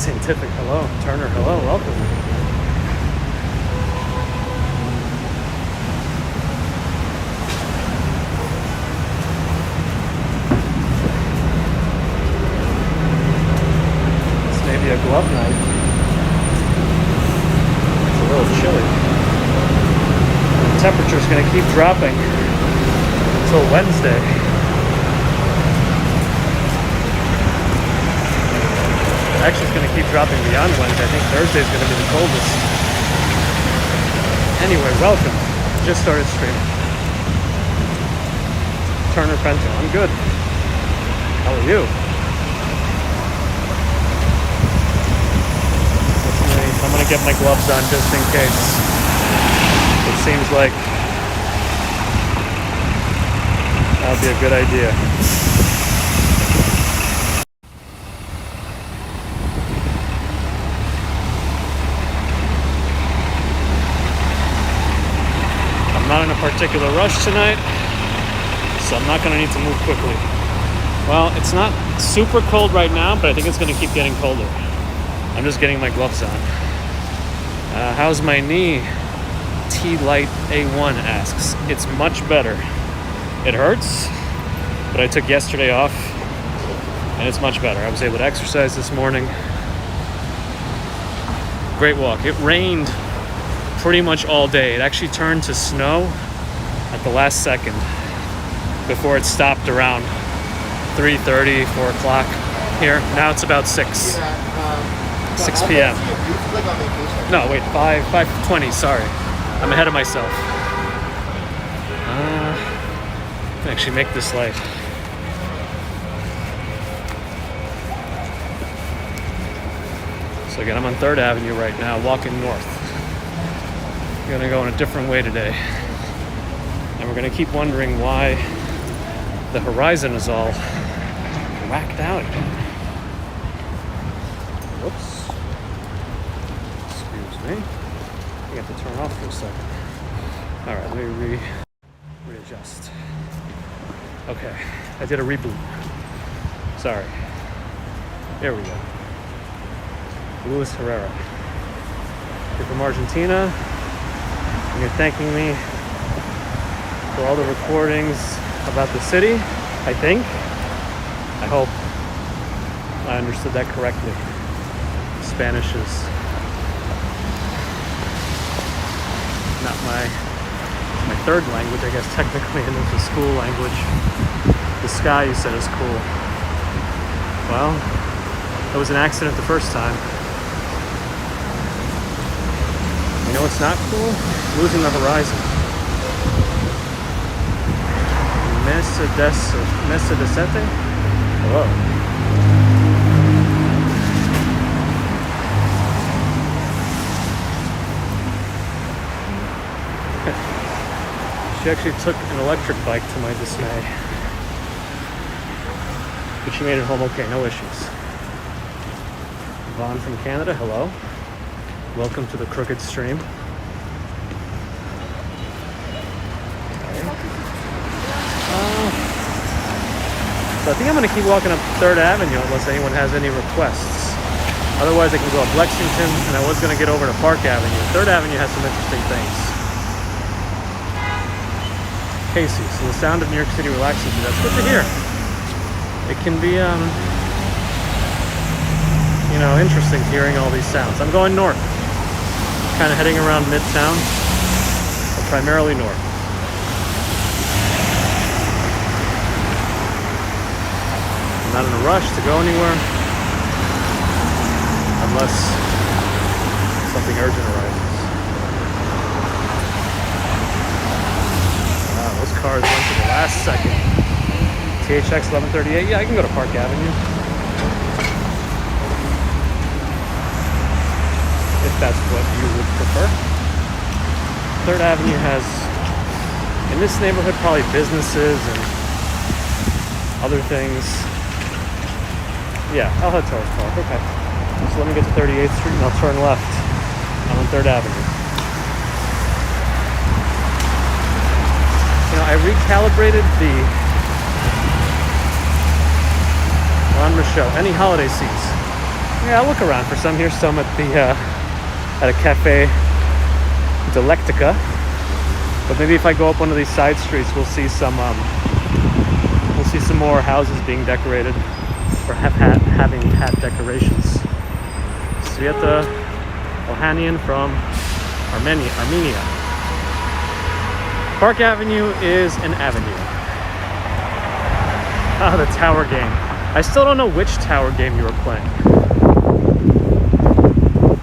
Scientific, hello. Turner, hello, welcome. This may be a glove night. It's a little chilly. The temperature's going to keep dropping until Wednesday. Actually, it's going to keep dropping beyond Wednesday. I think Thursday is going to be the coldest. Anyway, welcome. Just started streaming. Turner Pento. I'm good. How are you? I'm going to get my gloves on just in case. It seems like that would be a good idea. Not in a particular rush tonight, so I'm not going to need to move quickly. Well, it's not super cold right now, but I think it's going to keep getting colder. I'm just getting my gloves on. How's my knee? T-Light A1 asks. It's much better. It hurts, but I took yesterday off, and it's much better. I was able to exercise this morning. Great walk. It rained pretty much all day. It actually turned to snow at the last second before it stopped around 3:30, 4 o'clock here. Now it's about 6 p.m. No, wait, 5:20, sorry. I'm ahead of myself. I can actually make this light. So again, I'm on 3rd Avenue right now, walking north. We're going to go in a different way today. And we're going to keep wondering why the horizon is all whacked out again. Whoops. Excuse me. I have to turn off for a second. All right, let me readjust. Okay, I did a reboot. Sorry. There we go. Luis Herrera. You're from Argentina. And you're thanking me for all the recordings about the city, I think. I hope I understood that correctly. Spanish is not my 3rd language, I guess technically, and it's a school language. The sky, you said, is cool. Well, it was an accident the first time. You know what's not cool? Losing the horizon. Mesa de Sete? Hello. She actually took an electric bike to my dismay. But she made it home okay, no issues. Vaughn from Canada, hello. Welcome to the Crooked Stream. So I think I'm going to keep walking up 3rd Avenue unless anyone has any requests. Otherwise I can go up Lexington, and I was going to get over to Park Avenue. 3rd Avenue has some interesting things. Casey, so the sound of New York City relaxes you. That's good to hear. It can be, interesting hearing all these sounds. I'm going north. Kind of heading around Midtown, but primarily north. I'm not in a rush to go anywhere unless something urgent arises. Wow, those cars went to the last second. THX 1138, yeah, I can go to Park Avenue. If that's what you would prefer. 3rd Avenue has, in this neighborhood, probably businesses and other things. Yeah, I'll head towards Park, okay. So let me get to 38th Street and I'll turn left. I'm on 3rd Avenue. You know, I recalibrated the Ron Michelle, any holiday seats. Yeah, I'll look around for some. Here's some at the at a cafe Delectica. But maybe if I go up one of these side streets, we'll see some more houses being decorated or having had decorations. Sveta Ohanian from Armenia. Park Avenue is an avenue. Ah, the tower game. I still don't know which tower game you were playing.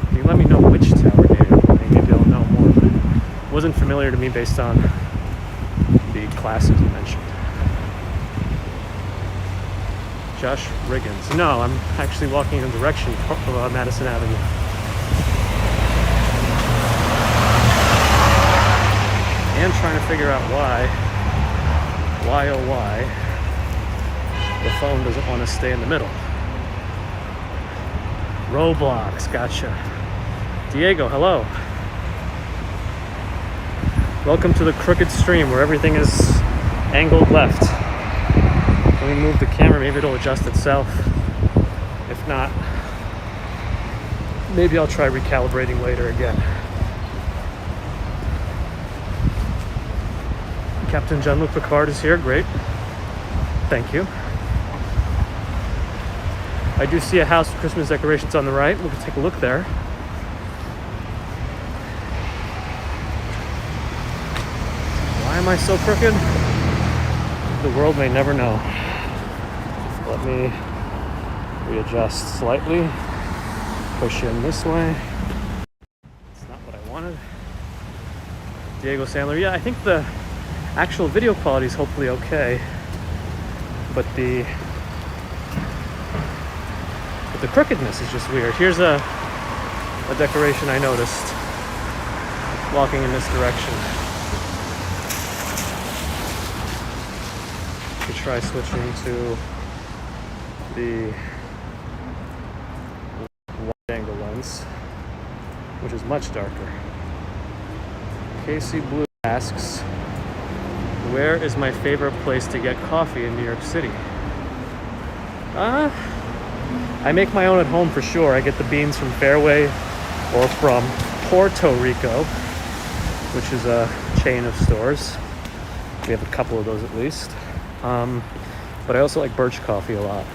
Can you let me know which tower game you're playing? Maybe I'll know more, but it wasn't familiar to me based on the classes you mentioned. Josh Riggins. No, I'm actually walking in the direction of Madison Avenue. And trying to figure out why the phone doesn't want to stay in the middle. Roblox, gotcha. Diego, hello. Welcome to the crooked stream where everything is angled left. Let me move the camera, maybe it'll adjust itself. If not, maybe I'll try recalibrating later again. Captain Jean-Luc Picard is here, great. Thank you. I do see a house with Christmas decorations on the right. We'll take a look there. Why am I so crooked? The world may never know. Let me readjust slightly. Push in this way. It's not what I wanted. Diego Sandler. Yeah, I think the actual video quality is hopefully okay. But the crookedness is just weird. Here's a decoration I noticed walking in this direction. We try switching to the wide angle lens, which is much darker. Casey Blue asks, where is my favorite place to get coffee in New York City? I make my own at home for sure. I get the beans from Fairway or from Puerto Rico, which is a chain of stores. We have a couple of those at least. But I also like birch coffee a lot.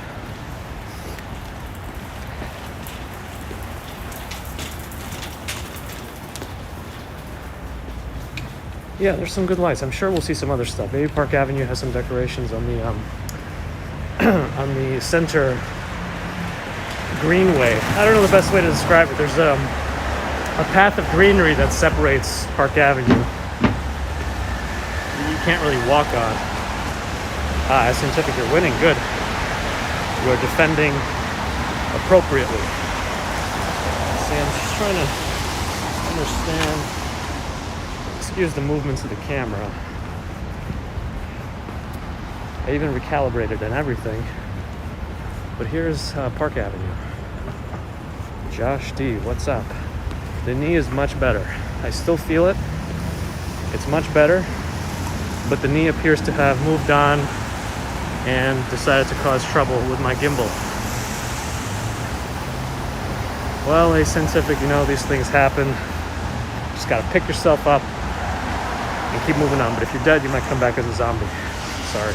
Yeah, there's some good lights. I'm sure we'll see some other stuff. Maybe Park Avenue has some decorations on the on the center greenway. I don't know the best way to describe it. There's a path of greenery that separates Park Avenue. You can't really walk on. Scientific, you're winning. Good. You are defending appropriately. See, I'm just trying to understand. Excuse the movements of the camera. I even recalibrated and everything. But here's Park Avenue. Josh D, what's up? The knee is much better. I still feel it. It's much better. But the knee appears to have moved on and decided to cause trouble with my gimbal. Well, hey, Scientific, you know these things happen. Just gotta pick yourself up and keep moving on. But if you're dead, you might come back as a zombie. Sorry.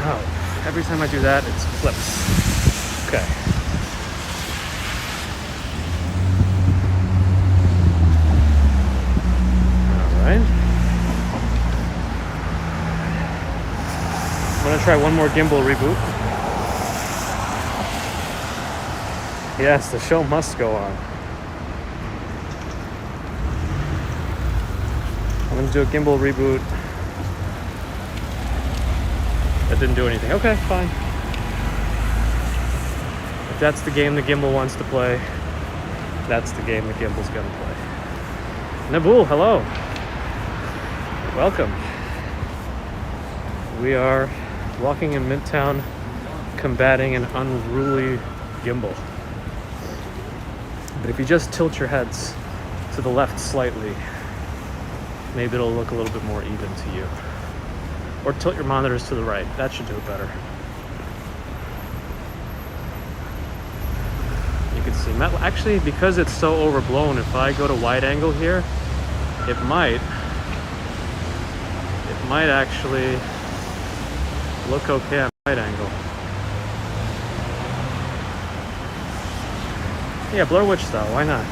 Oh, every time I do that, it flips. Okay. All right. I'm gonna try one more gimbal reboot. Yes, the show must go on. I'm gonna do a gimbal reboot. That didn't do anything. Okay, fine. If that's the game the gimbal wants to play, that's the game the gimbal's gonna play. Nabul, hello. Welcome. We are walking in Midtown, combating an unruly gimbal. But if you just tilt your heads to the left slightly, maybe it'll look a little bit more even to you. Or tilt your monitors to the right. That should do it better. could see. Actually, because it's so overblown, if I go to wide angle here, it might actually look okay on wide angle. Yeah, Blair Witch style, why not?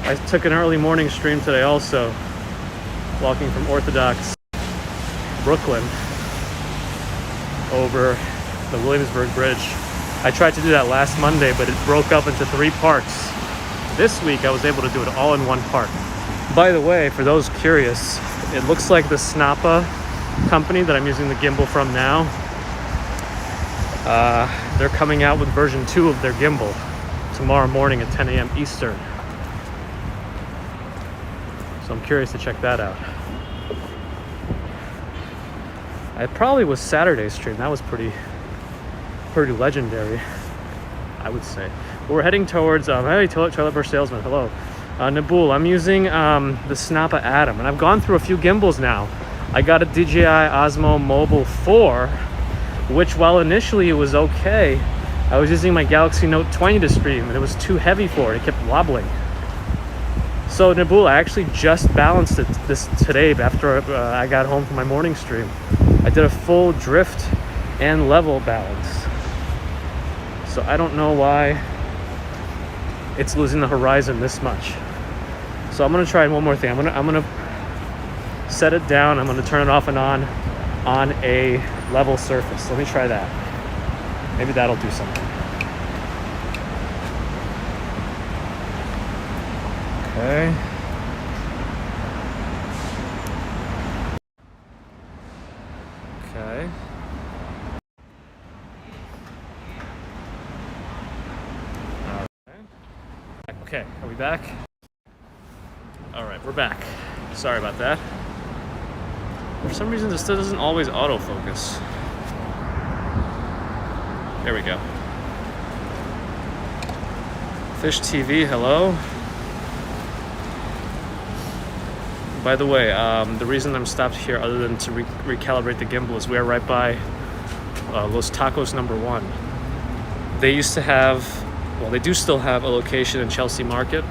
I took an early morning stream today also, walking from Orthodox Brooklyn over the Williamsburg Bridge. I tried to do that last Monday, but it broke up into 3 parts. This week, I was able to do it all in one part. By the way, for those curious, it looks like the Snappa company that I'm using the gimbal from now, they're coming out with version 2 of their gimbal tomorrow morning at 10 a.m. Eastern. So I'm curious to check that out. It probably was Saturday's stream. That was pretty legendary, I would say. But we're heading towards, hey, toilet brush salesman, hello. Nabul, I'm using the Snappa Atom, and I've gone through a few gimbals now. I got a DJI Osmo Mobile 4, which while initially it was okay, I was using my Galaxy Note 20 to stream, and it was too heavy for it. It kept wobbling. So Nabul, I actually just balanced it today after I got home from my morning stream. I did a full drift and level balance. So I don't know why it's losing the horizon this much. So I'm gonna try one more thing. I'm gonna set it down. I'm gonna turn it off and on a level surface. Let me try that. Maybe that'll do something. Okay. Okay. Okay, are we back? All right, we're back. Sorry about that. For some reason, this doesn't always autofocus. There we go. Fish TV, hello. By the way, the reason I'm stopped here, other than to recalibrate the gimbal, is we are right by Los Tacos #1. They used to have, well, they do still have a location in Chelsea Market,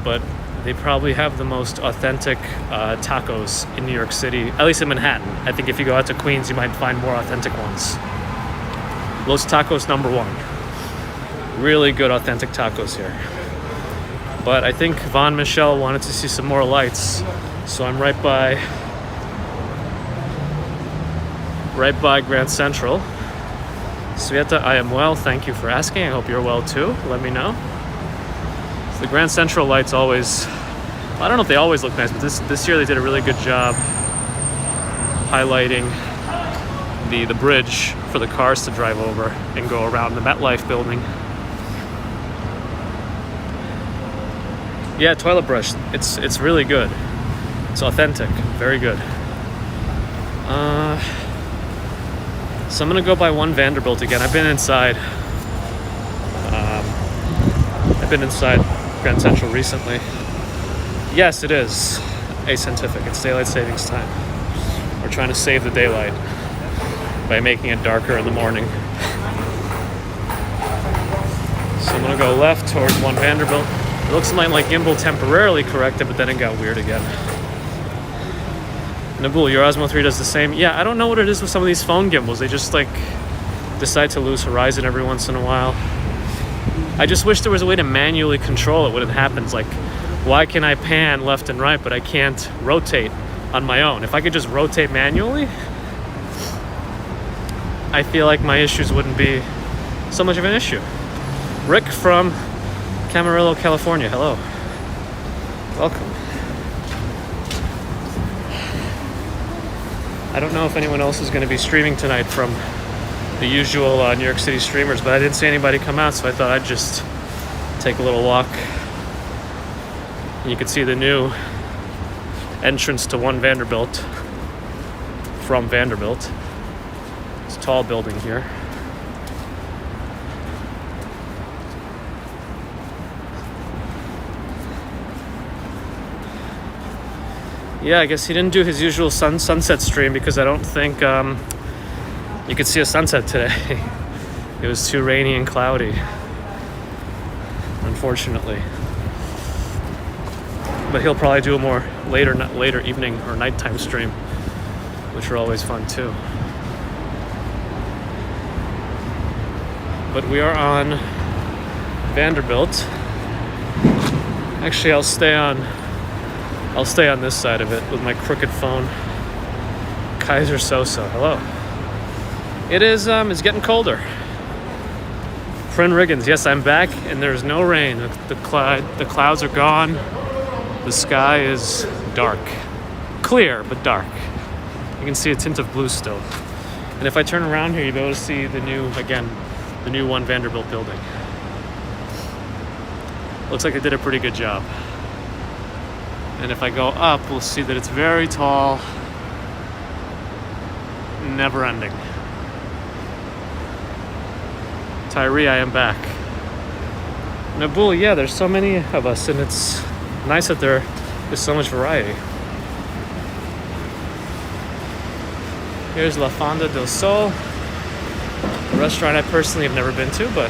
but they probably have the most authentic tacos in New York City, at least in Manhattan. I think if you go out to Queens, you might find more authentic ones. Los Tacos #1. Really good authentic tacos here. But I think Von Michel wanted to see some more lights, so I'm right by Grand Central. Sveta, I am well. Thank you for asking. I hope you're well too. Let me know. So the Grand Central lights always, I don't know if they always look nice, but this year they did a really good job highlighting the bridge for the cars to drive over and go around the MetLife building. Yeah, toilet brush. It's really good. It's authentic. Very good. So I'm gonna go by One Vanderbilt again. I've been inside. Grand Central recently. Yes, it is ascientific. It's daylight savings time. We're trying to save the daylight by making it darker in the morning. So I'm gonna go left towards One Vanderbilt. It looks like my gimbal temporarily corrected, but then it got weird again. Nabul, your Osmo 3 does the same. Yeah, I don't know what it is with some of these phone gimbals. They just like decide to lose horizon every once in a while. I just wish there was a way to manually control it when it happens. Like, why can I pan left and right, but I can't rotate on my own? If I could just rotate manually, I feel like my issues wouldn't be so much of an issue. Rick from Camarillo, California. Hello. Welcome. I don't know if anyone else is going to be streaming tonight from the usual New York City streamers, but I didn't see anybody come out, so I thought I'd just take a little walk. You can see the new entrance to One Vanderbilt from Vanderbilt. It's a tall building here. Yeah, I guess he didn't do his usual sunset stream because I don't think you could see a sunset today. It was too rainy and cloudy. unfortunately. But he'll probably do a more later evening or nighttime stream, which are always fun too. But we are on Vanderbilt. Actually, I'll stay on this side of it with my crooked phone. Kaiser Sosa, hello. It is it's getting colder. Friend Riggins, yes, I'm back, and there's no rain. The clouds are gone. The sky is dark. Clear, but dark. You can see a tint of blue still. And if I turn around here, you'll be able to see the new One Vanderbilt building. Looks like they did a pretty good job. And if I go up, we'll see that it's very tall, never ending. Tyree, I am back. Nabul, yeah, there's so many of us, and it's nice that there is so much variety. Here's La Fonda del Sol, a restaurant I personally have never been to, but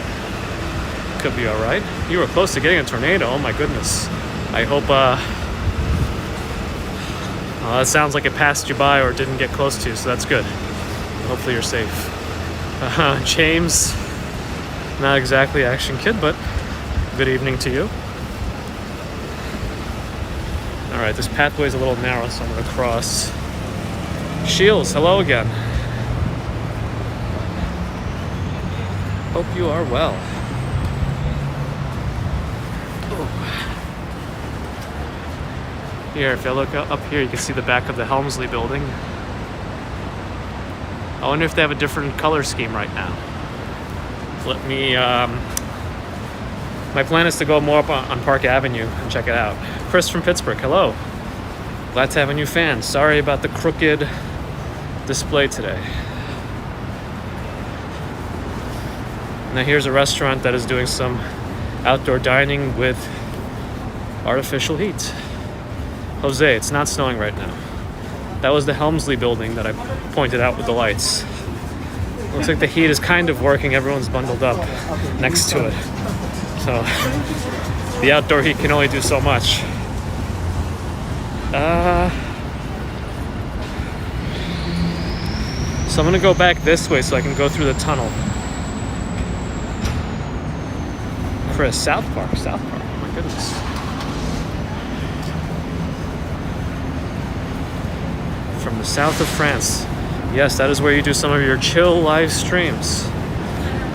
could be all right. You were close to getting a tornado. Oh my goodness. I hope that sounds like it passed you by or didn't get close to you, so that's good. Hopefully you're safe. James, not exactly action kid, but good evening to you. All right, this pathway is a little narrow, so I'm gonna cross. Shields, hello again. Hope you are well. Here, if I look up here, you can see the back of the Helmsley building. I wonder if they have a different color scheme right now. Let me, my plan is to go more up on Park Avenue and check it out. Chris from Pittsburgh, hello. Glad to have a new fan. Sorry about the crooked display today. Now here's a restaurant that is doing some outdoor dining with artificial heat. Jose, it's not snowing right now. That was the Helmsley building that I pointed out with the lights. Looks like the heat is kind of working. Everyone's bundled up next to it. So the outdoor heat can only do so much. So I'm gonna go back this way so I can go through the tunnel. Chris, South Park, oh my goodness. From the south of France. Yes, that is where you do some of your chill live streams.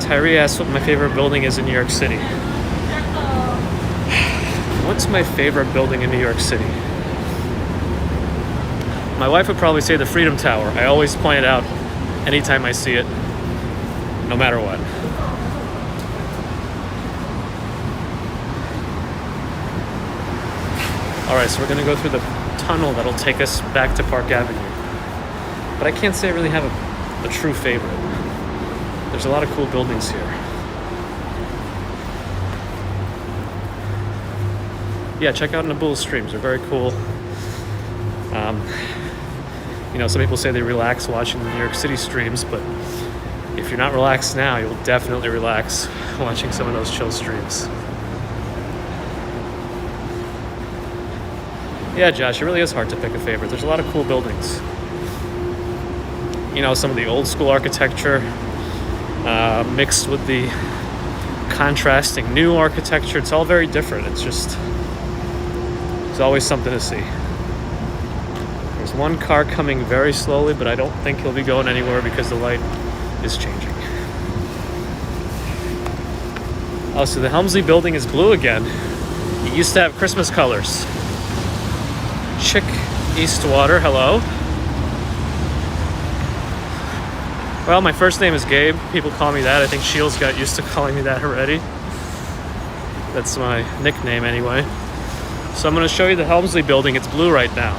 Tyree asked what my favorite building is in New York City. What's my favorite building in New York City? My wife would probably say the Freedom Tower. I always point it out anytime I see it, no matter what. All right, so we're gonna go through the tunnel that'll take us back to Park Avenue. But I can't say I really have a true favorite. There's a lot of cool buildings here. Yeah, check out Nabul's streams. They're very cool. You know, some people say they relax watching the New York City streams, but if you're not relaxed now, you'll definitely relax watching some of those chill streams. Yeah, Josh, it really is hard to pick a favorite. There's a lot of cool buildings. You know, some of the old school architecture mixed with the contrasting new architecture. It's all very different. There's always something to see. There's one car coming very slowly, but I don't think he'll be going anywhere because the light is changing. Oh, so the Helmsley building is blue again. It used to have Christmas colors. Chick Eastwater, hello. Well, my first name is Gabe. People call me that. I think Shields got used to calling me that already. That's my nickname anyway. So I'm going to show you the Helmsley building. It's blue right now.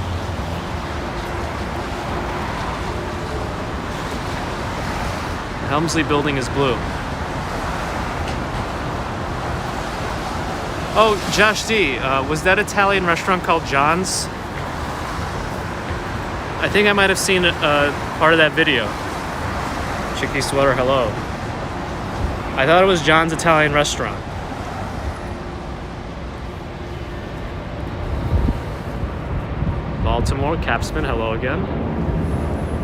The Helmsley building is blue. Oh, Josh D, was that Italian restaurant called John's? I think I might have seen part of that video. Chicky Sweater, hello. I thought it was John's Italian restaurant. Baltimore. Capsman, hello again.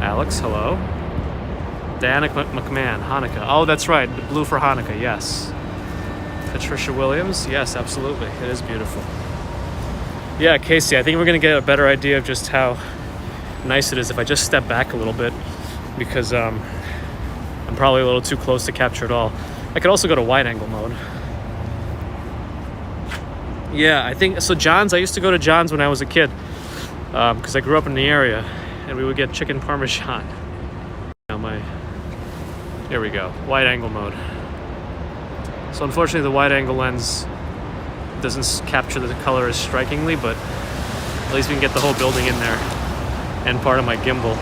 Alex, hello. Diana McMahon, Hanukkah. Oh, that's right. The blue for Hanukkah, yes. Patricia Williams, yes, absolutely. It is beautiful. Yeah, Casey, I think we're going to get a better idea of just how nice it is if I just step back a little bit, because I'm probably a little too close to capture it all. I could also go to wide angle mode. Yeah, I think so. John's, I used to go to John's when I was a kid, because I grew up in the area, and we would get chicken parmesan. Here we go, wide angle mode. So unfortunately the wide angle lens doesn't capture the color as strikingly, but at least we can get the whole building in there and part of my gimbal.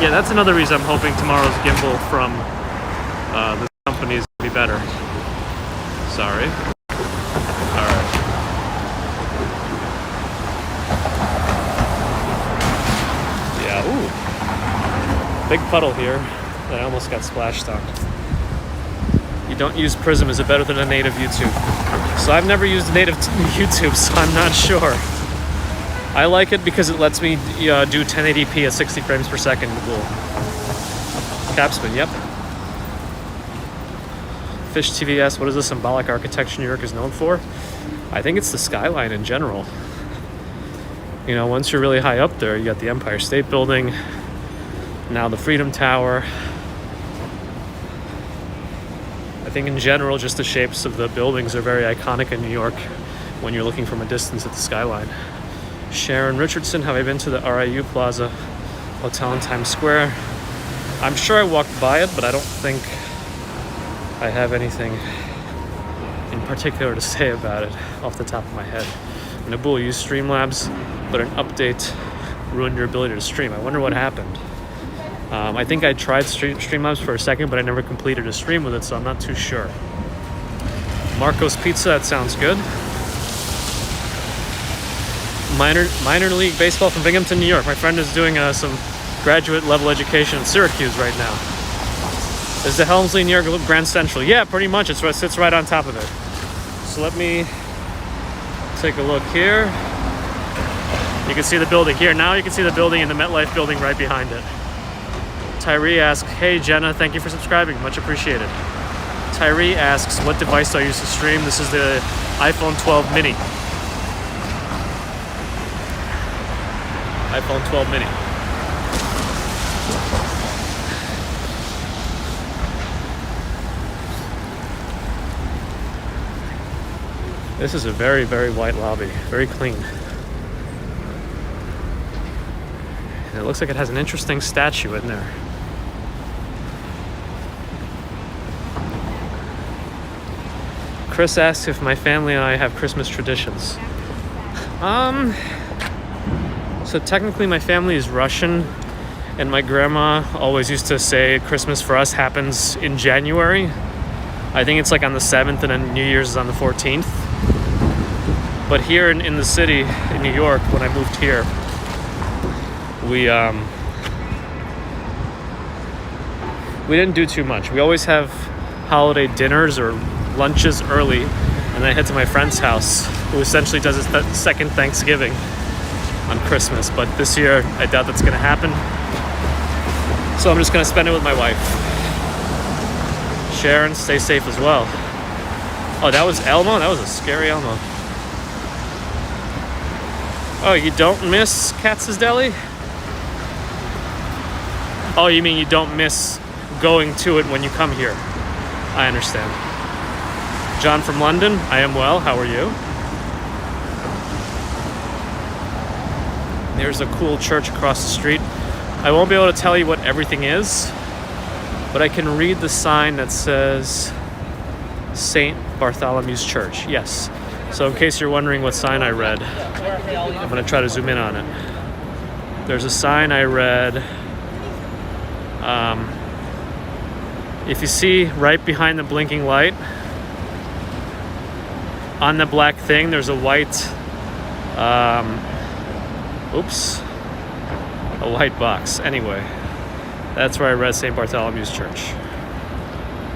Yeah, that's another reason I'm hoping tomorrow's gimbal from the company is going to be better. Sorry. Alright. Yeah, ooh. Big puddle here that I almost got splashed on. You don't use Prism, is it better than a native YouTube? So I've never used a native YouTube, so I'm not sure. I like it because it lets me do 1080p at 60 frames per second. Cool. Capspan, yep. Fish TVS, what is the symbolic architecture New York is known for? I think it's the skyline in general. You know, once you're really high up there, you got the Empire State Building, now the Freedom Tower. I think in general, just the shapes of the buildings are very iconic in New York when you're looking from a distance at the skyline. Sharon Richardson, have I been to the RIU Plaza Hotel in Times Square? I'm sure I walked by it, but I don't think I have anything in particular to say about it off the top of my head. Nabul used Streamlabs, but an update ruined your ability to stream. I wonder what happened. I think I tried Streamlabs for a second, but I never completed a stream with it, so I'm not too sure. Marco's Pizza, that sounds good. Minor league baseball from Binghamton, New York. My friend is doing some graduate level education in Syracuse right now. Is the Helmsley, New York Grand Central? Yeah, pretty much. It sits right on top of it. So let me take a look here. You can see the building here. Now you can see the building and the MetLife building right behind it. Tyree asks, hey Jenna, thank you for subscribing, much appreciated. Tyree asks, what device do I use to stream? This is the iPhone 12 mini. iPhone 12 mini. This is a very, very white lobby, very clean. And it looks like it has an interesting statue in there. Chris asks if my family and I have Christmas traditions. So technically my family is Russian, and my grandma always used to say Christmas for us happens in January. I think it's like on the 7th, and then New Year's is on the 14th. But here in the city, in New York, when I moved here, we didn't do too much. We always have holiday dinners or lunches early, and then I head to my friend's house, who essentially does his second Thanksgiving on Christmas. But this year, I doubt that's gonna happen. So I'm just gonna spend it with my wife. Sharon, stay safe as well. Oh, that was Elmo? That was a scary Elmo. Oh, you don't miss Katz's Deli? Oh, you mean you don't miss going to it when you come here? I understand. John from London, I am well. How are you? There's a cool church across the street. I won't be able to tell you what everything is, but I can read the sign that says St. Bartholomew's Church. Yes. So in case you're wondering what sign I read, I'm going to try to zoom in on it. There's a sign I read. If you see right behind the blinking light, on the black thing, there's a white, a white box. Anyway, that's where I read St. Bartholomew's Church.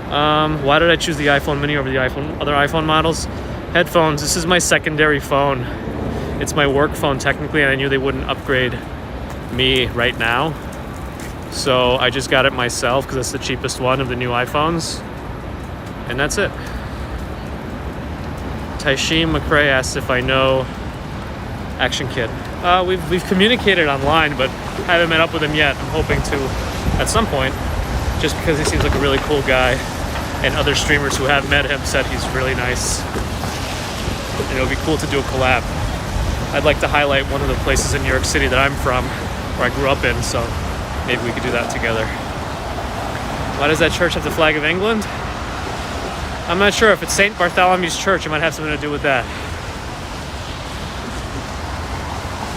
Why did I choose the iPhone mini over the other iPhone models? Headphones. This is my secondary phone. It's my work phone technically, and I knew they wouldn't upgrade me right now. So I just got it myself because it's the cheapest one of the new iPhones. And that's it. Taishim McCrae asks if I know Action Kid. We've communicated online, but haven't met up with him yet. I'm hoping to at some point, just because he seems like a really cool guy. And other streamers who have met him said he's really nice. And it would be cool to do a collab. I'd like to highlight one of the places in New York City that I'm from, where I grew up in, so maybe we could do that together. Why does that church have the flag of England? I'm not sure. If it's St. Bartholomew's Church, it might have something to do with that.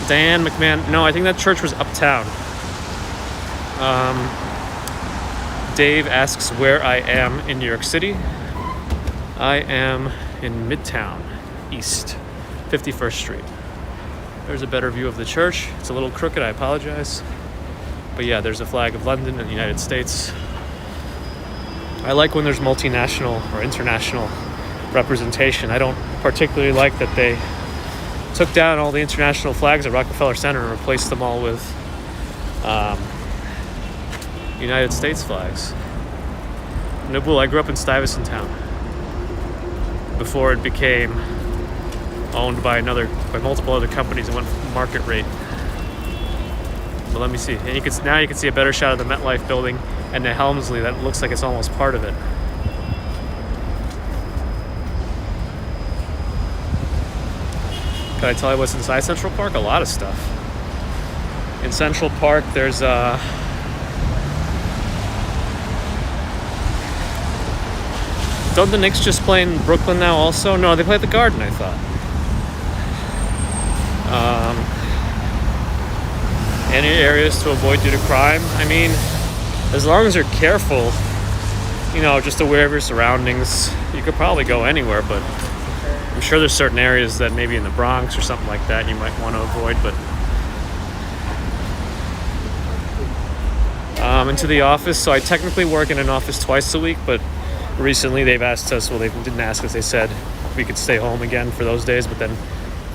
Dan McMahon. No, I think that church was uptown. Dave asks where I am in New York City. I am in Midtown East, 51st Street. There's a better view of the church. It's a little crooked, I apologize. But yeah, there's a flag of London and the United States. I like when there's multinational or international representation. I don't particularly like that they took down all the international flags at Rockefeller Center and replaced them all with United States flags. Nabul, I grew up in Stuyvesant Town before it became owned by multiple other companies and went market rate. But let me see. And now you can see a better shot of the MetLife building and the Helmsley. That looks like it's almost part of it. Can I tell you what's inside Central Park? A lot of stuff. In Central Park, there's don't the Knicks just play in Brooklyn now also? No, they play at the Garden, I thought. Any areas to avoid due to crime? I mean, as long as you're careful, just aware of your surroundings, you could probably go anywhere, but I'm sure there's certain areas that maybe in the Bronx or something like that you might want to avoid, but into the office. So I technically work in an office twice a week, but recently they've asked us, well, they didn't ask us, they said we could stay home again for those days, but then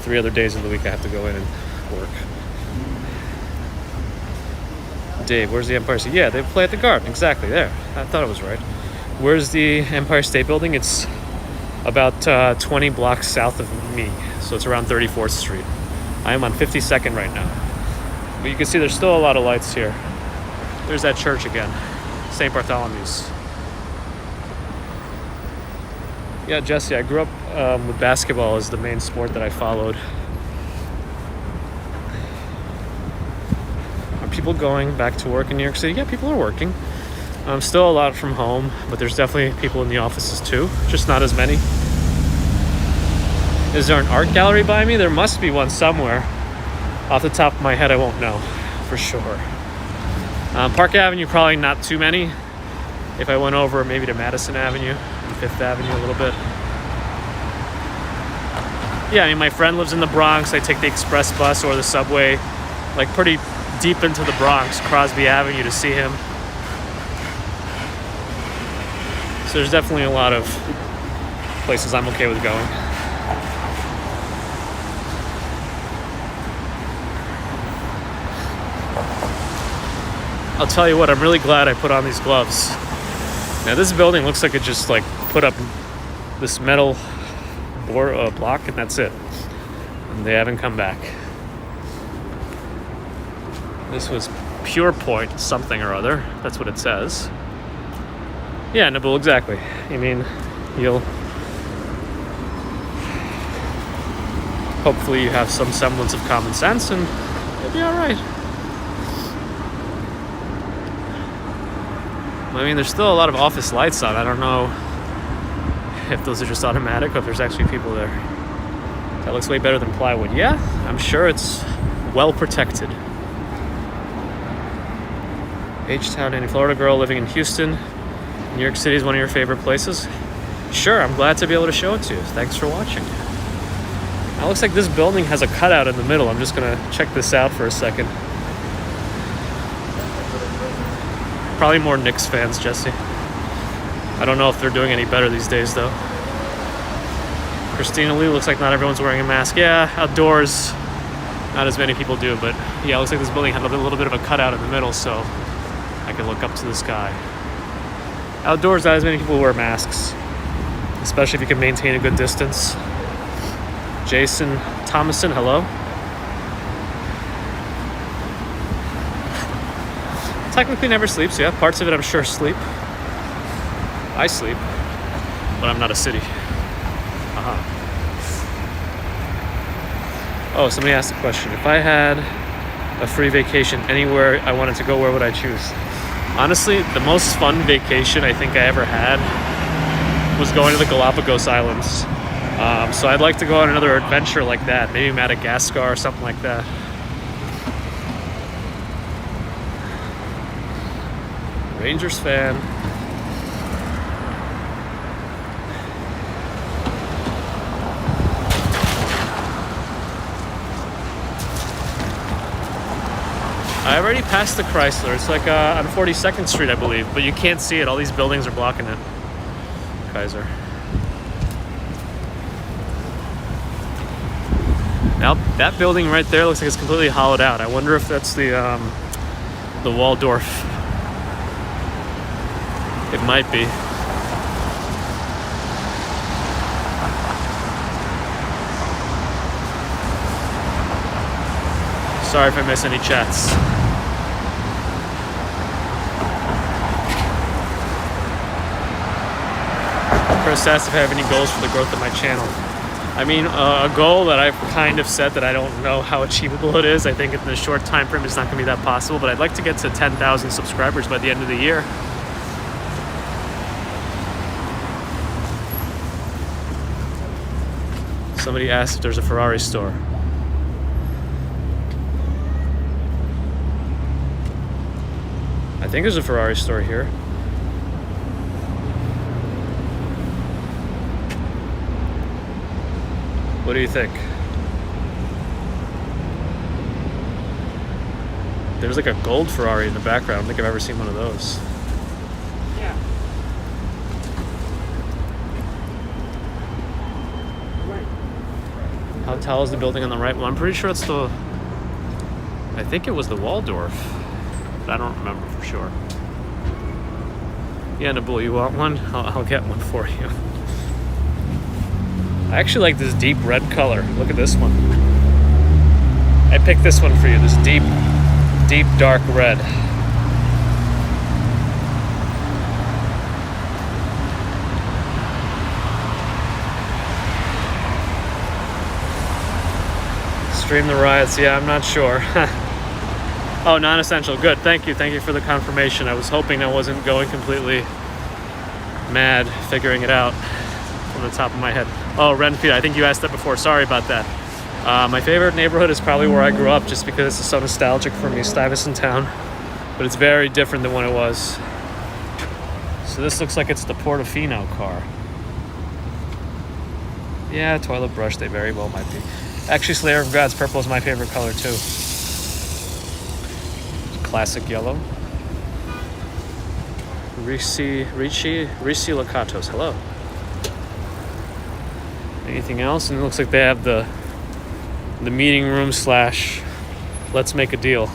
3 other days of the week I have to go in and work. Dave, where's the Empire State? Yeah, they play at the Garden, exactly there. I thought it was right. Where's the Empire State Building? It's about 20 blocks south of me, so it's around 34th Street. I am on 52nd right now. But you can see there's still a lot of lights here. There's that church again, St. Bartholomew's. Yeah, Jesse, I grew up with basketball as the main sport that I followed. Are people going back to work in New York City? Yeah, people are working. Still a lot from home, but there's definitely people in the offices too, just not as many. Is there an art gallery by me? There must be one somewhere. Off the top of my head, I won't know for sure. Park Avenue, probably not too many. If I went over maybe to Madison Avenue and Fifth Avenue a little bit. Yeah, I mean, my friend lives in the Bronx. I take the express bus or the subway, like pretty deep into the Bronx, Crosby Avenue, to see him. So there's definitely a lot of places I'm okay with going. I'll tell you what, I'm really glad I put on these gloves. Now this building looks like it just put up this metal block and that's it. And they haven't come back. This was Pure Point something or other. That's what it says. Yeah, Nabul, exactly. I mean, hopefully you have some semblance of common sense and you'll be all right. I mean, there's still a lot of office lights on. I don't know if those are just automatic or if there's actually people there. That looks way better than plywood. Yeah, I'm sure it's well protected. H-Town, any Florida girl living in Houston. New York City is one of your favorite places? Sure, I'm glad to be able to show it to you. Thanks for watching. Now, it looks like this building has a cutout in the middle. I'm just gonna check this out for a second. Probably more Knicks fans, Jesse. I don't know if they're doing any better these days, though. Christina Lee, looks like not everyone's wearing a mask. Yeah, outdoors, not as many people do, but yeah, it looks like this building had a little bit of a cutout in the middle, so I can look up to the sky. Outdoors, not as many people wear masks, especially if you can maintain a good distance. Jason Thomason, hello. Technically never sleeps, yeah. Parts of it I'm sure sleep. I sleep, but I'm not a city. Oh, somebody asked a question. If I had a free vacation anywhere I wanted to go, where would I choose? Honestly, the most fun vacation I think I ever had was going to the Galapagos Islands. So I'd like to go on another adventure like that, maybe Madagascar or something like that. Rangers fan. I already passed the Chrysler. It's like on 42nd Street, I believe, but you can't see it. All these buildings are blocking it. Kaiser. Now that building right there looks like it's completely hollowed out. I wonder if that's the Waldorf. It might be. Sorry if I miss any chats. Chris asked if I have any goals for the growth of my channel. I mean, a goal that I've kind of set that I don't know how achievable it is. I think in the short time frame it's not going to be that possible, but I'd like to get to 10,000 subscribers by the end of the year. Somebody asked if there's a Ferrari store. I think there's a Ferrari store here. What do you think? There's like a gold Ferrari in the background. I don't think I've ever seen one of those. Yeah. How tall is the building on the right? Well, I'm pretty sure it's the... I think it was the Waldorf. But I don't remember for sure. Yeah, Nabul, you want one? I'll get one for you. I actually like this deep red color. Look at this one. I picked this one for you. This deep, dark red. Stream the riots. Yeah, I'm not sure. Oh, non-essential. Good. Thank you. Thank you for the confirmation. I was hoping I wasn't going completely mad figuring it out from the top of my head. Oh, Renfield. I think you asked that before. Sorry about that. My favorite neighborhood is probably where I grew up, just because it's so nostalgic for me, Stuyvesant Town. But it's very different than when it was. So this looks like it's the Portofino car. Yeah, toilet brush. They very well might be. Actually, Slayer of Gods purple is my favorite color too. Classic yellow. Ricci Lakatos. Hello. Anything else? And it looks like they have the meeting room slash let's make a deal.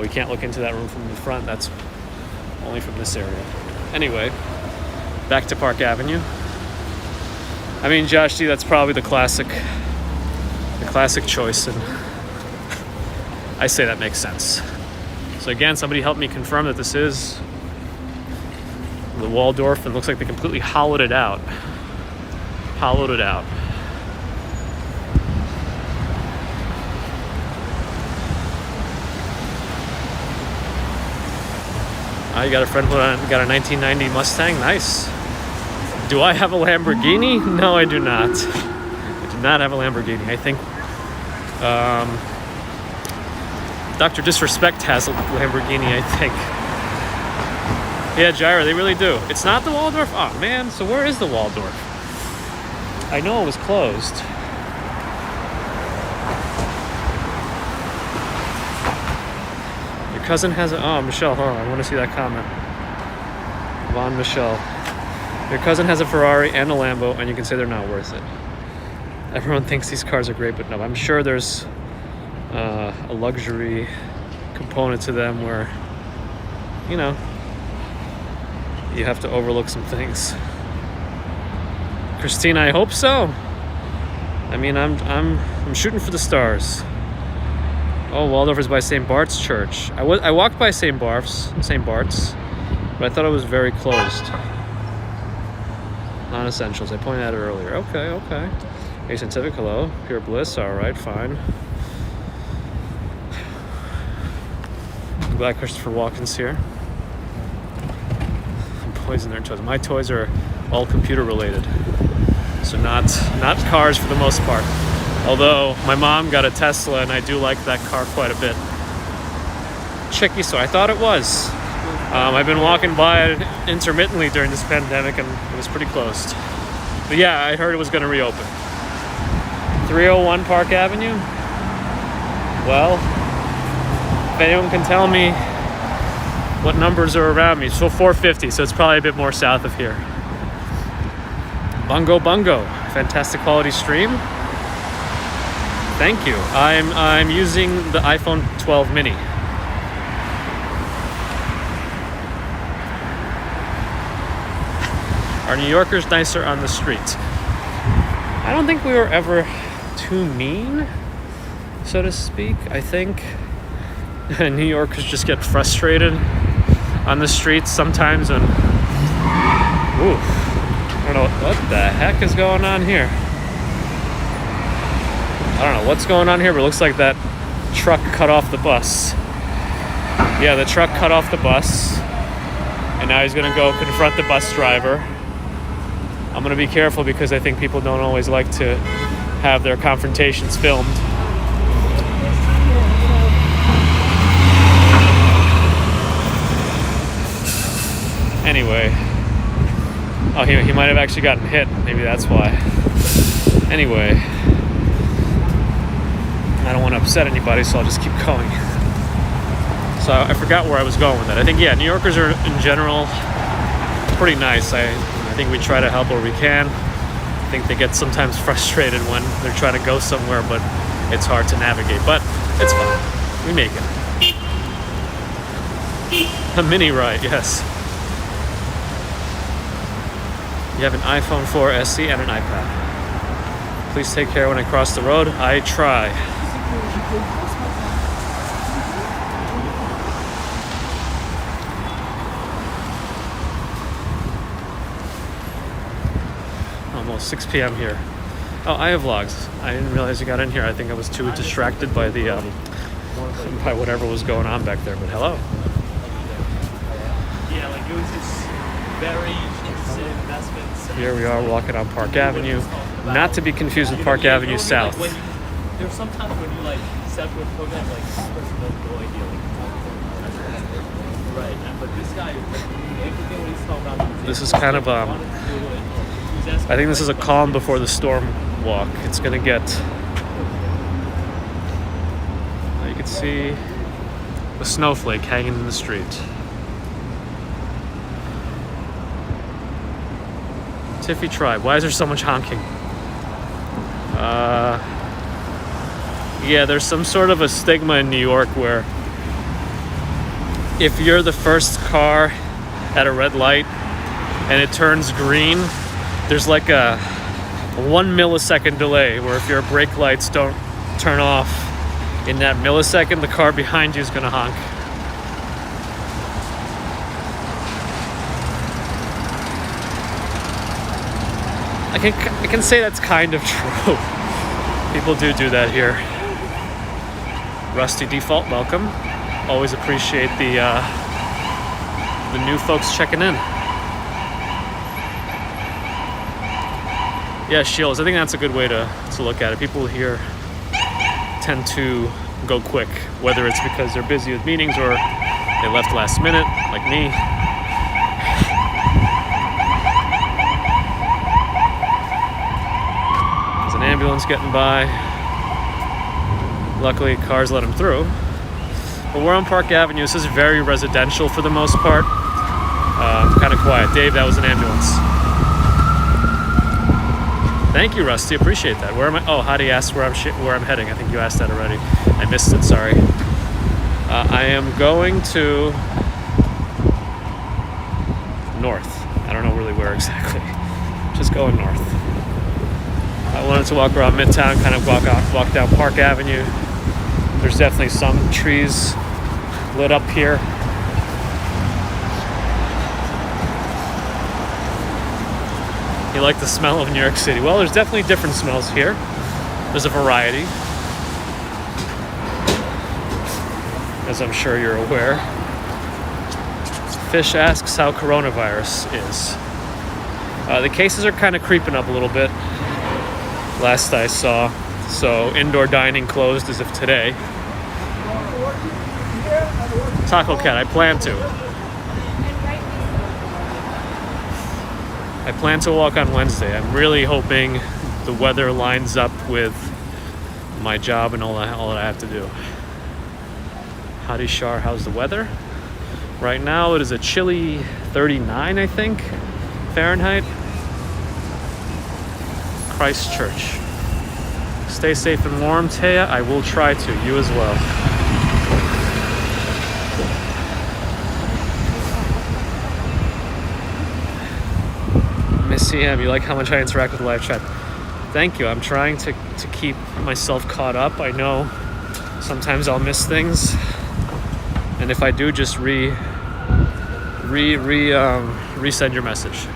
We can't look into that room from the front. That's only from this area. Anyway, back to Park Avenue. I mean, Josh D, that's probably the classic choice, and I say that makes sense. So again, somebody helped me confirm that this is the Waldorf, and looks like they completely hollowed it out. Hollowed it out. You got a friend who got a 1990 Mustang? Nice. Do I have a Lamborghini? No, I do not. I do not have a Lamborghini. I think Dr. Disrespect has a Lamborghini, I think. Yeah, Gyra, they really do. It's not the Waldorf? Oh, man. So where is the Waldorf? I know it was closed. Your cousin has a... Oh, Michelle, hold on. I want to see that comment. Von Michelle. Your cousin has a Ferrari and a Lambo, and you can say they're not worth it. Everyone thinks these cars are great, but no. I'm sure there's a luxury component to them where, you know, you have to overlook some things. Christina, I hope so. I mean, I'm shooting for the stars. Oh, Waldorf is by St. Bart's Church. I walked by St. Bart's, but I thought it was very closed. Non-essentials. I pointed out earlier. Okay. A Scientific, hello. Pure Bliss. All right, fine. I'm glad Christopher Walken's here. Boys and their toys. My toys are all computer related, so not cars for the most part. Although my mom got a Tesla, and I do like that car quite a bit. Chicky, so I thought it was. I've been walking by it intermittently during this pandemic, and it was pretty closed. But yeah, I heard it was going to reopen. 301 Park Avenue? Well, if anyone can tell me what numbers are around me. So 450, so it's probably a bit more south of here. Bungo, fantastic quality stream. Thank you. I'm using the iPhone 12 mini. Are New Yorkers nicer on the street? I don't think we were ever too mean, so to speak. I think New Yorkers just get frustrated on the streets sometimes, and ooh, I don't know what the heck is going on here. I don't know what's going on here, but it looks like that truck cut off the bus. Yeah, the truck cut off the bus, and now he's gonna go confront the bus driver. I'm gonna be careful because I think people don't always like to have their confrontations filmed. Anyway, oh, he might have actually gotten hit. Maybe that's why. Anyway, I don't want to upset anybody, so I'll just keep going. So I forgot where I was going with that. I think, yeah, New Yorkers are in general pretty nice. I think we try to help where we can. I think they get sometimes frustrated when they're trying to go somewhere, but it's hard to navigate. But it's fine. We make it. A mini ride, yes. You have an iPhone 4 SE and an iPad. Please take care when I cross the road. I try. Almost 6 p.m. here. Oh, I have vlogs. I didn't realize you got in here. I think I was too distracted by the by whatever was going on back there. But hello. Yeah, like it was just very interesting investments. Here we are walking on Park Avenue, not to be confused with Park Avenue South. There's sometimes when you like set with programs like this person has no idea like right, but this guy everything when he's talking about this is kind of I think this is a calm before the storm walk. It's gonna get, you can see a snowflake hanging in the street. Tiffy Tribe. Why is there so much honking? Yeah, there's some sort of a stigma in New York where if you're the first car at a red light and it turns green, there's like a 1 millisecond delay where if your brake lights don't turn off in that millisecond, the car behind you is going to honk. I can say that's kind of true. People do that here. Rusty Default, welcome. Always appreciate the new folks checking in. Yeah, Shields, I think that's a good way to look at it. People here tend to go quick, whether it's because they're busy with meetings or they left last minute, like me. An ambulance getting by. Luckily, cars let them through. But we're on Park Avenue. This is very residential for the most part. Kind of quiet. Dave, that was an ambulance. Thank you, Rusty. Appreciate that. Where am I? Oh, Hadi asked where I'm heading. I think you asked that already. I missed it. Sorry. I am going to north. I don't know really where exactly. Just going north. I wanted to walk around Midtown, kind of walk down Park Avenue. There's definitely some trees lit up here. You like the smell of New York City? Well, there's definitely different smells here. There's a variety, as I'm sure you're aware. Fish asks how coronavirus is. The cases are kind of creeping up a little bit, last I saw. So indoor dining closed as of today. Taco Cat, I plan to walk on Wednesday. I'm really hoping the weather lines up with my job and all that I have to do. Hadi Shar, how's the weather? Right now it is a chilly 39, I think, Fahrenheit. Christchurch. Stay safe and warm, Taya. I will try to. You as well. Miss CM, you like how much I interact with the live chat? Thank you. I'm trying to keep myself caught up. I know sometimes I'll miss things, and if I do, just resend your message.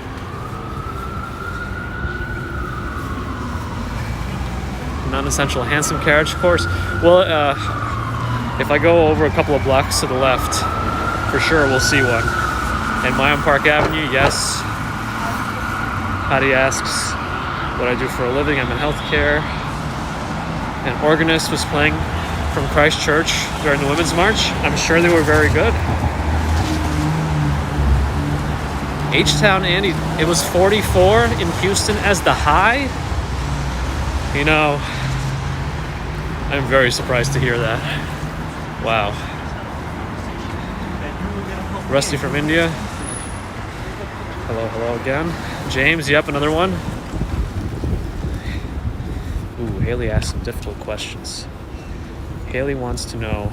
Non-essential handsome carriage course. Well, if I go over a couple of blocks to the left, for sure we'll see one. And Midtown Park Avenue, yes. Hadi asks what I do for a living. I'm in healthcare. An organist was playing from Christchurch during the Women's March. I'm sure they were very good. H-Town, Andy, it was 44 in Houston as the high. You know, I'm very surprised to hear that. Wow. Rusty from India. Hello again. James, yep, another one. Ooh, Haley asked some difficult questions. Haley wants to know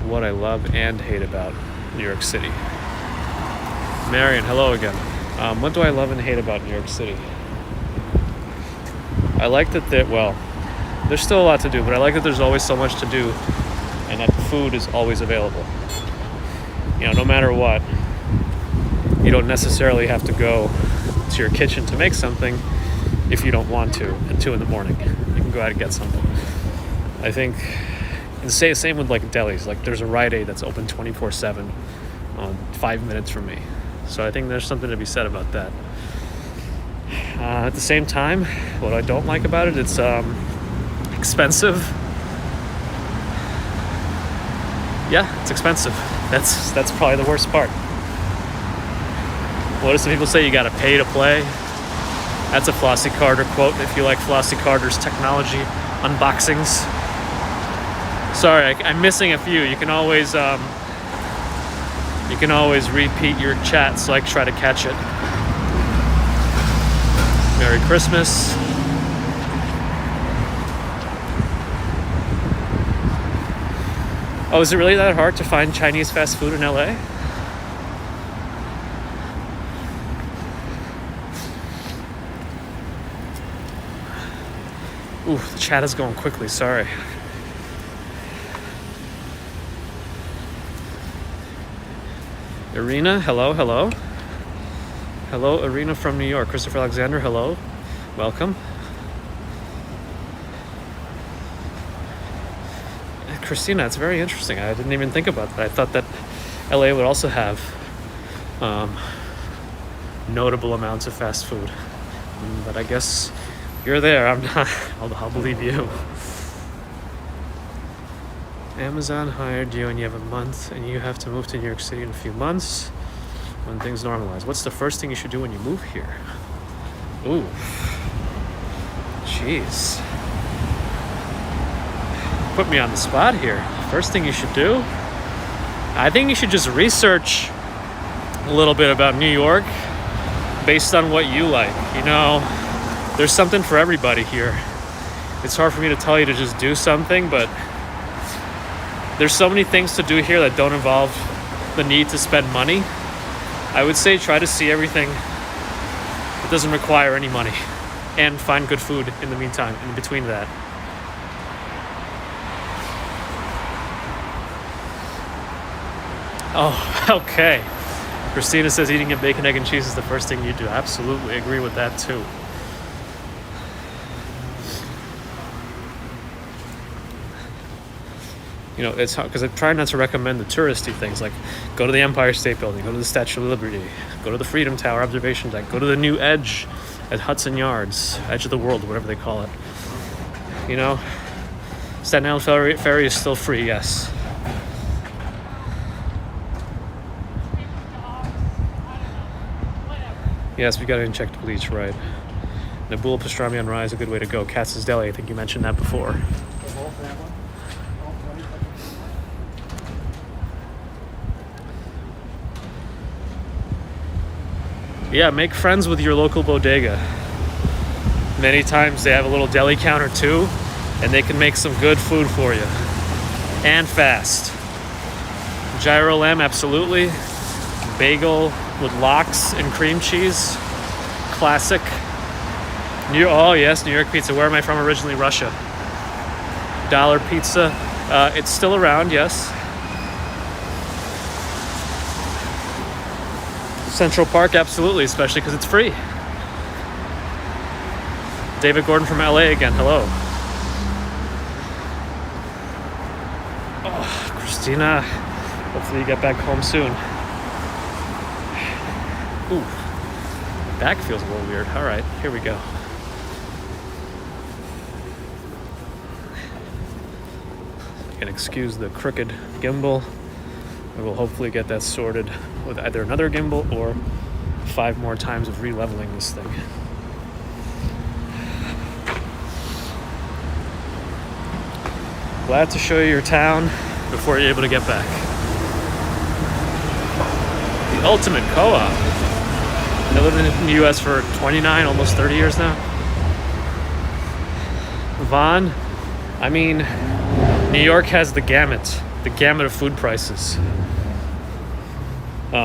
what I love and hate about New York City. Marion, hello again. What do I love and hate about New York City? I like that there's still a lot to do, but I like that there's always so much to do and that food is always available. You know, no matter what, you don't necessarily have to go to your kitchen to make something if you don't want to at 2 a.m. You can go out and get something. I think, and same with like delis. Like there's a Rite Aid that's open 24/7, 5 minutes from me. So I think there's something to be said about that. At the same time, what I don't like about it, it's expensive. Yeah, it's expensive. That's probably the worst part. What do some people say? You gotta pay to play. That's a Flossie Carter quote. If you like Flossie Carter's technology unboxings. Sorry, I'm missing a few. You can always repeat your chat so I can try to catch it. Merry Christmas. Oh, is it really that hard to find Chinese fast food in LA? Ooh, the chat is going quickly, sorry. Irina, hello. Hello, Irina from New York. Christopher Alexander, hello. Welcome. Christina, it's very interesting. I didn't even think about that. I thought that LA would also have notable amounts of fast food. But I guess you're there. I'm not. I'll believe you. Amazon hired you and you have a month and you have to move to New York City in a few months when things normalize. What's the first thing you should do when you move here? Ooh. Jeez. Put me on the spot here. First thing you should do? I think you should just research a little bit about New York based on what you like. You know, there's something for everybody here. It's hard for me to tell you to just do something, but there's so many things to do here that don't involve the need to spend money. I would say try to see everything that doesn't require any money and find good food in the meantime, in between that. Oh, okay. Christina says eating a bacon, egg, and cheese is the first thing you do. Absolutely agree with that too. You know, it's because I try not to recommend the touristy things, like go to the Empire State Building, go to the Statue of Liberty, go to the Freedom Tower observation deck, go to the new Edge at Hudson Yards, Edge of the World, whatever they call it. You know, Staten Island Ferry is still free, yes. Yes, we got to inject bleach, right. Nabul pastrami on rye is a good way to go. Katz's Deli, I think you mentioned that before. Yeah, make friends with your local bodega. Many times they have a little deli counter too, and they can make some good food for you. And fast. Gyro lamb, absolutely. Bagel with lox and cream cheese. Classic. Oh yes, New York pizza. Where am I from originally? Russia. Dollar pizza. It's still around, yes. Central Park, absolutely, especially because it's free. David Gordon from LA again, hello. Oh, Christina, hopefully you get back home soon. Ooh, my back feels a little weird. All right, here we go. You can excuse the crooked gimbal. We will hopefully get that sorted with either another gimbal or 5 more times of re-leveling this thing. Glad to show you your town before you're able to get back. The ultimate co-op. I lived in the US for 29, almost 30 years now. Vaughn, I mean, New York has the gamut of food prices.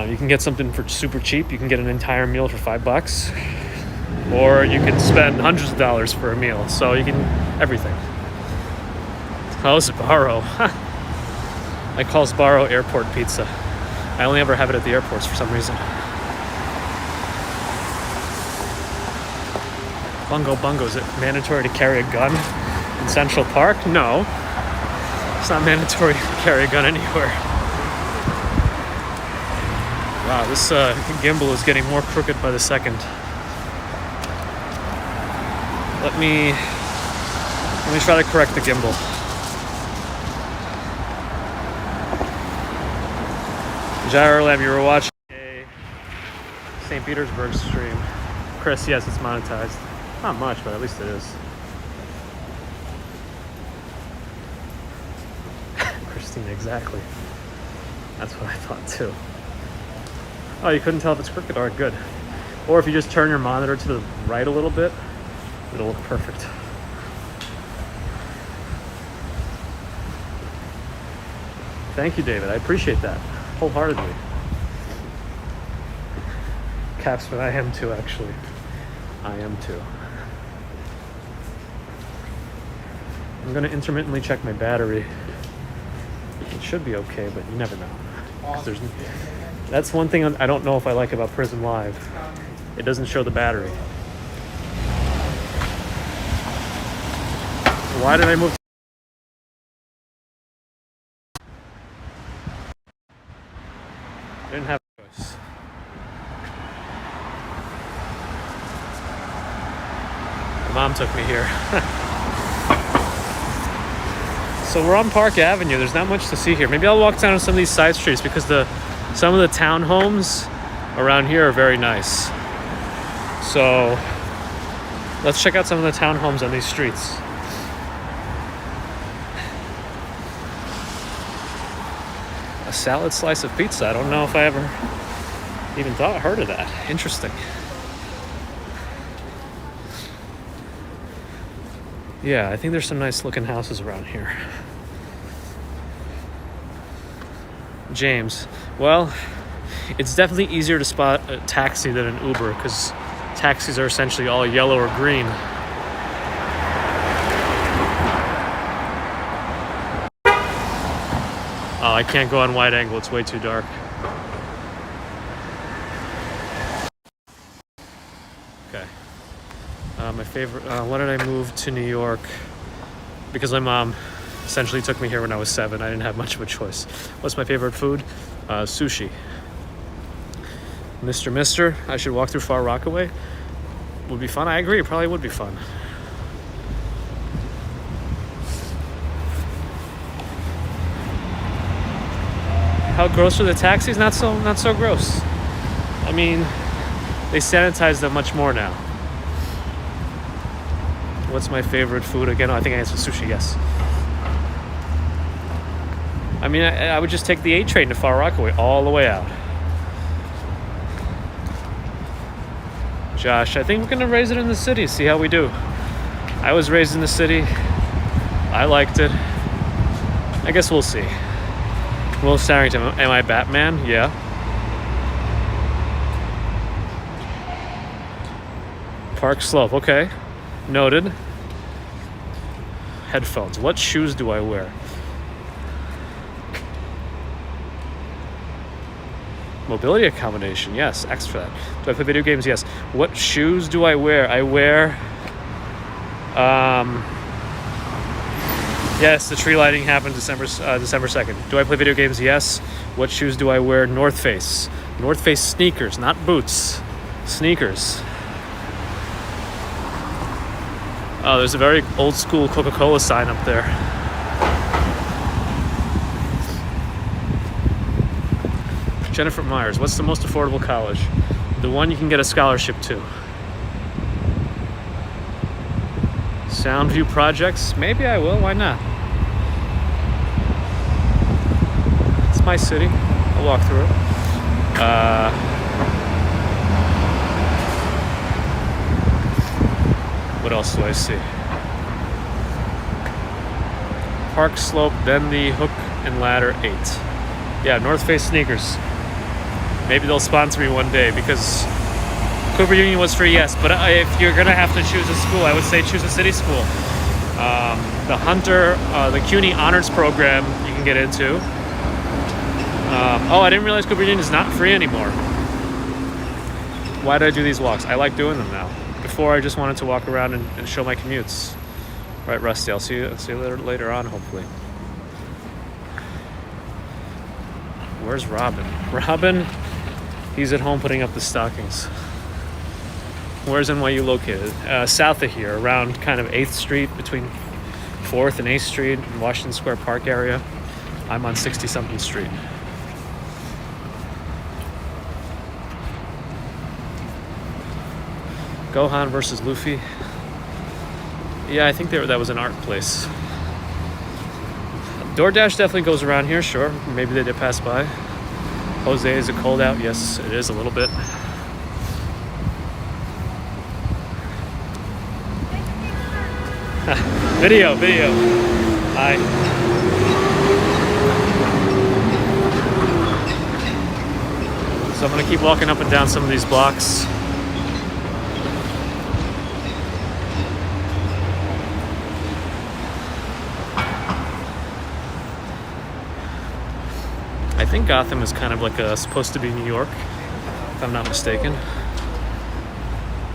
You can get something for super cheap. You can get an entire meal for $5, or you can spend hundreds of dollars for a meal. So you can everything. Oh, Sbarro. I call Sbarro airport pizza. I only ever have it at the airports for some reason. Bungo Bungo, is it mandatory to carry a gun in Central Park? No. It's not mandatory to carry a gun anywhere. Wow, this gimbal is getting more crooked by the second. Let me try to correct the gimbal. Gyro Lab, you were watching a St. Petersburg stream. Chris, yes, it's monetized. Not much, but at least it is. Christina, exactly. That's what I thought too. Oh, you couldn't tell if it's crooked? Alright, good. Or if you just turn your monitor to the right a little bit, it'll look perfect. Thank you, David. I appreciate that wholeheartedly. Capsman, I am too, actually. I am too. I'm going to intermittently check my battery. It should be okay, but you never know. 'Cause that's one thing I don't know if I like about Prism Live. It doesn't show the battery. Why did I move? I didn't have a choice. My mom took me here. So we're on Park Avenue. There's not much to see here. Maybe I'll walk down some of these side streets because some of the townhomes around here are very nice. So let's check out some of the townhomes on these streets. A salad slice of pizza. I don't know if I ever even heard of that. Interesting. Yeah, I think there's some nice looking houses around here. James. Well, it's definitely easier to spot a taxi than an Uber because taxis are essentially all yellow or green. Oh, I can't go on wide angle. It's way too dark. Okay. My favorite... when did I move to New York? Because my mom essentially took me here when I was 7. I didn't have much of a choice. What's my favorite food? Sushi. Mister, I should walk through Far Rockaway. Would be fun. I agree. It probably would be fun. How gross are the taxis? Not so gross. I mean, they sanitize them much more now. What's my favorite food? Again, I think I answered sushi, yes. I mean, I would just take the A train to Far Rockaway all the way out. Josh, I think we're gonna raise it in the city, see how we do. I was raised in the city. I liked it. I guess we'll see. Will Starrington, am I Batman? Yeah. Park Slope, okay. Noted. Headphones. What shoes do I wear? Mobility accommodation, yes. X for that. Do I play video games? Yes. What shoes do I wear? I wear... Yes, the tree lighting happened December 2nd. Do I play video games? Yes. What shoes do I wear? North Face. North Face sneakers, not boots. Sneakers. Oh, there's a very old school Coca-Cola sign up there. Jennifer Myers, what's the most affordable college? The one you can get a scholarship to. Soundview Projects? Maybe I will, why not? It's my city. I'll walk through it. What else do I see? Park Slope, then the Hook and Ladder 8. Yeah, North Face sneakers. Maybe they'll sponsor me one day because Cooper Union was free, yes, but if you're gonna have to choose a school, I would say choose a city school. The Hunter, the CUNY Honors Program you can get into. Oh, I didn't realize Cooper Union is not free anymore. Why did I do these walks? I like doing them now. Before, I just wanted to walk around and show my commutes. Right, Rusty, I'll see you later on, hopefully. Where's Robin? Robin, he's at home putting up the stockings. Where's NYU located? South of here, around kind of 8th Street, between 4th and 8th Street, in Washington Square Park area. I'm on 60-something Street. Gohan versus Luffy. Yeah, I think that was an art place. DoorDash definitely goes around here, sure. Maybe they did pass by. Jose, is it cold out? Yes, it is a little bit. Video. Hi. So I'm gonna keep walking up and down some of these blocks. I think Gotham is kind of like supposed to be New York, if I'm not mistaken.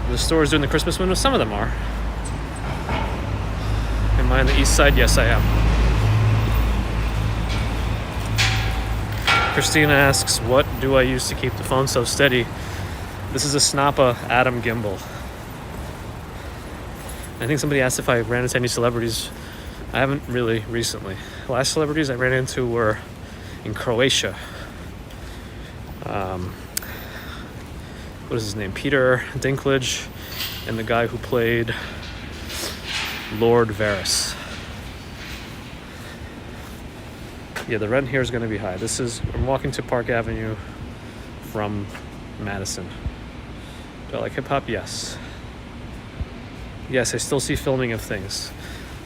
The stores doing the Christmas window, some of them are. Am I on the east side? Yes, I am. Christina asks, what do I use to keep the phone so steady? This is a Snappa Atom gimbal. I think somebody asked if I ran into any celebrities. I haven't really recently. The last celebrities I ran into were in Croatia. What is his name? Peter Dinklage and the guy who played Lord Varys. Yeah, the rent here is going to be high. I'm walking to Park Avenue from Madison. Do I like hip hop? Yes. Yes, I still see filming of things.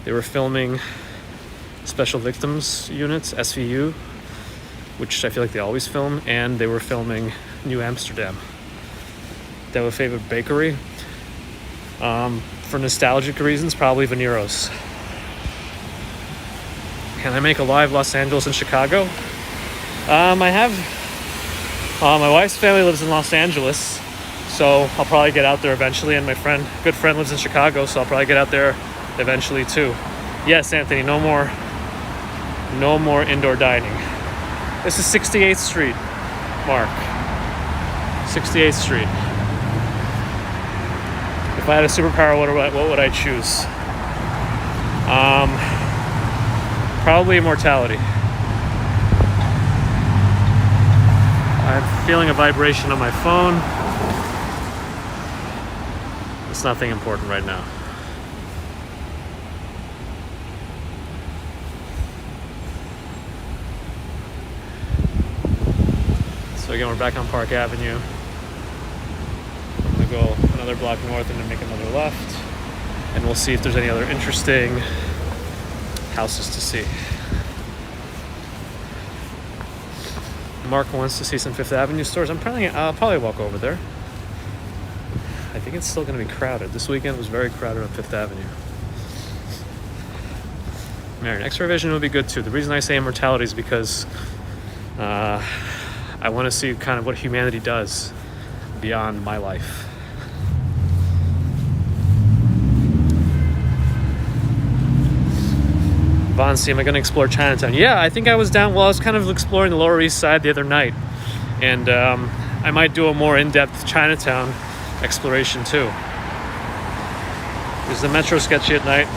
They were filming Special Victims Units, SVU, which I feel like they always film, and they were filming New Amsterdam. They have a favorite bakery. For nostalgic reasons, probably Venero's. Can I make a live Los Angeles and Chicago? I have. My wife's family lives in Los Angeles, so I'll probably get out there eventually. And my good friend lives in Chicago, so I'll probably get out there eventually too. Yes, Anthony, no more indoor dining. This is 68th Street, Mark. 68th Street. If I had a superpower, what would I choose? Probably immortality. I'm feeling a vibration on my phone. It's nothing important right now. So again, we're back on Park Avenue. I'm gonna go another block north and then make another left. And we'll see if there's any other interesting houses to see. Mark wants to see some Fifth Avenue stores. I'll probably walk over there. I think it's still going to be crowded. This weekend was very crowded on Fifth Avenue. Marion, X-ray vision would be good too. The reason I say immortality is because I want to see kind of what humanity does beyond my life. Vaughn, am I going to explore Chinatown? Yeah, I think I was down. Well, I was kind of exploring the Lower East Side the other night, and I might do a more in-depth Chinatown exploration too. Is the metro sketchy at night?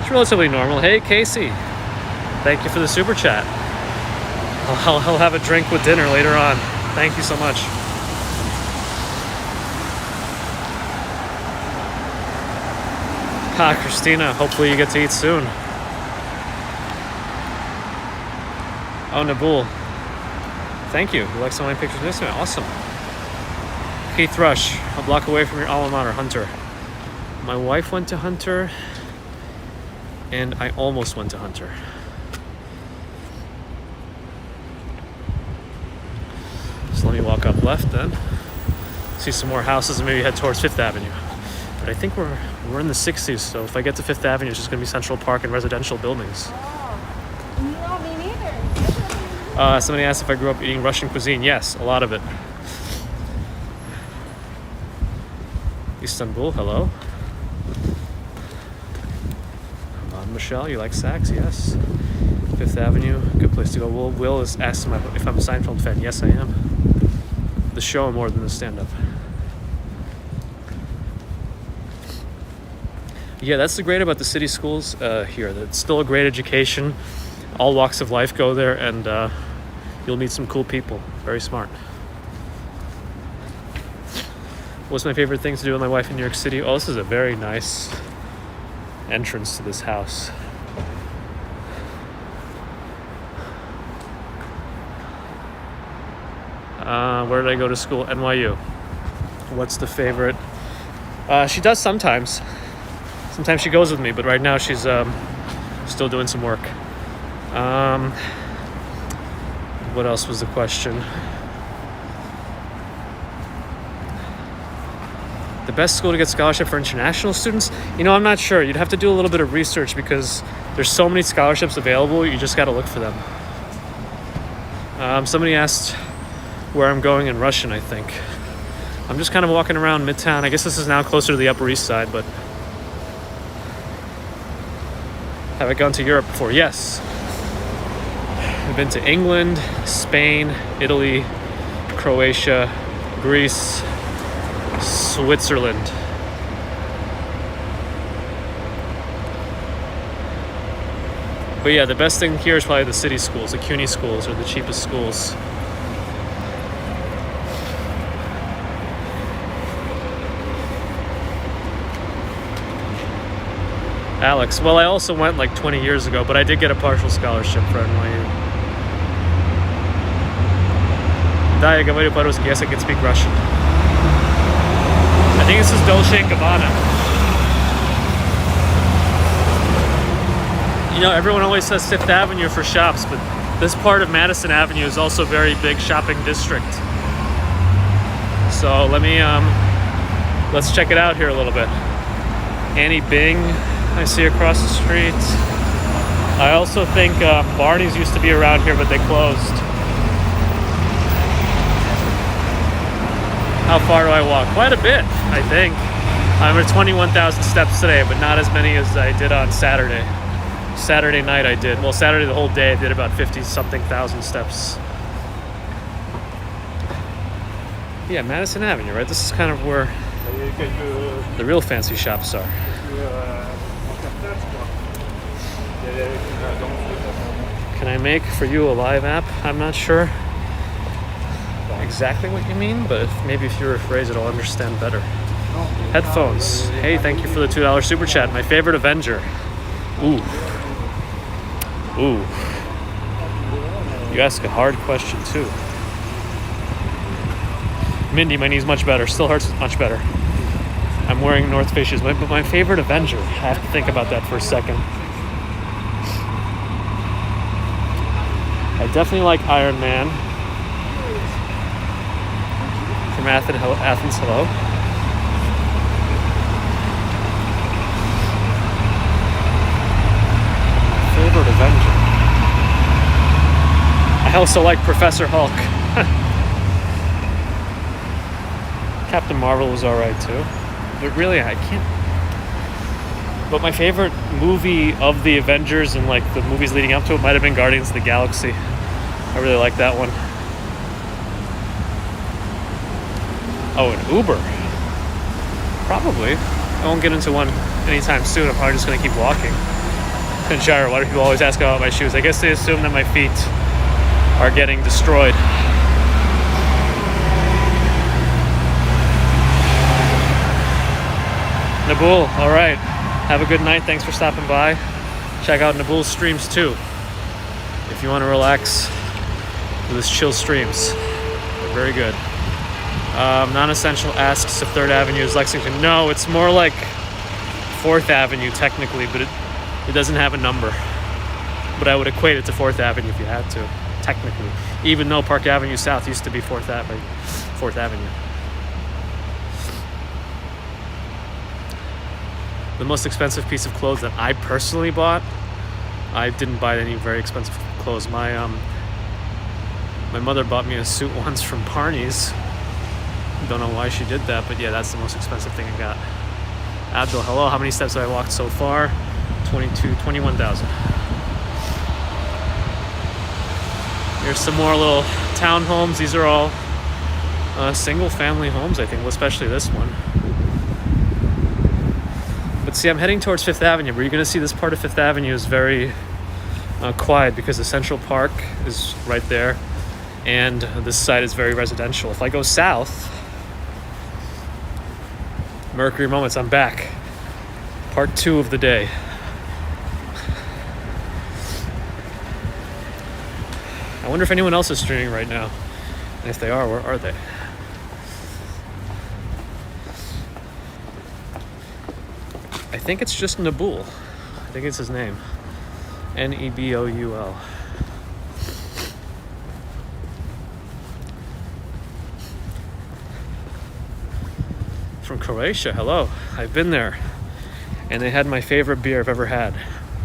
It's relatively normal. Hey, Casey, thank you for the super chat. I'll have a drink with dinner later on. Thank you so much. Christina, hopefully you get to eat soon. Oh, Nabul. Thank you. You like some of my pictures on Instagram? Awesome. Keith Rush, a block away from your alma mater, Hunter. My wife went to Hunter, and I almost went to Hunter. So let me walk up left then. See some more houses and maybe head towards Fifth Avenue. But I think we're in the 60s, so if I get to Fifth Avenue, it's just going to be Central Park and residential buildings. No, me neither. Somebody asked if I grew up eating Russian cuisine. Yes, a lot of it. Istanbul, hello. Come on, Michelle, you like sax? Yes. Fifth Avenue, good place to go. Will is asking if I'm a Seinfeld fan. Yes, I am. The show more than the stand-up. Yeah, that's the great about the city schools here. It's still a great education. All walks of life go there, and you'll meet some cool people. Very smart. What's my favorite thing to do with my wife in New York City? Oh, this is a very nice entrance to this house. Where did I go to school? NYU. What's the favorite? She does sometimes. Sometimes she goes with me, but right now she's still doing some work. What else was the question? The best school to get scholarship for international students? You know, I'm not sure. You'd have to do a little bit of research because there's so many scholarships available. You just got to look for them. Somebody asked where I'm going in Russian, I think. I'm just kind of walking around Midtown. I guess this is now closer to the Upper East Side, but have I gone to Europe before? Yes. I've been to England, Spain, Italy, Croatia, Greece, Switzerland. But yeah, the best thing here is probably the city schools. The CUNY schools are the cheapest schools. Alex, well, I also went like 20 years ago, but I did get a partial scholarship for NYU. Да, я говорю по-русски, yes, I can speak Russian. I think this is Dolce & Gabbana. You know, everyone always says Fifth Avenue for shops, but this part of Madison Avenue is also a very big shopping district. So let's check it out here a little bit. Annie Bing, I see across the street. I also think Barney's used to be around here, but they closed. How far do I walk? Quite a bit, I think. I'm at 21,000 steps today, but not as many as I did on Saturday. Saturday night I did. Well, Saturday the whole day I did about 50-something thousand steps. Yeah, Madison Avenue, right? This is kind of where the real fancy shops are. Can I make for you a live app? I'm not sure exactly what you mean, but maybe if you rephrase it, I'll understand better. Headphones. Hey, thank you for the $2 super chat. My favorite Avenger. Ooh. Ooh. You ask a hard question, too. Mindy, my knee's much better. Still hurts much better. I'm wearing North Face shoes. But my favorite Avenger. I have to think about that for a second. I definitely like Iron Man. From Athens, hello. Favorite Avenger. I also like Professor Hulk. Captain Marvel was alright too. But really, I can't. But my favorite movie of the Avengers and like the movies leading up to it might have been Guardians of the Galaxy. I really like that one. Oh, an Uber. Probably. I won't get into one anytime soon. I'm probably just going to keep walking. And Shire, why do people always ask about my shoes? I guess they assume that my feet are getting destroyed. Nabul, all right. Have a good night. Thanks for stopping by. Check out Nabul's streams too, if you want to relax with his chill streams. They're very good. Non-essential asks if 3rd Avenue is Lexington. No, it's more like 4th Avenue technically, but it doesn't have a number. But I would equate it to 4th Avenue if you had to, technically. Even though Park Avenue South used to be 4th Avenue. The most expensive piece of clothes that I personally bought, I didn't buy any very expensive clothes. My mother bought me a suit once from Barney's. Don't know why she did that, but yeah, that's the most expensive thing I got. Abdul, hello. How many steps have I walked so far? 21,000. Here's some more little townhomes. These are all single-family homes, I think, well, especially this one. But see, I'm heading towards 5th Avenue, but you're going to see this part of 5th Avenue is very quiet because the Central Park is right there, and this side is very residential. If I go south, Mercury Moments, I'm back. Part 2 of the day. I wonder if anyone else is streaming right now. And if they are, where are they? I think it's just Nabul. I think it's his name. Neboul. From Croatia, hello. I've been there. And they had my favorite beer I've ever had,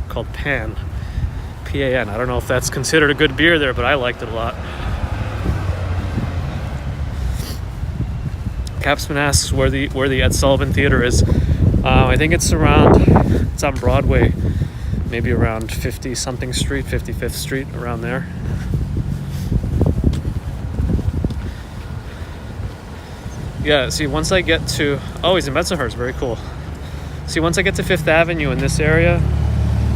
called Pan. P-A-N. I don't know if that's considered a good beer there, but I liked it a lot. Capsman asks where the Ed Sullivan Theater is. I think it's on Broadway, maybe around 50-something Street, 55th Street, around there. Yeah, see, once I get to... Oh, he's in Bensonhurst, very cool. See, once I get to 5th Avenue in this area,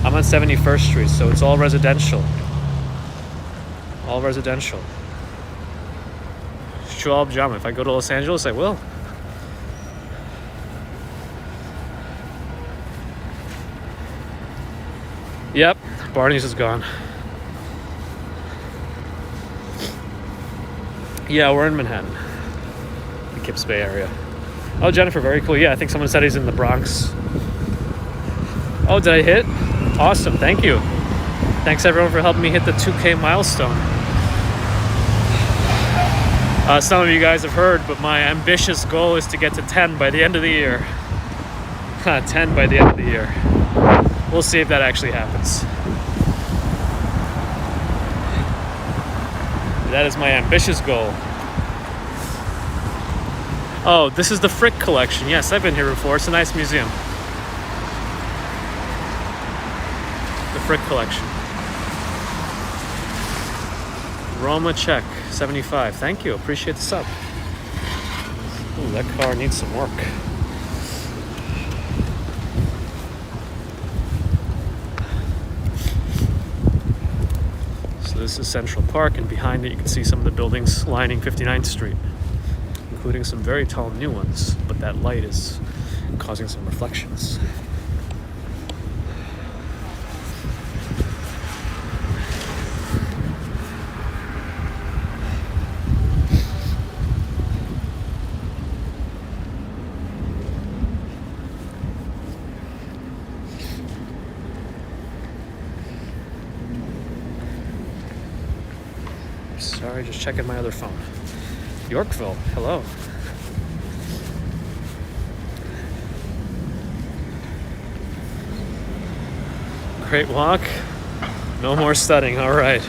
I'm on 71st Street, so it's all residential. All residential. Shual Pajama. If I go to Los Angeles, I will. Yep, Barney's is gone. Yeah, we're in Manhattan. The Kips Bay area. Oh, Jennifer, very cool. Yeah, I think someone said he's in the Bronx. Oh, did I hit? Awesome, thank you. Thanks everyone for helping me hit the 2K milestone. Some of you guys have heard, but my ambitious goal is to get to 10 by the end of the year. 10 by the end of the year. We'll see if that actually happens. That is my ambitious goal. Oh, this is the Frick collection. Yes, I've been here before. It's a nice museum. The Frick collection. Roma check, 75. Thank you. Appreciate the sub. Ooh, that car needs some work. So this is Central Park, and behind it you can see some of the buildings lining 59th Street, including some very tall new ones, but that light is causing some reflections. Sorry, just checking my other phone. Yorkville, hello. Great walk. No more studying, all right.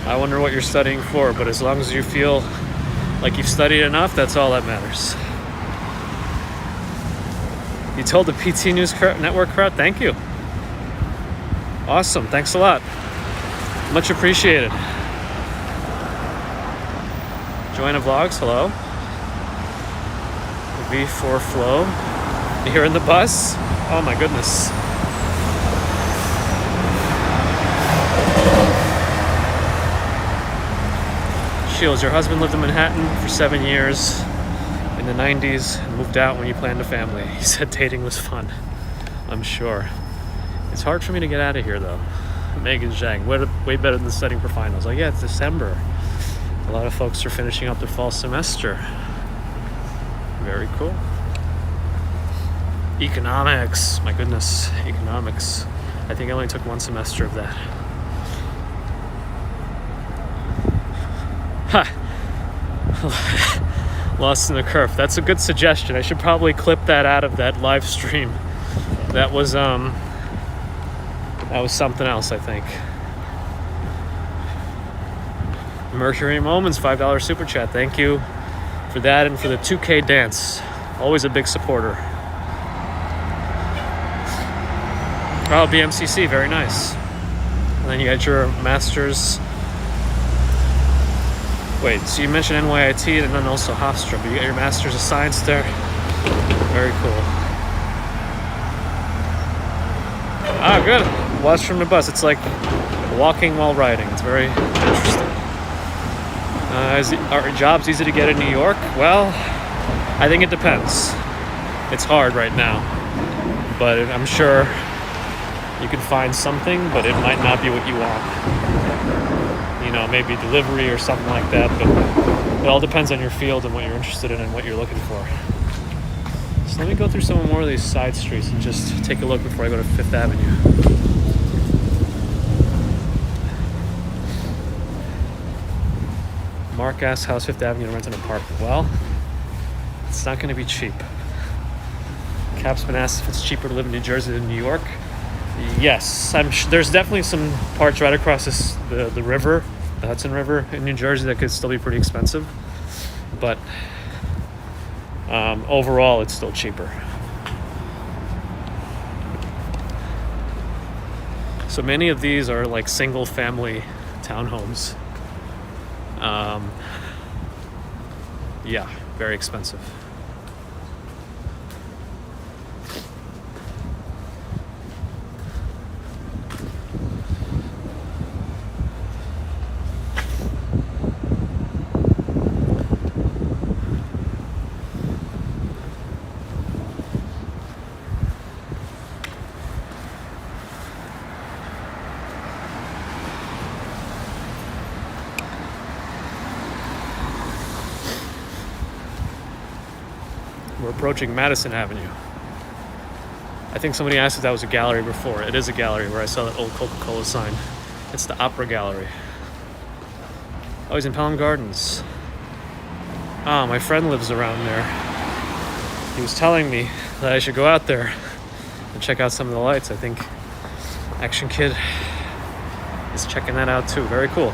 I wonder what you're studying for, but as long as you feel like you've studied enough, that's all that matters. You told the PT News Network crowd, thank you. Awesome, thanks a lot. Much appreciated. Joanna Vlogs, hello. V4 Flow. You here in the bus? Oh my goodness. Shields, your husband lived in Manhattan for 7 years in the 90s and moved out when you planned a family. He said dating was fun. I'm sure. It's hard for me to get out of here though. Megan Zhang, way better than studying for finals. Oh yeah, it's December. A lot of folks are finishing up their fall semester. Very cool. Economics, my goodness, economics. I think I only took one semester of that. Ha! Lost in the curve. That's a good suggestion. I should probably clip that out of that live stream. That was something else, I think. Mercury Moments, $5 super chat. Thank you for that and for the 2K dance. Always a big supporter. Oh, BMCC, very nice. And then you got your master's. Wait, so you mentioned NYIT and then also Hofstra, but you got your master's of science there. Very cool. Ah, good. Watch from the bus. It's like walking while riding. It's very interesting. Are jobs easy to get in New York? Well, I think it depends. It's hard right now, but I'm sure you can find something, but it might not be what you want. You know, maybe delivery or something like that, but it all depends on your field and what you're interested in and what you're looking for. So let me go through some more of these side streets and just take a look before I go to Fifth Avenue. Mark asks, how's Fifth Avenue to rent an apartment? Well, it's not going to be cheap. Capsman asks if it's cheaper to live in New Jersey than New York. Yes, there's definitely some parts right across the river, the Hudson River in New Jersey that could still be pretty expensive. But overall, it's still cheaper. So many of these are like single family townhomes. Yeah, very expensive. We're approaching Madison Avenue. I think somebody asked if that was a gallery before. It is a gallery where I saw that old Coca-Cola sign. It's the Opera Gallery. Oh, he's in Pelham Gardens. Oh, my friend lives around there. He was telling me that I should go out there and check out some of the lights. I think Action Kid is checking that out too. Very cool.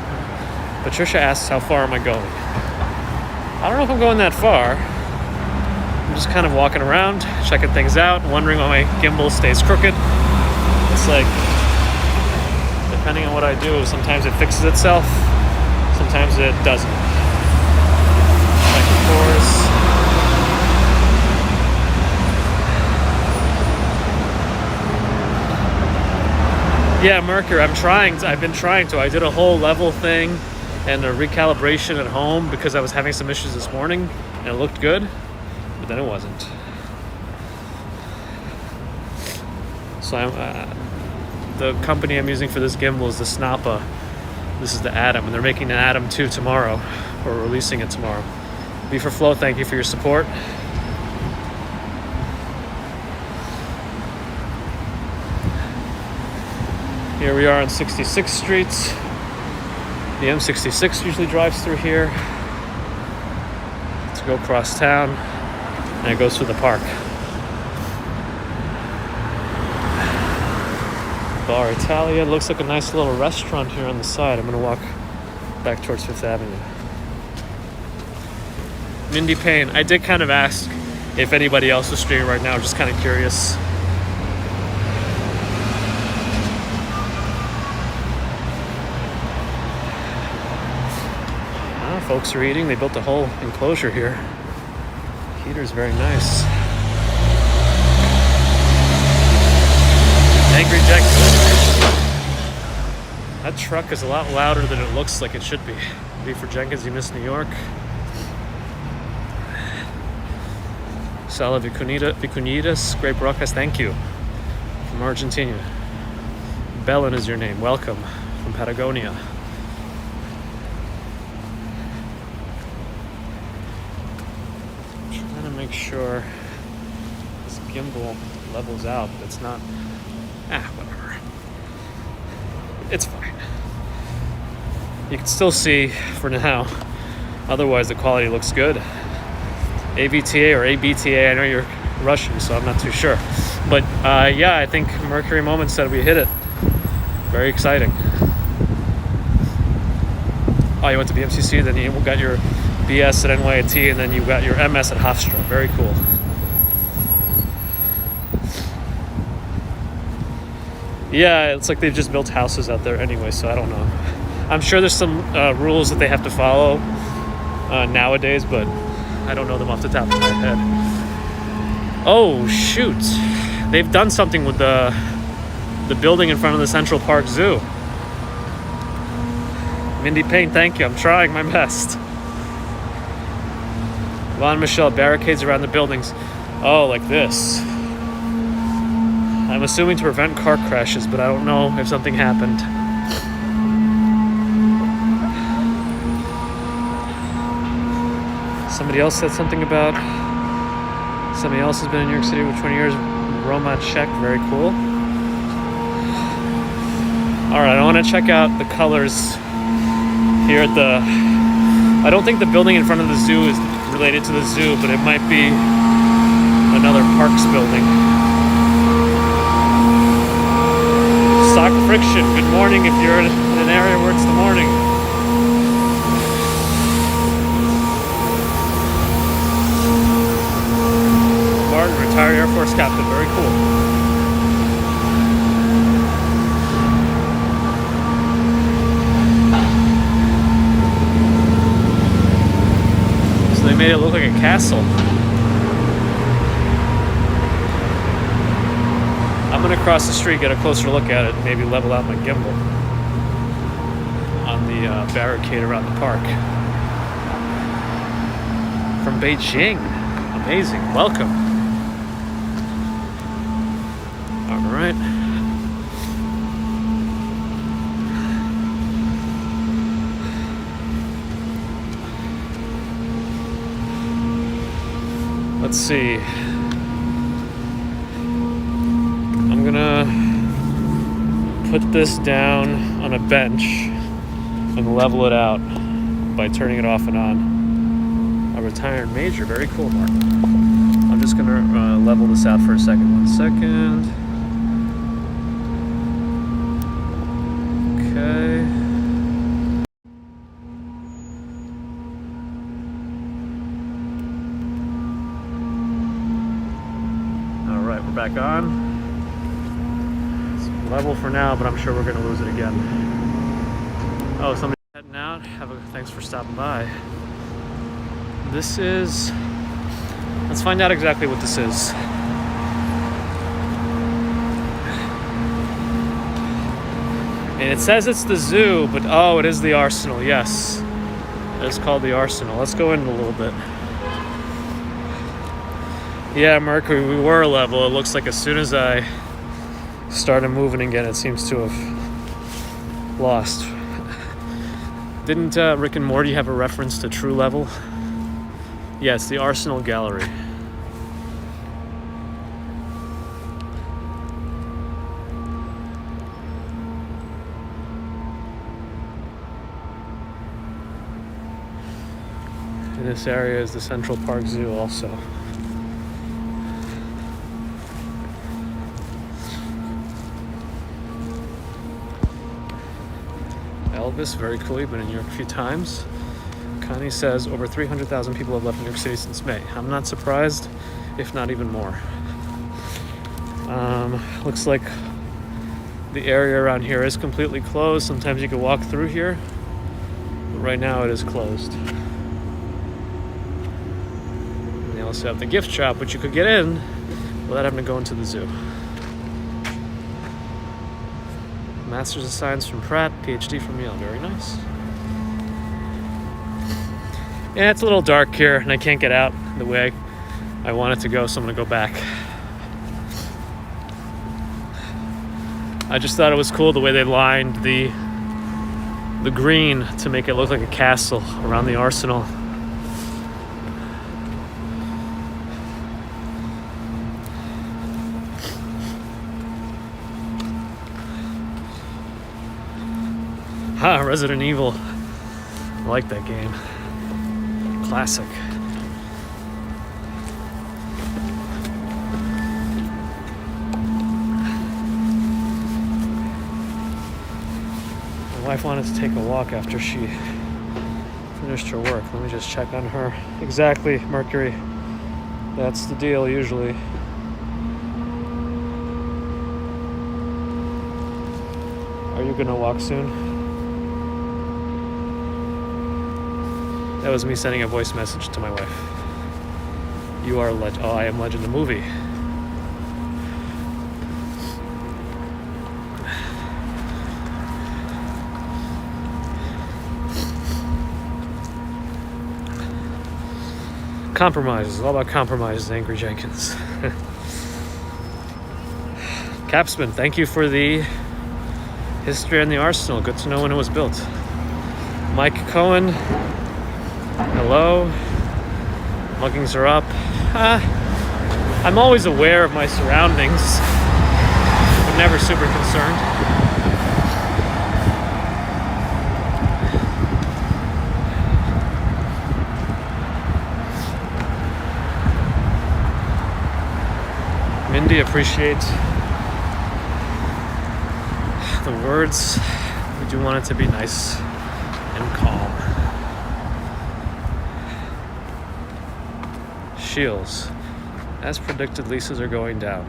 Patricia asks, how far am I going? I don't know if I'm going that far. I'm just kind of walking around, checking things out, wondering why my gimbal stays crooked. It's like, depending on what I do, sometimes it fixes itself, sometimes it doesn't. Like of course. Yeah, Mercury, I've been trying to. I did a whole level thing and a recalibration at home because I was having some issues this morning and it looked good, but then it wasn't. So the company I'm using for this gimbal is the Snappa. This is the Atom, and they're making an Atom 2 tomorrow, or releasing it tomorrow. B for Flow, thank you for your support. Here we are on 66th Street. The M66 usually drives through here to go across town, and it goes through the park. Bar Italia, looks like a nice little restaurant here on the side. I'm gonna walk back towards Fifth Avenue. Mindy Payne, I did kind of ask if anybody else was streaming right now, just kind of curious. Folks are eating. They built a whole enclosure here. Heater's very nice. Angry Jack. That truck is a lot louder than it looks like it should be. B for Jenkins, you missed New York. Sala Vicunitas, great broadcast, thank you. From Argentina. Bellin is your name, welcome. From Patagonia. Make sure this gimbal levels out, but it's not. Whatever. It's fine. You can still see for now. Otherwise, the quality looks good. AVTA or ABTA, I know you're Russian, so I'm not too sure. But yeah, I think Mercury Moment said we hit it. Very exciting. Oh, you went to BMCC, then you got your BS at NYT, and then you got your MS at Hofstra. Very cool. Yeah, it's like they've just built houses out there anyway, so I don't know. I'm sure there's some rules that they have to follow nowadays, but I don't know them off the top of my head. Oh, shoot. They've done something with the building in front of the Central Park Zoo. Mindy Payne, thank you. I'm trying my best. Von Michelle, barricades around the buildings. Oh, like this. I'm assuming to prevent car crashes, but I don't know if something happened. Somebody else said something about somebody else has been in New York City for 20 years. Roma Czech, very cool. All right, I want to check out the colors here at the. I don't think the building in front of the zoo is related to the zoo, but it might be another Parks building. Stock Friction, good morning if you're in an area where it's the morning. Martin, retired Air Force captain, very cool. They made it look like a castle. I'm gonna cross the street, get a closer look at it, and maybe level out my gimbal on the barricade around the park. From Beijing. Amazing. Welcome. All right. Let's see. gonna put this down on a bench and level it out by turning it off and on. A retired major, very cool, Mark. I'm just gonna level this out for a second. 1 second. Okay. All right, we're back on. It's level for now, but I'm sure we're gonna lose it again. Oh, somebody's heading out. Thanks for stopping by. This is. Let's find out exactly what this is. And it says it's the zoo, but oh, it is the Arsenal. Yes, it's called the Arsenal. Let's go in a little bit. Yeah, Mercury, we were level. It looks like as soon as I started moving again, it seems to have lost. Didn't Rick and Morty have a reference to true level? Yes, the Arsenal Gallery. And this area is the Central Park Zoo also. Elvis, very cool. You've been in New York a few times. Connie says over 300,000 people have left New York City since May. I'm not surprised, if not even more. Looks like the area around here is completely closed. Sometimes you can walk through here, but right now it is closed. And they also have the gift shop, which you could get in without having to go into the zoo. Master's of Science from Pratt, PhD from Yale. Very nice. Yeah, it's a little dark here, and I can't get out the way I want it to go, so I'm going to go back. I just thought it was cool the way they lined the green to make it look like a castle around the Arsenal. Ah, Resident Evil. I like that game. Classic. My wife wanted to take a walk after she finished her work. Let me just check on her. Exactly, Mercury. That's the deal usually. Are you gonna walk soon? That was me sending a voice message to my wife. You are Legend. Oh, I Am Legend, the movie. Compromises. All about compromises, Angry Jenkins. Capsman, thank you for the history on the Arsenal. Good to know when it was built. Mike Cohen. Hello. Muggings are up. I'm always aware of my surroundings, but never super concerned. Mindy appreciates the words. We do want it to be nice and calm. Shields. As predicted, leases are going down.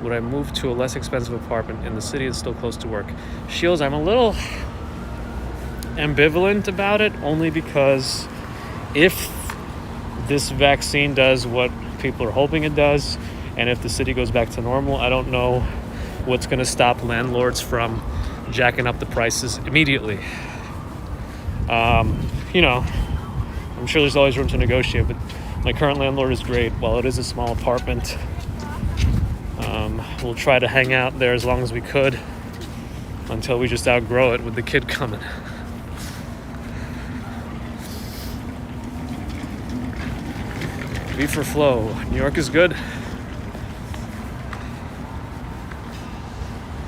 Would I move to a less expensive apartment in the city and still close to work? Shields, I'm a little ambivalent about it, only because if this vaccine does what people are hoping it does, and if the city goes back to normal, I don't know what's going to stop landlords from jacking up the prices immediately. You know, I'm sure there's always room to negotiate, but my current landlord is great. While it is a small apartment, we'll try to hang out there as long as we could until we just outgrow it with the kid coming. V for Flow. New York is good.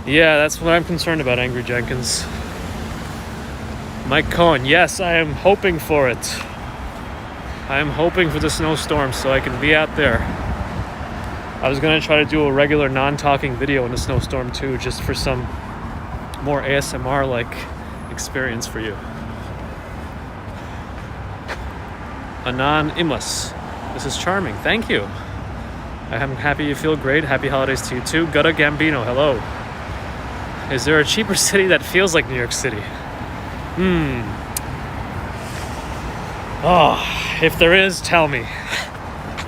Yeah, that's what I'm concerned about, Angry Jenkins. Mike Cohen, yes, I am hoping for it. I am hoping for the snowstorm so I can be out there. I was gonna try to do a regular non-talking video in the snowstorm too, just for some more ASMR-like experience for you. Anonymous. This is charming. Thank you. I'm happy you feel great. Happy holidays to you too. Gutta Gambino, hello. Is there a cheaper city that feels like New York City? Oh, if there is, tell me.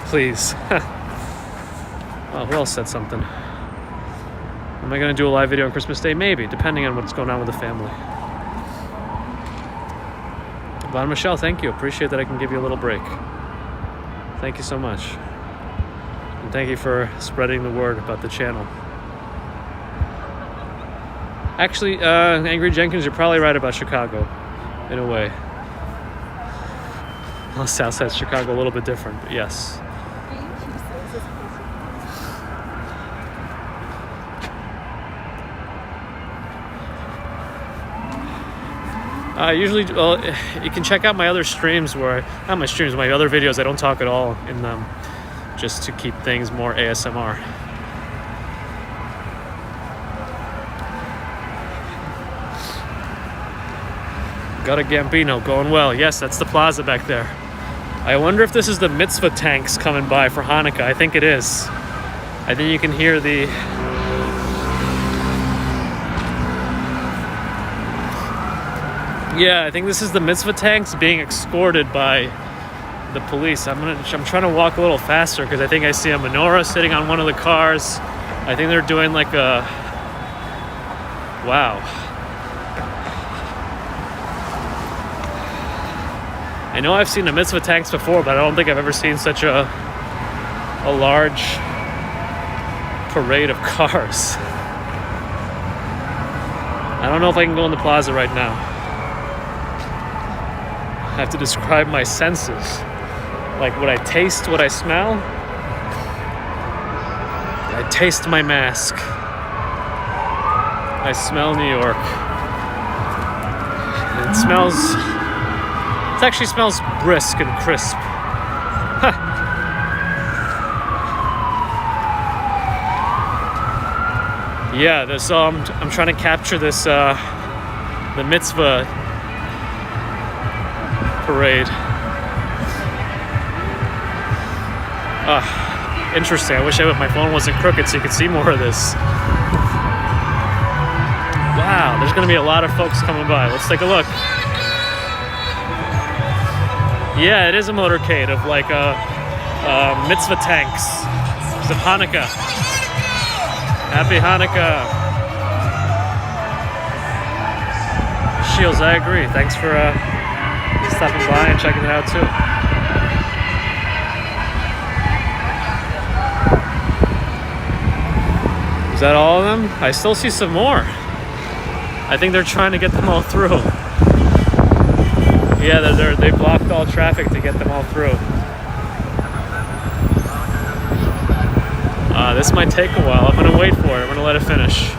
Please. Oh, who else said something? Am I going to do a live video on Christmas Day? Maybe, depending on what's going on with the family. Von Michelle, thank you. Appreciate that I can give you a little break. Thank you so much. And thank you for spreading the word about the channel. Actually, Angry Jenkins, you're probably right about Chicago, in a way. Well, Southside Chicago a little bit different, but yes. Usually, well, you can check out my other streams where, not my streams, my other videos, I don't talk at all in them, just to keep things more ASMR. Got a Gambino, going well. Yes, that's the plaza back there. I wonder if this is the mitzvah tanks coming by for Hanukkah. I think it is. I think you can hear the... Yeah, I think this is the mitzvah tanks being escorted by the police. I'm trying to walk a little faster because I think I see a menorah sitting on one of the cars. I think they're doing like a... Wow. I know I've seen the mitzvah tanks before, but I don't think I've ever seen such a large parade of cars. I don't know if I can go in the plaza right now. I have to describe my senses. Like, what I taste, what I smell. I taste my mask. I smell New York. It smells... It actually smells brisk and crisp. Huh. Yeah, so I'm trying to capture this, the mitzvah parade. Interesting. I wish my phone wasn't crooked so you could see more of this. Wow, there's going to be a lot of folks coming by. Let's take a look. Yeah, it is a motorcade of like mitzvah tanks. It's of Hanukkah. Happy Hanukkah. Shields, I agree. Thanks for stopping by and checking it out too. Is that all of them? I still see some more. I think they're trying to get them all through. Yeah, they blocked all traffic to get them all through. This might take a while. I'm going to wait for it. I'm going to let it finish.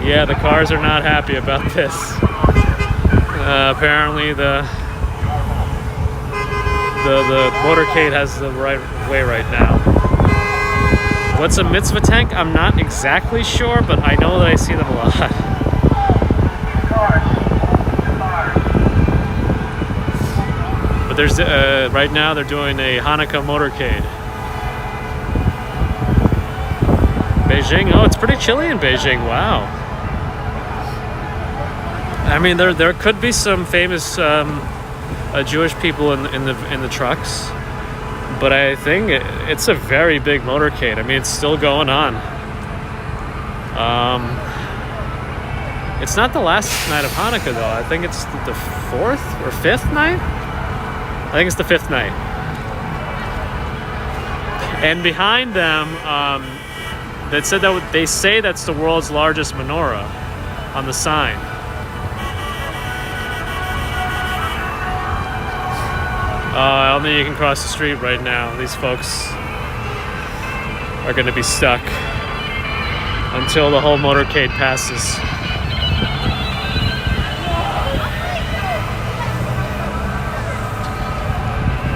Yeah, the cars are not happy about this. Apparently the motorcade has the right way right now. What's a mitzvah tank? I'm not exactly sure, but I know that I see them a lot. But there's right now they're doing a Hanukkah motorcade. Beijing. Oh, it's pretty chilly in Beijing. Wow. I mean, there could be some famous Jewish people in the trucks. But I think it's a very big motorcade. I mean, it's still going on. It's not the last night of Hanukkah, though. I think it's the 4th or 5th night? I think it's the 5th night. And behind them, they say that's the world's largest menorah on the sign. I don't think you can cross the street right now. These folks are going to be stuck until the whole motorcade passes.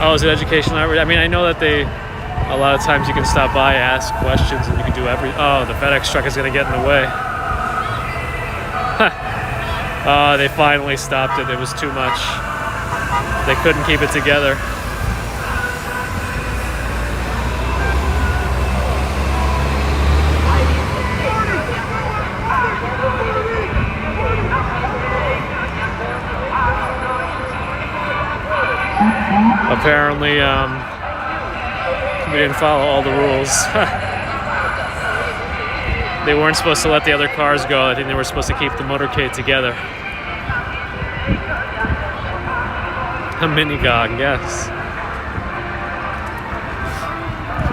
Oh, is it educational outreach? I mean, I know that a lot of times you can stop by, ask questions, and you can do oh, the FedEx truck is going to get in the way. They finally stopped it. It was too much. They couldn't keep it together. Apparently, we didn't follow all the rules. They weren't supposed to let the other cars go. I think they were supposed to keep the motorcade together. A minigog, yes.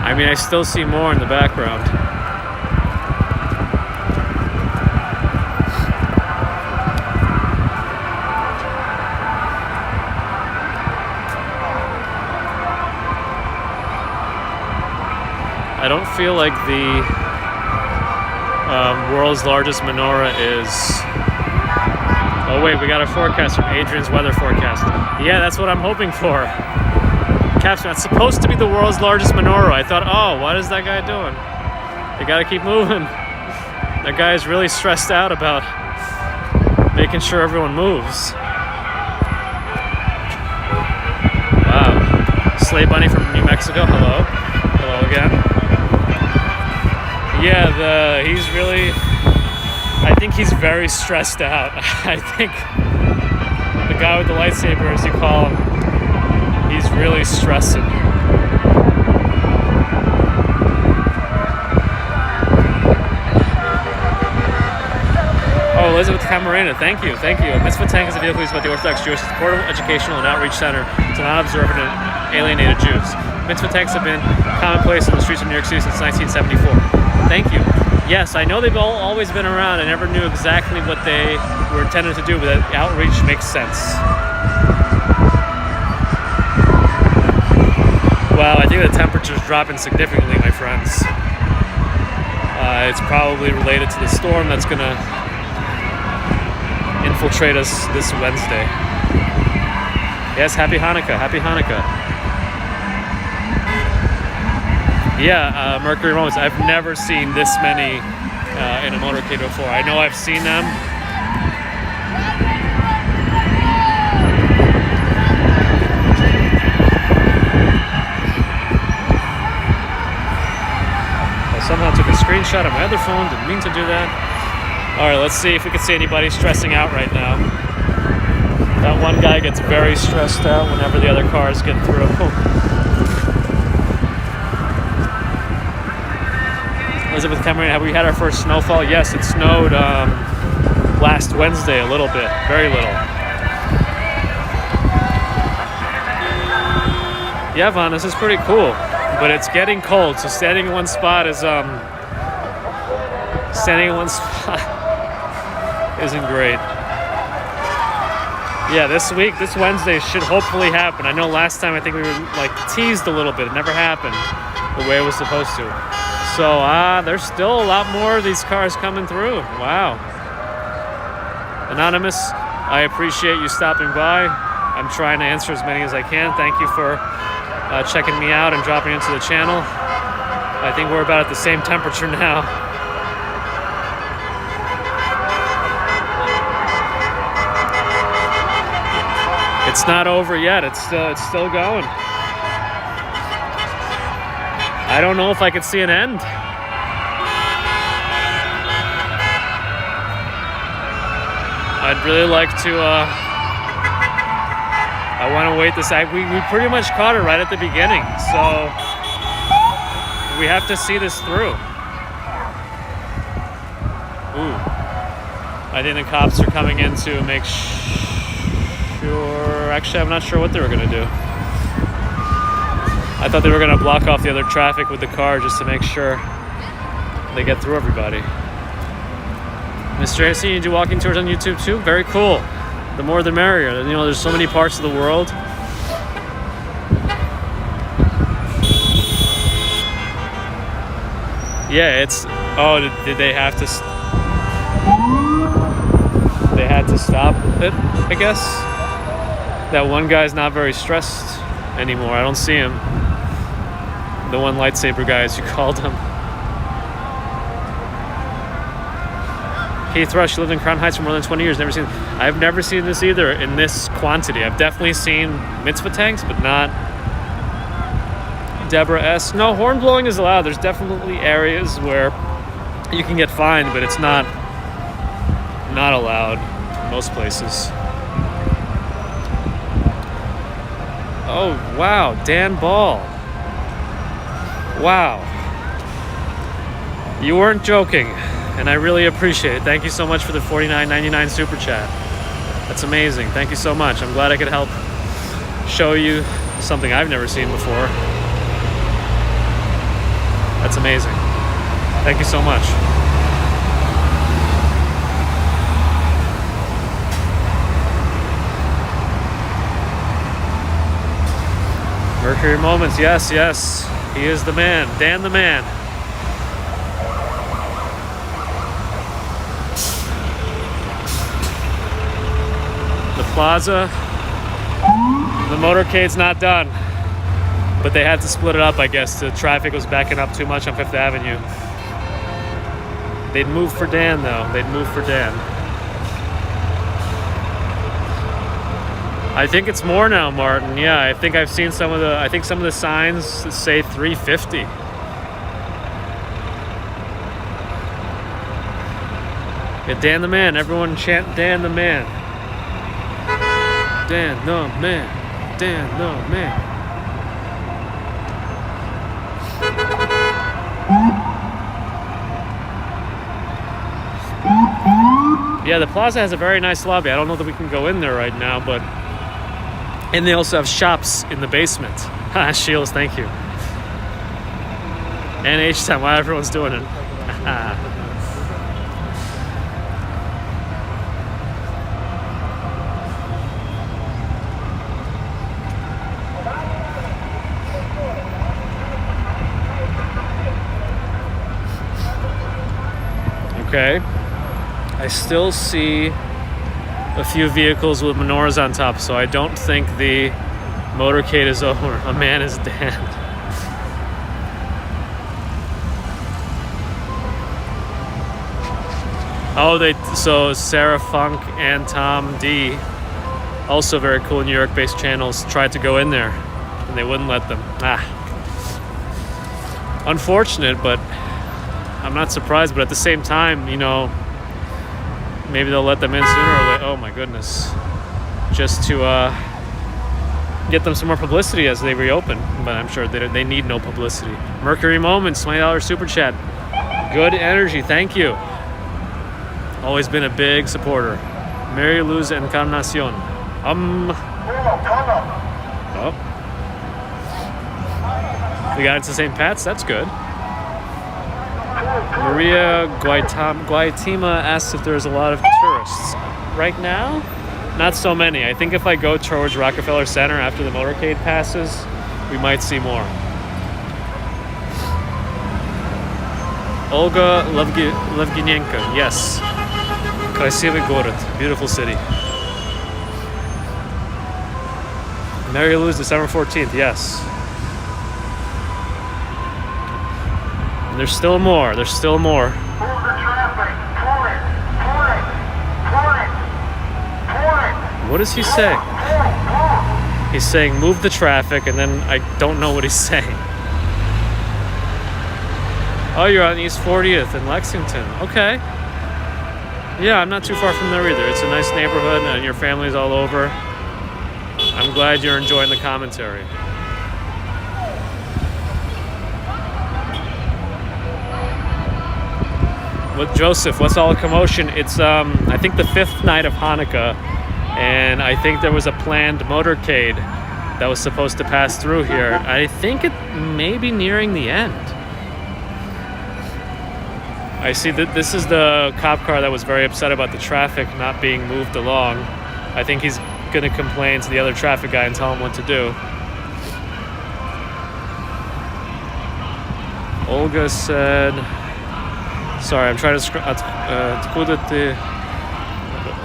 I mean, I still see more in the background. I don't feel like the world's largest menorah is... Oh wait, we got a forecast from Adrian's weather forecast. Yeah, that's what I'm hoping for. Captain, it's supposed to be the world's largest menorah. I thought, oh, what is that guy doing? They gotta keep moving. That guy is really stressed out about making sure everyone moves. Wow. Sleigh Bunny from New Mexico, hello. Hello again. Yeah, he's really... I think he's very stressed out. I think the guy with the lightsaber, as you call him, he's really stressing. Oh, Elizabeth Camarena, thank you. Mitzvah Tank is a vehicle used by the Orthodox Jewish Supportive Educational and Outreach Center to non-observant and alienated Jews. Mitzvah tanks have been commonplace in the streets of New York City since 1974. Thank you. Yes, I know they've always been around. I never knew exactly what they were intended to do, but that outreach makes sense. Wow, I think the temperature's dropping significantly, my friends. It's probably related to the storm that's going to infiltrate us this Wednesday. Yes, happy Hanukkah. Happy Hanukkah. Yeah, Mercury Moments. I've never seen this many in a motorcade before. I know I've seen them. I somehow took a screenshot of my other phone. Didn't mean to do that. All right, let's see if we can see anybody stressing out right now. That one guy gets very stressed out whenever the other cars get through. Elizabeth Cameron, have we had our first snowfall? Yes, it snowed last Wednesday a little bit, very little. Yeah, Vaughn, this is pretty cool, but it's getting cold, so standing in one spot isn't great. Yeah, this Wednesday should hopefully happen. I know last time I think we were like teased a little bit. It never happened the way it was supposed to. So there's still a lot more of these cars coming through. Wow. Anonymous, I appreciate you stopping by. I'm trying to answer as many as I can. Thank you for checking me out and dropping into the channel. I think we're about at the same temperature now. It's not over yet. It's still going. I don't know if I could see an end. I'd really like to, I want to wait this out. We pretty much caught it right at the beginning, so we have to see this through. Ooh. I think the cops are coming in to make sure, actually I'm not sure what they were going to do. I thought they were going to block off the other traffic with the car just to make sure they get through everybody. Mr. A.C., you do walking tours on YouTube too? Very cool. The more the merrier. You know, there's so many parts of the world Yeah, it's... Oh, did they have to... They had to stop it, I guess? That one guy's not very stressed anymore. I don't see him. The one lightsaber guy, as you called him. Keith Rush lived in Crown Heights for more than 20 years. Never seen... I've never seen this either in this quantity. I've definitely seen mitzvah tanks, but not... Deborah S. No, horn blowing is allowed. There's definitely areas where you can get fined, but it's not allowed in most places. Oh, wow. Dan Ball. Wow. You weren't joking, and I really appreciate it. Thank you so much for the $49.99 super chat. That's amazing. Thank you so much. I'm glad I could help show you something I've never seen before. That's amazing. Thank you so much. Mercury Moments, yes, yes. He is the man. Dan the man. The Plaza. The motorcade's not done. But they had to split it up, I guess. The traffic was backing up too much on 5th Avenue. They'd move for Dan, though. They'd move for Dan. I think it's more now, Martin. Yeah, I think I've seen some of the... I think some of the signs say 350. Yeah, Dan the man. Everyone chant Dan the man. Dan the man. Dan the man. Yeah, the Plaza has a very nice lobby. I don't know that we can go in there right now, but... And they also have shops in the basement. Ha, Shields, thank you. And H-Time, wow, everyone's doing it. Okay. I still see a few vehicles with menorahs on top, so I don't think the motorcade is over. A man is dead. Oh, so Sarah Funk and Tom D, also very cool New York-based channels, tried to go in there, and they wouldn't let them. Unfortunate, but I'm not surprised. But at the same time, you know, maybe they'll let them in sooner or later. Oh my goodness. Just to get them some more publicity as they reopen. But I'm sure they need no publicity. Mercury Moments, $20 super chat. Good energy, thank you. Always been a big supporter. Mary Luz Encarnacion. Oh. We got into St. Pat's, that's good. Maria Guaitima asks if there's a lot of tourists. Right now, not so many. I think if I go towards Rockefeller Center after the motorcade passes, we might see more. Olga Levginenko, yes. Krasivy город, beautiful city. Mary Lou's December 14th, yes. And there's still more, there's still more. What is he saying? He's saying move the traffic, and then I don't know what he's saying. Oh, you're on East 40th in Lexington. Okay. Yeah, I'm not too far from there either. It's a nice neighborhood, and your family's all over. I'm glad you're enjoying the commentary. With Joseph, what's all the commotion? It's, I think, the 5th night of Hanukkah, and I think there was a planned motorcade that was supposed to pass through here. I think it may be nearing the end. I see that this is the cop car that was very upset about the traffic not being moved along. I think he's going to complain to the other traffic guy and tell him what to do. Olga said... Sorry, I'm trying to откуда ты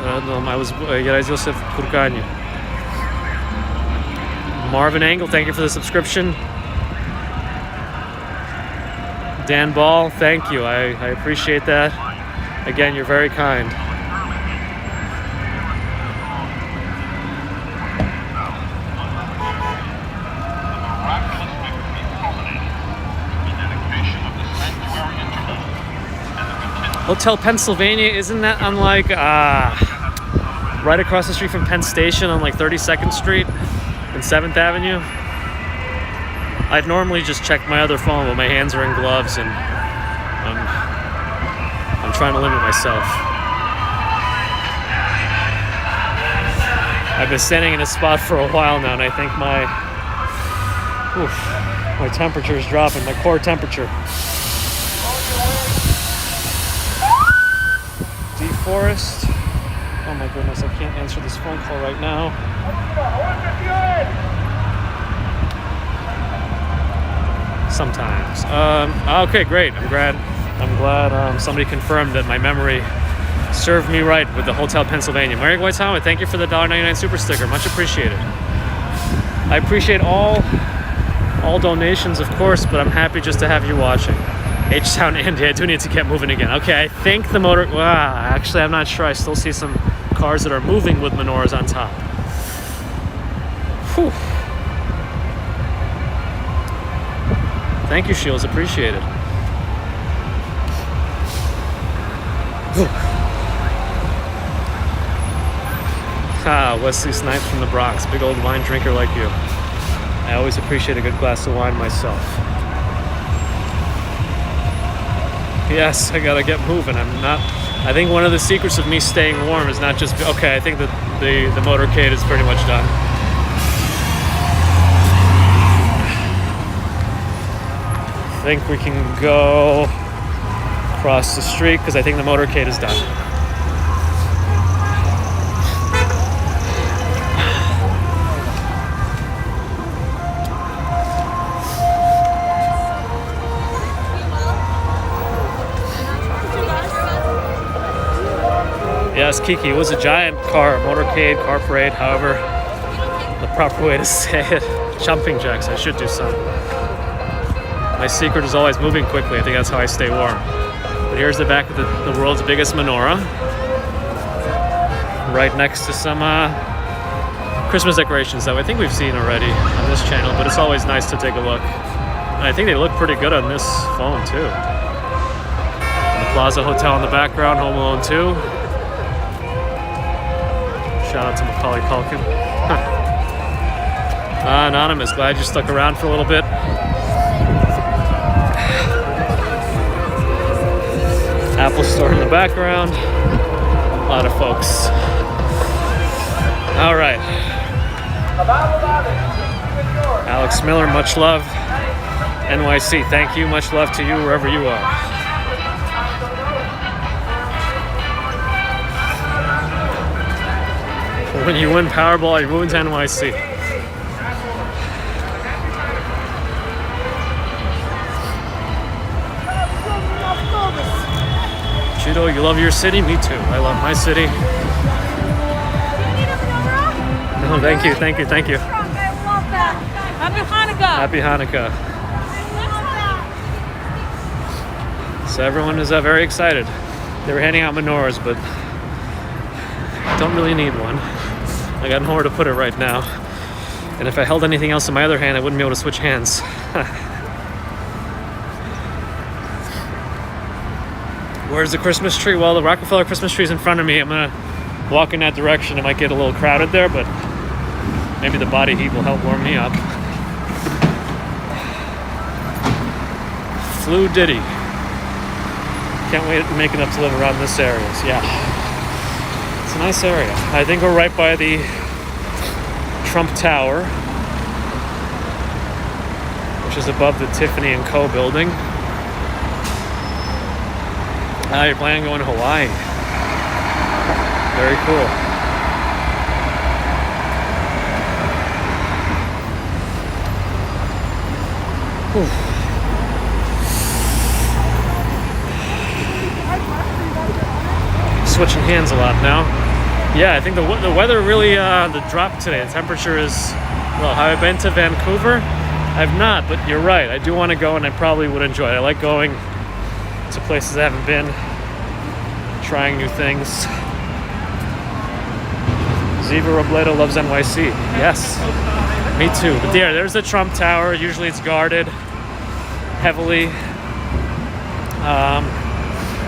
родом? Я родился в Кургане. Marvin Angle, thank you for the subscription. Dan Ball, thank you. I appreciate that. Again, you're very kind. Hotel Pennsylvania, isn't that on like right across the street from Penn Station on like 32nd Street and 7th Avenue? I'd normally just check my other phone, but my hands are in gloves and I'm trying to limit myself. I've been standing in a spot for a while now, and I think my temperature is dropping, my core temperature. DeForest. Oh my goodness, I can't answer this phone call right now. Sometimes. Okay, great. I'm glad somebody confirmed that my memory served me right with the Hotel Pennsylvania. Mary Guaitama, thank you for the $1.99 super sticker. Much appreciated. I appreciate all donations, of course, but I'm happy just to have you watching. H-Town, Indy, I do need to get moving again. Okay, I think the motor... actually, I'm not sure. I still see some cars that are moving with menorahs on top. Whew. Thank you, Shields. Appreciate it. Wesley Snipes from the Bronx. Big old wine drinker like you. I always appreciate a good glass of wine myself. Yes, I gotta get moving. I think one of the secrets of me staying warm is not just... Okay, I think that the motorcade is pretty much done. I think we can go across the street because I think the motorcade is done. Yes, Kiki, it was a giant motorcade, car parade, however the proper way to say it. Jumping jacks, I should do some. My secret is always moving quickly. I think that's how I stay warm. But here's the back of the world's biggest menorah. Right next to some Christmas decorations that I think we've seen already on this channel, but it's always nice to take a look. And I think they look pretty good on this phone too. And the Plaza Hotel in the background, Home Alone 2. Shout out to Macaulay Culkin. Anonymous, glad you stuck around for a little bit. Apple Store in the background. A lot of folks. All right. Alex Miller, much love. NYC, thank you. Much love to you wherever you are. When you win Powerball, you move into NYC. Judo, you love your city? Me too. I love my city. No, thank you, thank you, thank you. Happy Hanukkah. Happy Hanukkah. So everyone is very excited. They were handing out menorahs, but I don't really need one. I got nowhere to put it right now. And if I held anything else in my other hand, I wouldn't be able to switch hands. Where's the Christmas tree? Well, the Rockefeller Christmas tree is in front of me. I'm gonna walk in that direction. It might get a little crowded there, but maybe the body heat will help warm me up. Flu Diddy. Can't wait making up to live around this area. So yeah, it's a nice area. I think we're right by the Trump Tower, which is above the Tiffany & Co. building. You're planning on going to Hawaii. Very cool. Whew. switching hands a lot now. Yeah, I think the weather really the drop today. The temperature is, well, have I been to Vancouver? I've not, but you're right. I do want to go, and I probably would enjoy it. I like going to places I haven't been, trying new things. Ziva Robledo loves NYC. Yes, me too. But yeah, there's the Trump Tower. Usually it's guarded heavily.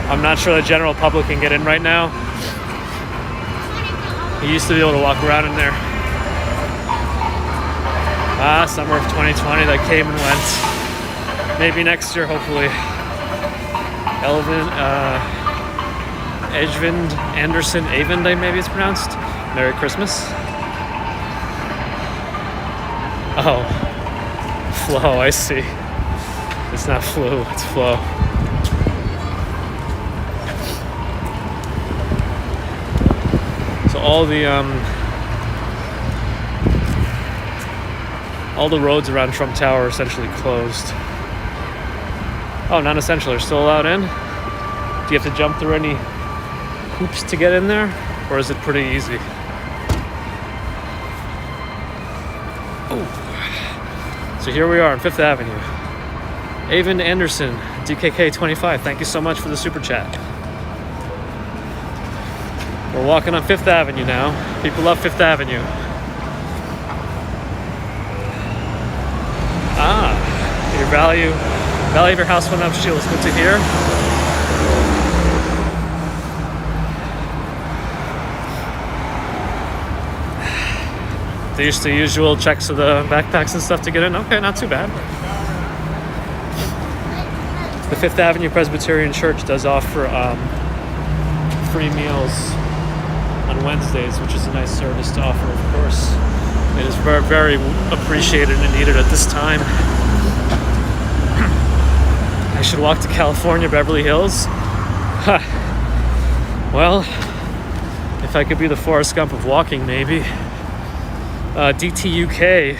I'm not sure the general public can get in right now. You used to be able to walk around in there. Summer of 2020, that came and went. Maybe next year, hopefully. Edvind Anderson, Avind, maybe it's pronounced. Merry Christmas. Oh, Flo, I see. It's not flu, it's Flo. So all the roads around Trump Tower are essentially closed. Oh, non-essential are still allowed in? Do you have to jump through any hoops to get in there? Or is it pretty easy? Oh. So here we are on 5th Avenue. Avon Anderson, DKK 25, thank you so much for the super chat. We're walking on 5th Avenue now. People love 5th Avenue. Your value of your house went up, Sheila. It's good to hear. They used the usual checks of the backpacks and stuff to get in. Okay, not too bad. The 5th Avenue Presbyterian Church does offer free meals on Wednesdays, which is a nice service to offer, of course. It is very, very appreciated and needed at this time. I should walk to California, Beverly Hills. Huh. Well, if I could be the Forrest Gump of walking, maybe. DTUK,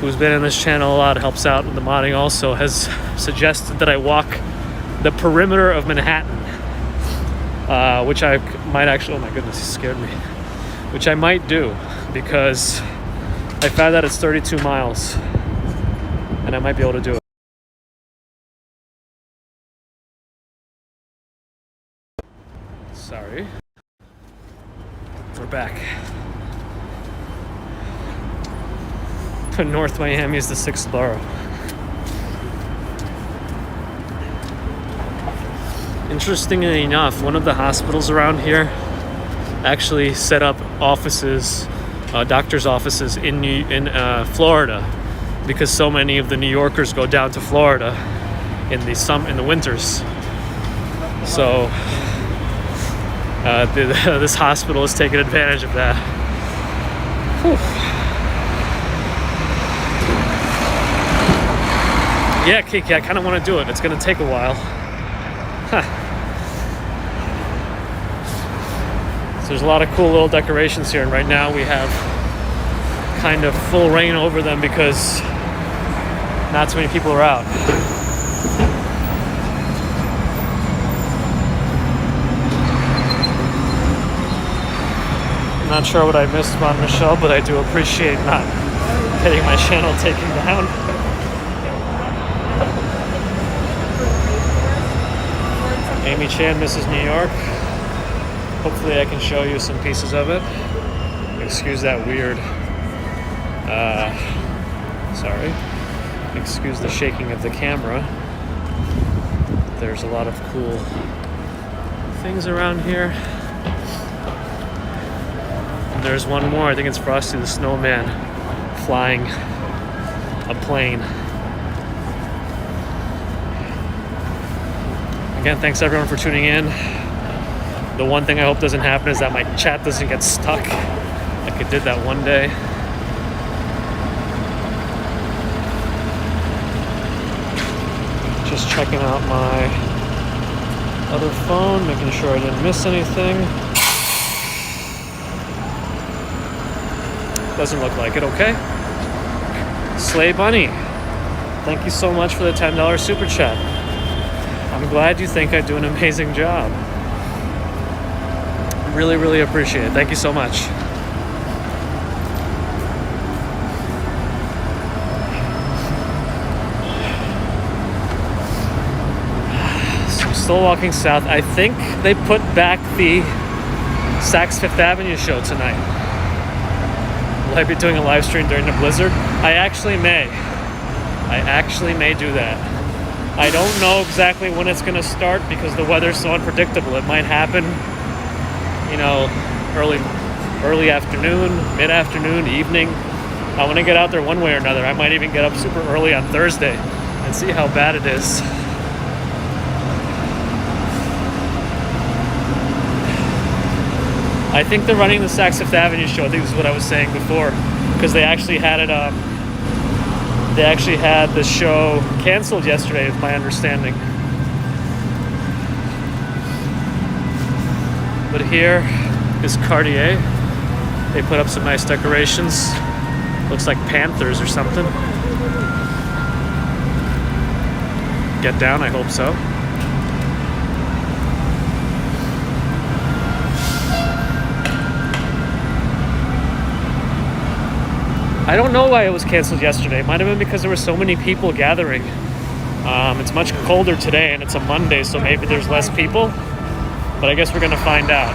who's been in this channel a lot, helps out with the modding also, has suggested that I walk the perimeter of Manhattan, which I might actually, oh my goodness, he scared me, which I might do, because I found that it's 32 miles, and I might be able to do it. Sorry. We're back. North Miami is the 6th borough. Interestingly enough, one of the hospitals around here actually set up offices, doctors' offices in Florida, because so many of the New Yorkers go down to Florida in the winters. So this hospital is taking advantage of that. Whew. Yeah, Kiki, I kind of want to do it. It's going to take a while. Huh. So there's a lot of cool little decorations here, and right now we have kind of full rain over them because not too many people are out. I'm not sure what I missed on Michelle, but I do appreciate not getting my channel taken down. Amy Chan misses New York. Hopefully I can show you some pieces of it. Excuse that weird, sorry. Excuse the shaking of the camera. There's a lot of cool things around here. And there's one more, I think it's Frosty the Snowman flying a plane. Again, thanks everyone for tuning in. The one thing I hope doesn't happen is that my chat doesn't get stuck like it did that one day. Just checking out my other phone, making sure I didn't miss anything. Doesn't look like it, okay? Slay Bunny, thank you so much for the $10 super chat. I'm glad you think I do an amazing job. Really, really appreciate it. Thank you so much. So still walking south. I think they put back the Saks Fifth Avenue show tonight. Will I be doing a live stream during the blizzard? I actually may do that. I don't know exactly when it's going to start because the weather's so unpredictable. It might happen, you know, early afternoon, mid-afternoon, evening. I want to get out there one way or another. I might even get up super early on Thursday and see how bad it is. I think they're running the Saks Fifth Avenue show. I think this is what I was saying before, because they actually had it. They actually had the show canceled yesterday, is my understanding. But here is Cartier. They put up some nice decorations. Looks like panthers or something. Get down, I hope so. I don't know why it was canceled yesterday. It might have been because there were so many people gathering. It's much colder today and it's a Monday, so maybe there's less people. But I guess we're gonna find out.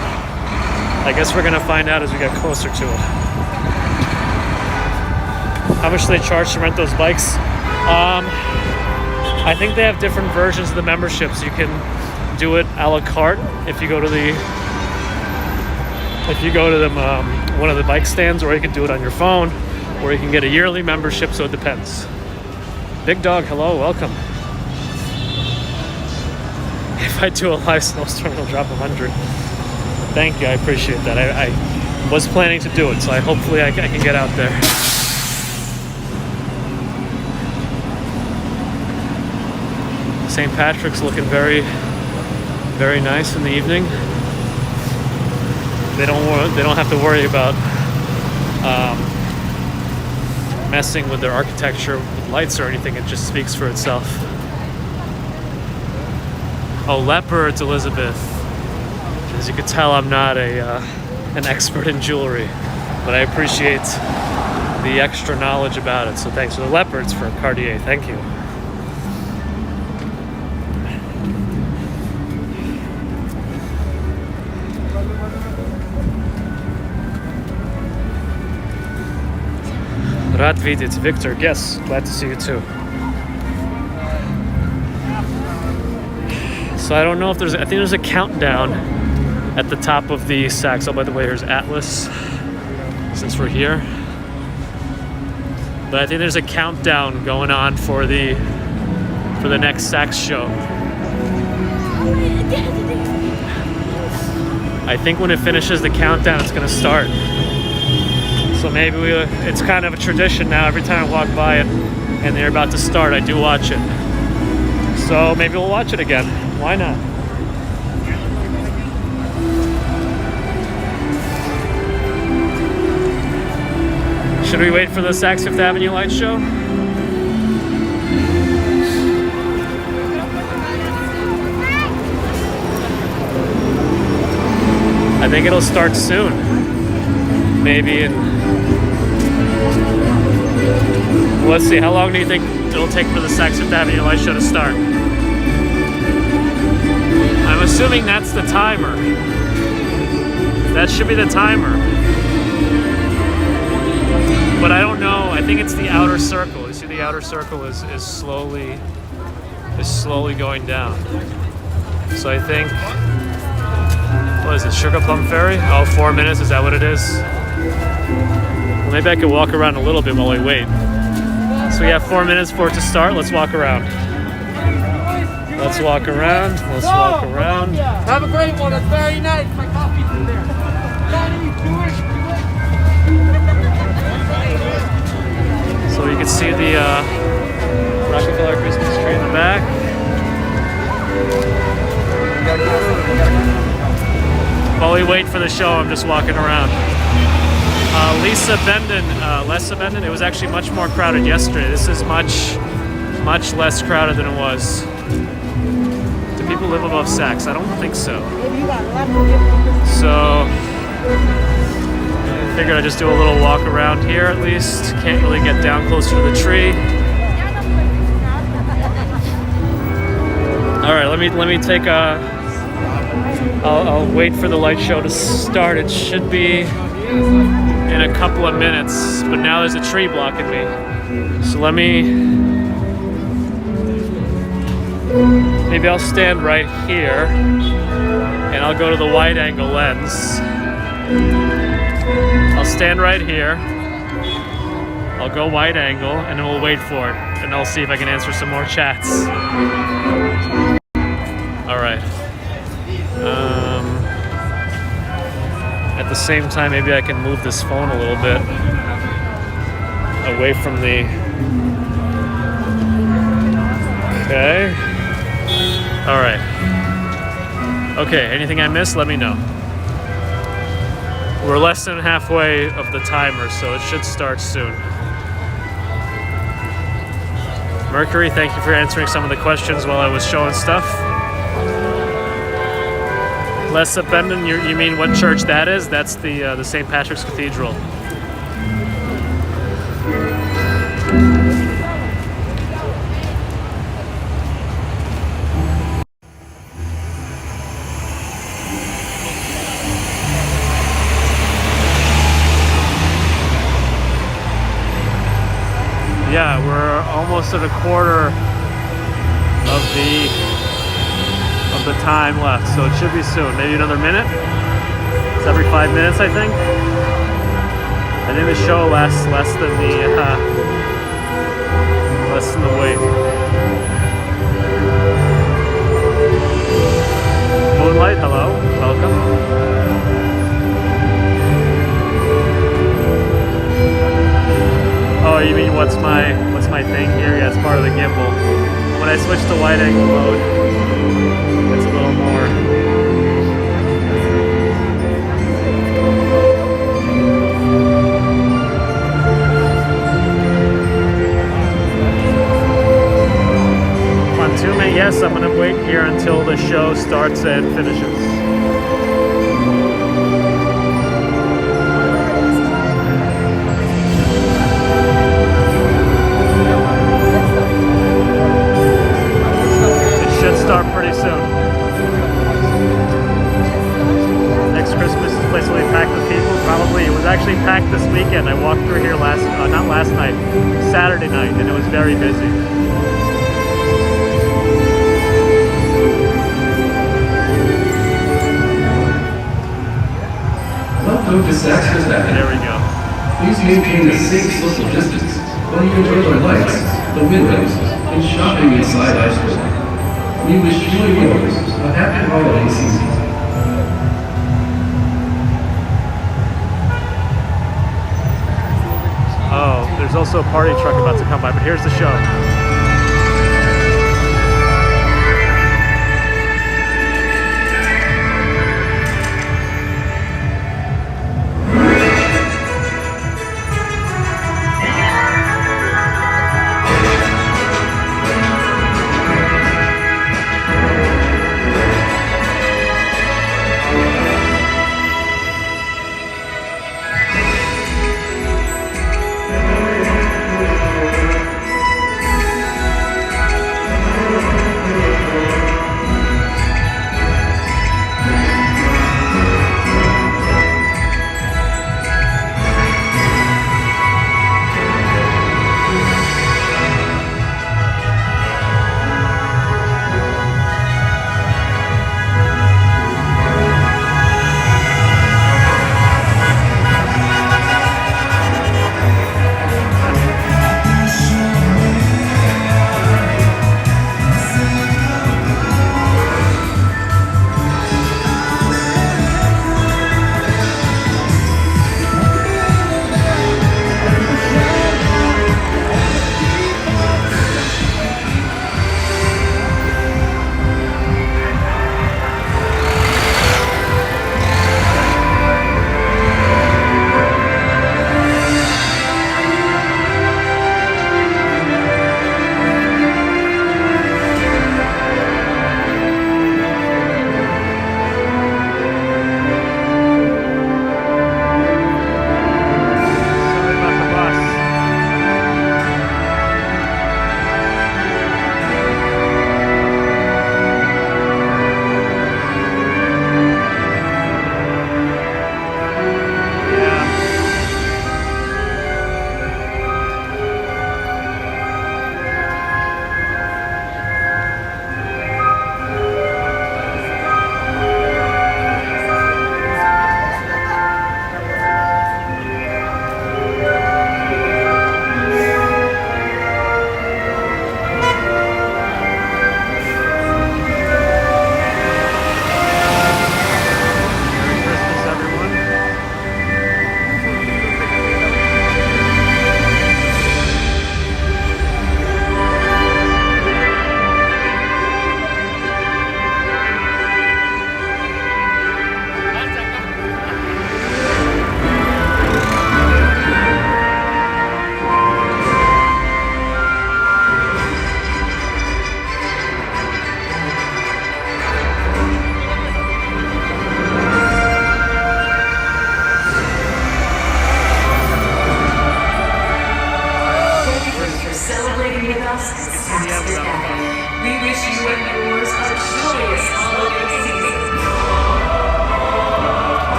I guess we're gonna find out as we get closer to it. How much do they charge to rent those bikes? I think they have different versions of the memberships. You can do it a la carte if you go to one of the bike stands, or you can do it on your phone, or you can get a yearly membership, so it depends. Big Dog, hello, welcome. If I do a live snowstorm, it'll drop 100. Thank you, I appreciate that. I was planning to do it, so hopefully I can get out there. St. Patrick's looking very, very nice in the evening. They don't have to worry about messing with their architecture with lights or anything. It just speaks for itself. Oh, leopards, Elizabeth. As you can tell, I'm not an expert in jewelry, but I appreciate the extra knowledge about it. So thanks for the leopards for Cartier. Thank you. Rad vidit, Victor. Yes, glad to see you too. So I don't know if I think there's a countdown at the top of the Saks. Oh, by the way, here's Atlas, since we're here. But I think there's a countdown going on for the next Saks show. I think when it finishes the countdown, it's gonna start. So maybe it's kind of a tradition now. Every time I walk by it and they're about to start, I do watch it. So maybe we'll watch it again. Why not? Should we wait for the Saks Fifth Avenue light show? I think it'll start soon. Maybe in... Let's see, how long do you think it'll take for the Saks Fifth Avenue light show to start? I'm assuming that's the timer. That should be the timer. But I don't know. I think it's the outer circle. You see, the outer circle is slowly going down. So I think, what is it, Sugar Plum Ferry? Oh, 4 minutes, is that what it is? Well, maybe I could walk around a little bit while we wait. So we have 4 minutes for it to start. Let's walk around. Let's walk around. Let's walk around. Have a great one. It's very nice. My coffee's in there. So you can see the Rockefeller Christmas tree in the back. While we wait for the show, I'm just walking around. Lesa Bendon, it was actually much more crowded yesterday. This is much less crowded than it was. Do people people live above Saks? I don't think so. Maybe you got left. So, I figured I'd just do a little walk around here at least. Can't really get down closer to the tree. All right, let me take a. I'll wait for the light show to start. It should be in a couple of minutes, but now there's a tree blocking me. So maybe I'll stand right here, and I'll go to the wide angle lens. I'll stand right here. I'll go wide angle, and then we'll wait for it, and I'll see if I can answer some more chats. All right. At the same time, maybe I can move this phone a little bit away from the. Okay. All right. Okay. Anything I missed? Let me know. We're less than halfway of the timer, so it should start soon. Mercury, thank you for answering some of the questions while I was showing stuff. Les Bendon, you mean what church that is? That's the St. Patrick's Cathedral. Yeah, we're almost at a quarter of the time left, so it should be soon. Maybe another minute. It's every 5 minutes, I think. I think the show lasts less than the wait. Moonlight, hello, welcome. Oh, you mean what's my thing here? Yeah, it's part of the gimbal. When I switch to wide angle mode, it's a little more. Quantume, yes, I'm gonna wait here until the show starts and finishes. Start pretty soon. Next Christmas, this place will be packed with people. Probably. It was actually packed this weekend. I walked through here not last night, Saturday night, and it was very busy. Welcome to Saks Fifth Avenue. There we go. Please maintain a safe social distance while you enjoy the lights, the windows, and shopping inside our store. We wish you and yours a happy holiday season. Oh, there's also a party truck about to come by, but here's the show.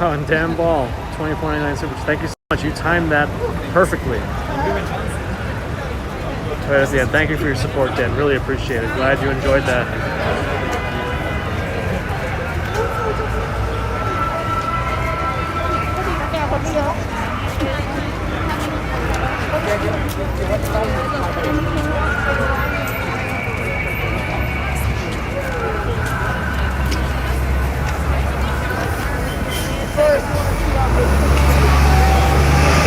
Oh, and Dan Ball, 20.99 super. Thank you so much. You timed that perfectly. Right at the end. Thank you for your support, Dan. Really appreciate it. Glad you enjoyed that.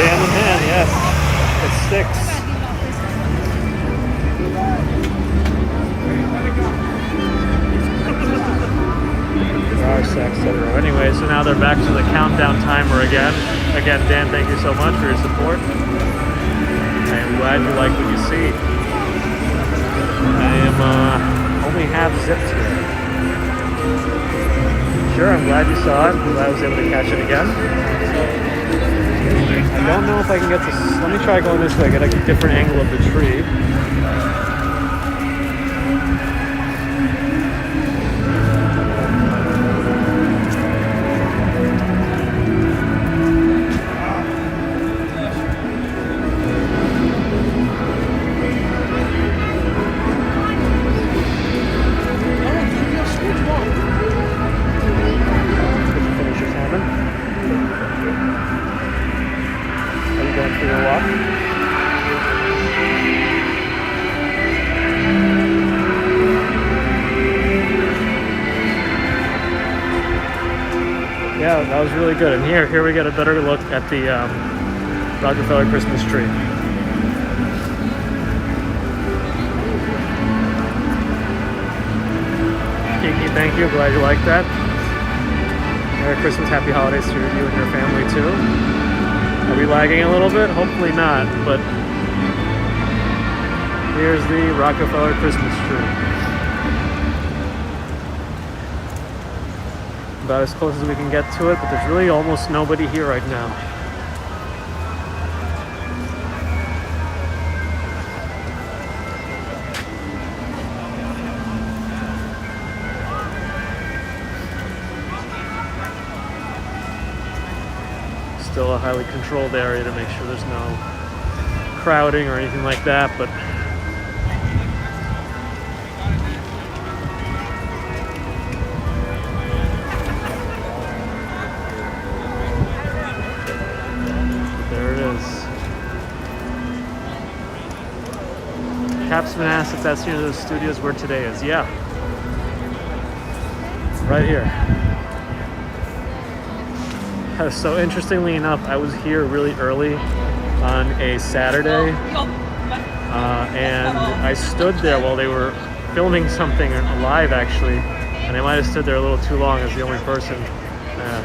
Dan the man, yes. It sticks. Etc. Anyway, so now they're back to the countdown timer again. Again, Dan, thank you so much for your support. I am glad you like what you see. I am only half zipped here. Sure, I'm glad you saw it. I'm glad I was able to catch it again. I don't know if I can get this. Let me try going this way, get a different angle of the tree. Yeah, that was really good. And here we get a better look at the Rockefeller Christmas tree. Kiki, thank you. Glad you liked that. Merry Christmas, happy holidays to you and your family too. Are we lagging a little bit? Hopefully not, but here's the Rockefeller Christmas tree. About as close as we can get to it, but there's really almost nobody here right now. Still a highly controlled area to make sure there's no crowding or anything like that, but Capsman asked if that's near the studios where today is. Yeah. Right here. So interestingly enough, I was here really early on a Saturday. And I stood there while they were filming something live actually. And I might have stood there a little too long as the only person.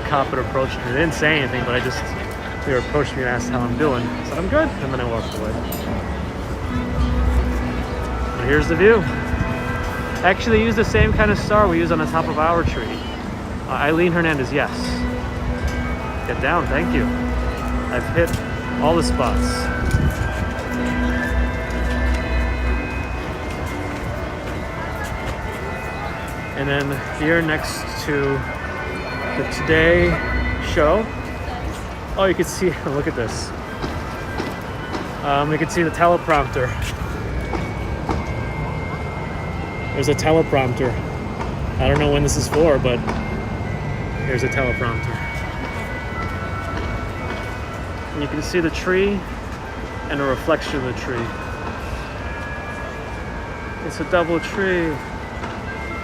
Cop had approached me. They didn't say anything, but they approached me and asked how I'm doing. I said, I'm good. And then I walked away. Here's the view. Actually, they use the same kind of star we use on the top of our tree. Eileen Hernandez, yes. Get down, thank you. I've hit all the spots. And then here next to the Today show. Oh, you can see, look at this. You can see the teleprompter. There's a teleprompter. I don't know when this is for, but here's a teleprompter. And you can see the tree and a reflection of the tree. It's a double tree.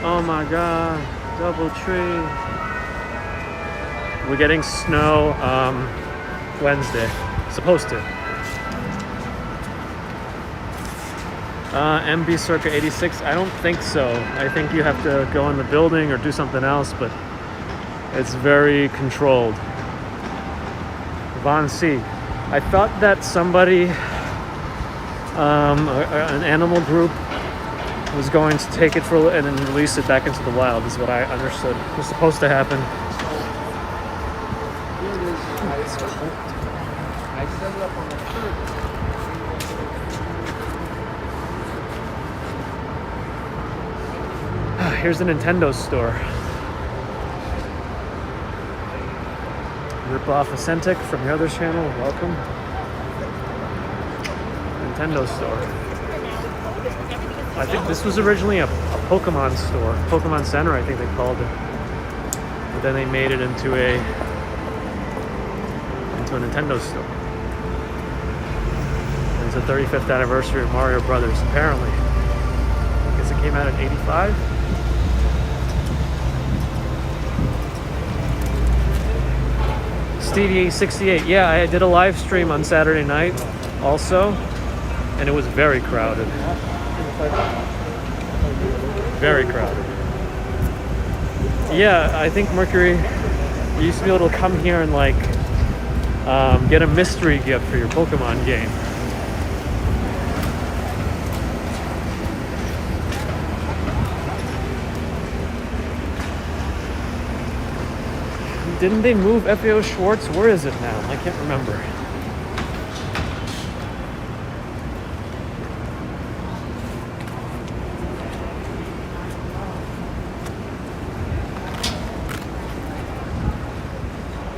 Oh my God, double tree. We're getting snow Wednesday. Supposed to. MB circa 86, I don't think so. I think you have to go in the building or do something else, but it's very controlled. Von C. I thought that somebody, an animal group, was going to take it for and then release it back into the wild, is what I understood was supposed to happen. I set it up on the third. Here's the Nintendo store. Rip off Authentic from your other channel. Welcome. Nintendo store. I think this was originally a Pokemon store. Pokemon Center, I think they called it. But then they made it into a Nintendo store. And it's the 35th anniversary of Mario Brothers, apparently. I guess it came out in '85. Stevie 68. Yeah, I did a live stream on Saturday night also, and it was very crowded. Very crowded. Yeah, I think Mercury, you used to be able to come here and like get a mystery gift for your Pokemon game. Didn't they move FAO Schwartz? Where is it now? I can't remember.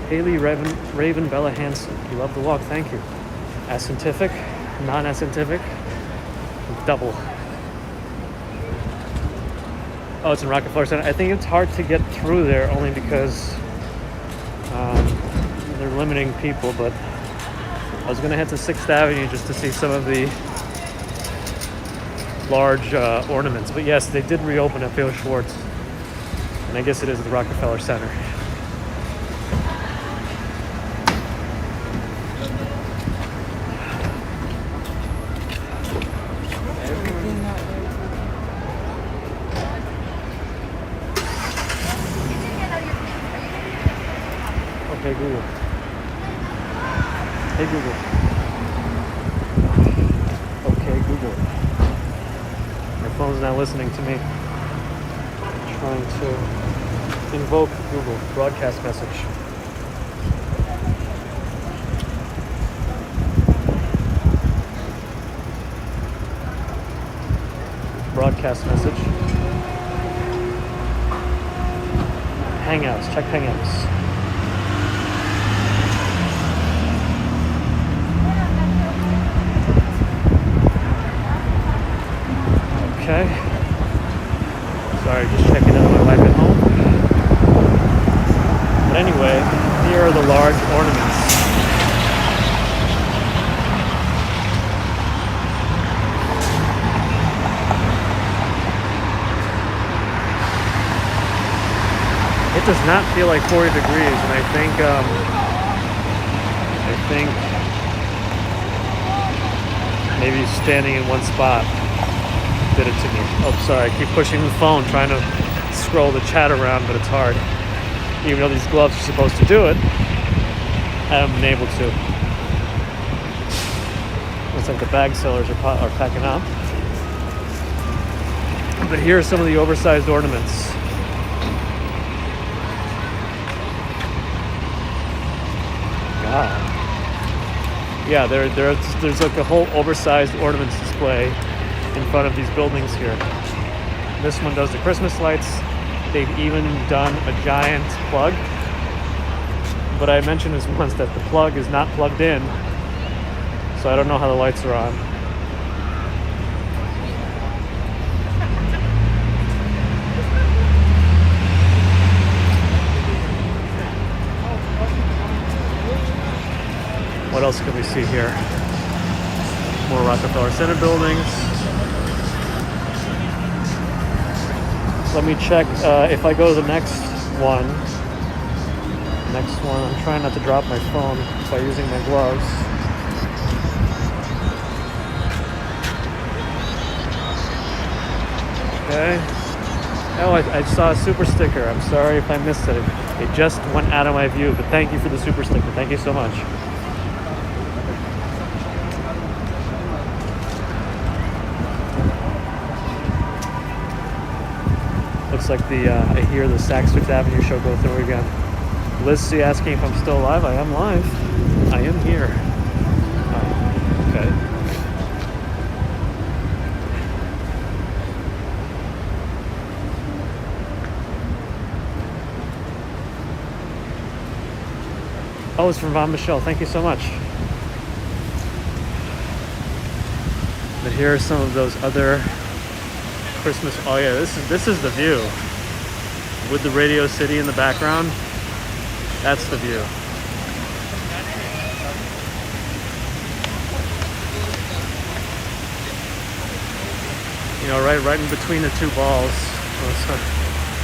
Haley Raven Bella Hansen. You love the walk, thank you. Ascientific, non-ascientific, double. Oh, it's in Rockefeller Center. I think it's hard to get through there only because they're limiting people, but I was gonna head to 6th Avenue just to see some of the large ornaments. But yes, they did reopen at FAO Schwartz, and I guess it is the Rockefeller Center. Okay, Google. Hey, Google. Okay, Google. My phone's not listening to me. I'm trying to invoke Google. Broadcast message. Broadcast message. Hangouts. Check Hangouts. Okay. Sorry, just checking in on my wife at home. But anyway, here are the large ornaments. It does not feel like 40 degrees, and I think maybe standing in one spot did it to me. Oh, sorry, I keep pushing the phone, trying to scroll the chat around, but it's hard. Even though these gloves are supposed to do it, I haven't been able to. Looks like the bag sellers are packing up. But here are some of the oversized ornaments. God. Yeah, there's like a whole oversized ornaments display in front of these buildings here. This one does the Christmas lights. They've even done a giant plug. But I mentioned this once that the plug is not plugged in, so I don't know how the lights are on. What else can we see here? More Rockefeller Center buildings. Let me check if I go to the next one. I'm trying not to drop my phone by using my gloves. Okay. Oh, I saw a super sticker. I'm sorry if I missed it. It just went out of my view, but thank you for the super sticker. Thank you so much. Looks like I hear the Saks Fifth Avenue show go through again. Liz asking if I'm still alive. I am live. I am here. Oh, okay. Oh, it's from Von Michel. Thank you so much. But here are some of those other Christmas. Oh yeah, this is the view with the Radio City in the background. That's the view. You know, right in between the two balls,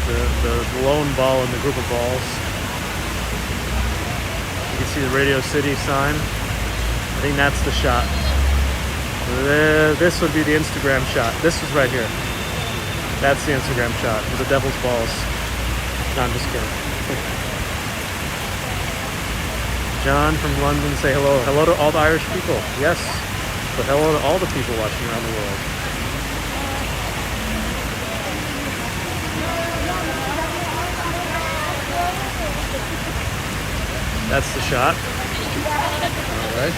the lone ball and the group of balls. You can see the Radio City sign. I think that's the shot. This would be the Instagram shot. This was right here. That's the Instagram shot with the devil's balls. No, I'm just kidding. John from London, say hello. Hello to all the Irish people. Yes, but hello to all the people watching around the world. That's the shot. All right.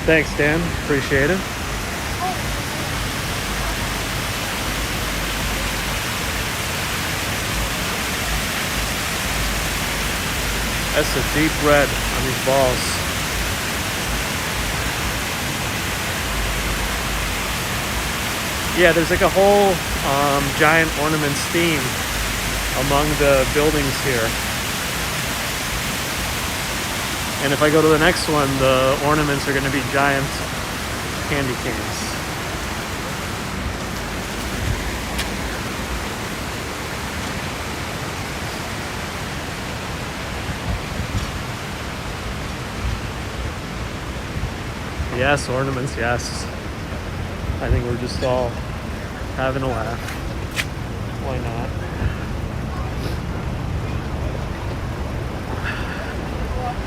Thanks, Dan. Appreciate it. That's a deep red on these balls. Yeah, there's like a whole giant ornaments theme among the buildings here. And if I go to the next one, the ornaments are going to be giant candy canes. Yes, ornaments, yes. I think we're just all having a laugh. Why not?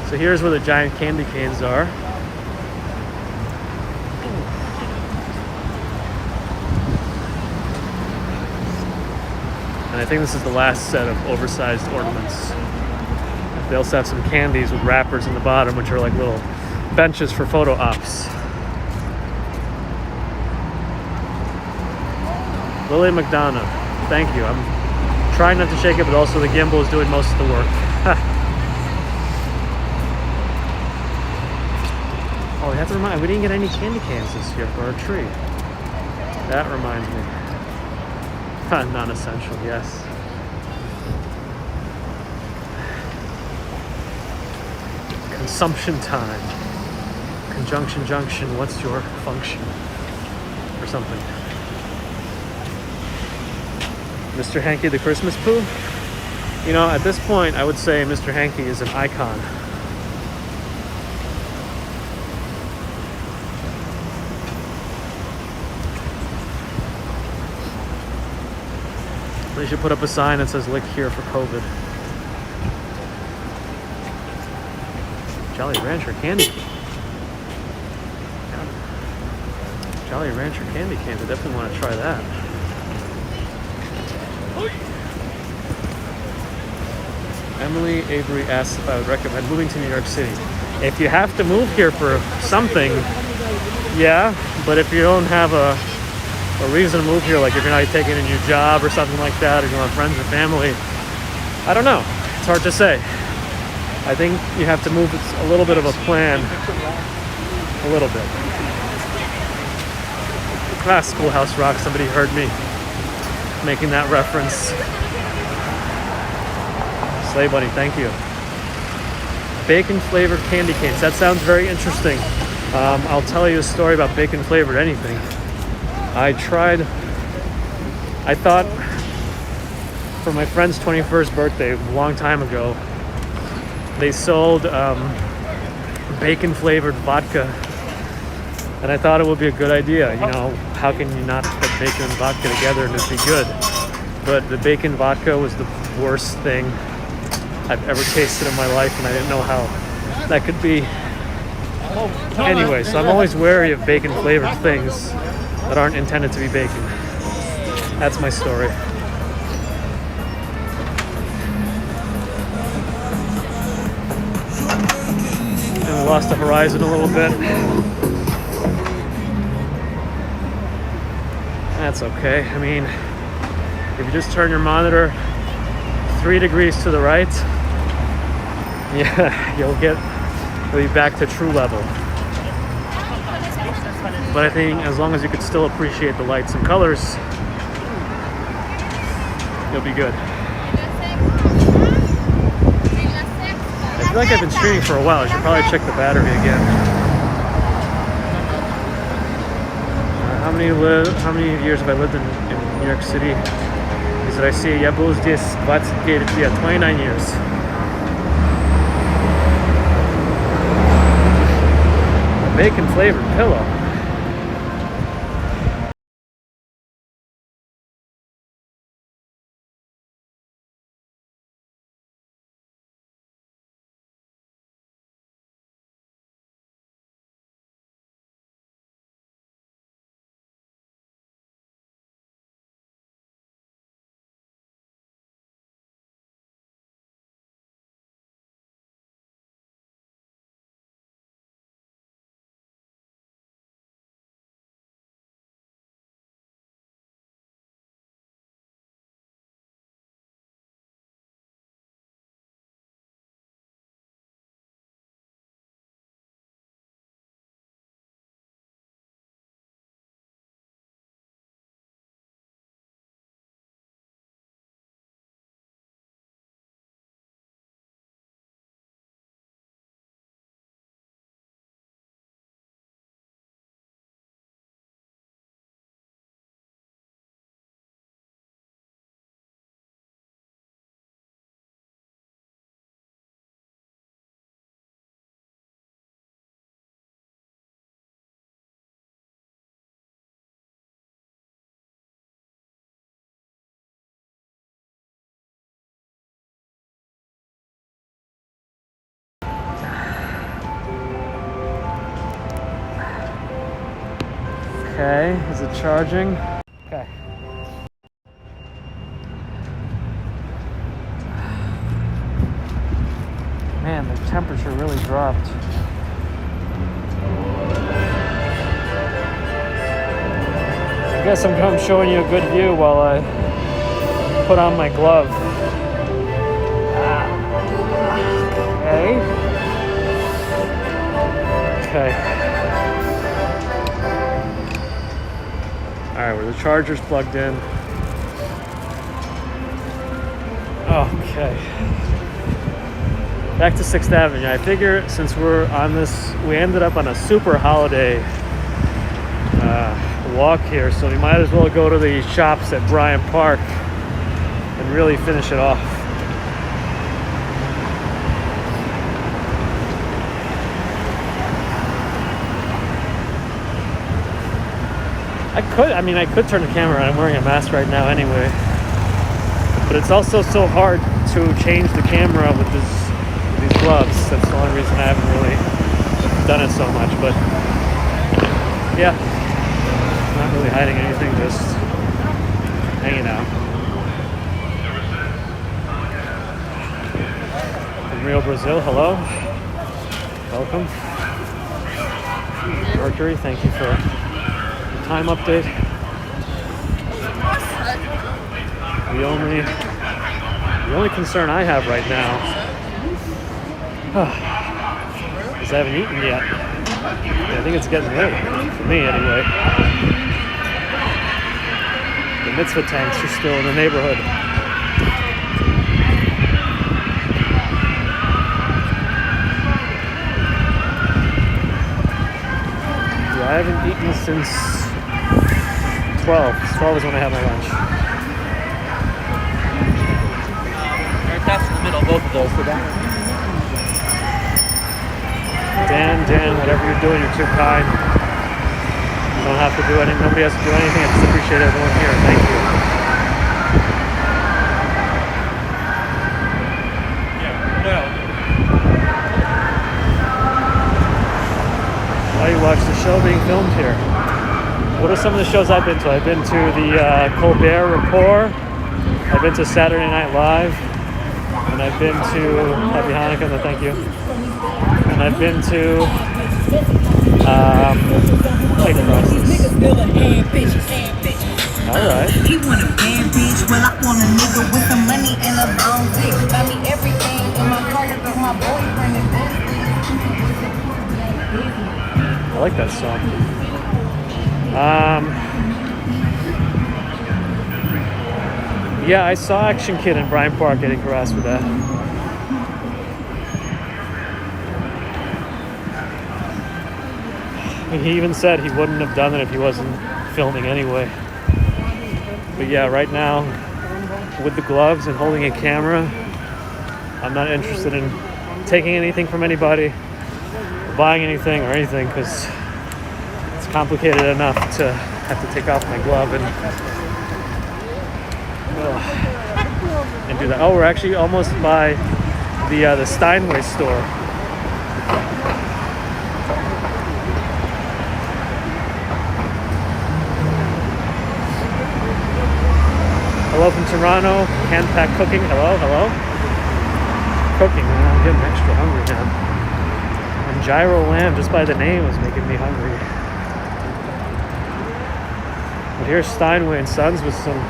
So here's where the giant candy canes are. And I think this is the last set of oversized ornaments. They also have some candies with wrappers in the bottom, which are like little benches for photo ops. Lily McDonough, thank you. I'm trying not to shake it, but also the gimbal is doing most of the work. Oh, we have to remind, we didn't get any candy cans this year for our tree. That reminds me. Non-essential, yes. Consumption time. Conjunction junction, what's your function? Or something. Mr. Hanky the Christmas Pooh? You know, at this point, I would say Mr. Hanky is an icon. They should put up a sign that says "Lick here for COVID." Jolly Rancher candy. Jolly Rancher candy canes. I definitely want to try that. Emily Avery asks if I would recommend moving to New York City. If you have to move here for something, yeah, but if you don't have a reason to move here, like if you're not taking a new job or something like that, or you want friends or family, I don't know. It's hard to say. I think you have to move. It's a little bit of a plan. A little bit. Ah, Schoolhouse Rock. Somebody heard me making that reference. Slay Bunny, thank you. Bacon flavored candy canes. That sounds very interesting. I'll tell you a story about bacon flavored anything. I thought for my friend's 21st birthday a long time ago, they sold bacon flavored vodka. And I thought it would be a good idea. You know, how can you not put bacon and vodka together and it'd be good? But the bacon vodka was the worst thing I've ever tasted in my life, and I didn't know how that could be. Anyway, so I'm always wary of bacon flavored things that aren't intended to be bacon. That's my story. And we lost the horizon a little bit. That's okay. I mean, if you just turn your monitor 3 degrees to the right, yeah, you'll be back to true level. But I think as long as you could still appreciate the lights and colors, you'll be good. I feel like I've been streaming for a while. I should probably check the battery again. How many years have I lived in New York City? Is that I see? Я был здесь 29 years. A bacon flavored pillow. Okay, is it charging? Okay. Man, the temperature really dropped. I guess I'm showing you a good view while I put on my glove. Okay. Okay. Alright, well, the charger's plugged in. Okay. Back to 6th Avenue. I figure since we're on this, we ended up on a super holiday walk here, so we might as well go to the shops at Bryant Park and really finish it off. I could turn the camera on. I'm wearing a mask right now anyway. But it's also so hard to change the camera with these gloves. That's the only reason I haven't really done it so much. But yeah, not really hiding anything, just hanging out. From Rio, Brazil, hello. Welcome. Mercury, thank you for time update. The only concern I have right now is I haven't eaten yet. I think it's getting late, for me anyway. The mitzvah tanks are still in the neighborhood. Yeah, I haven't eaten since 12. 12 is when I had my lunch. That's in the middle, both of those. Dan, whatever you're doing, you're too kind. You don't have to do anything. Nobody has to do anything. I just appreciate everyone here. Thank you. Why you watch the show being filmed here? What are some of the shows I've been to? I've been to the Colbert Report. I've been to Saturday Night Live. And I've been to Happy Hanukkah, no thank you. And I've been to Take Crosses. Alright. He want a bad bitch, well I want a nigga with some money and a long like that song. Yeah, I saw Action Kid in Bryant Park getting harassed with that. He even said he wouldn't have done it if he wasn't filming anyway. But yeah, right now, with the gloves and holding a camera, I'm not interested in taking anything from anybody, or buying anything or anything, because it's complicated enough to have to take off my glove and do that. Oh, we're actually almost by the Steinway store. Hello from Toronto. Hand pack cooking. Hello. Cooking. Man, I'm getting extra hungry now. And gyro lamb, just by the name, is making me hungry. But here's Steinway and Sons with some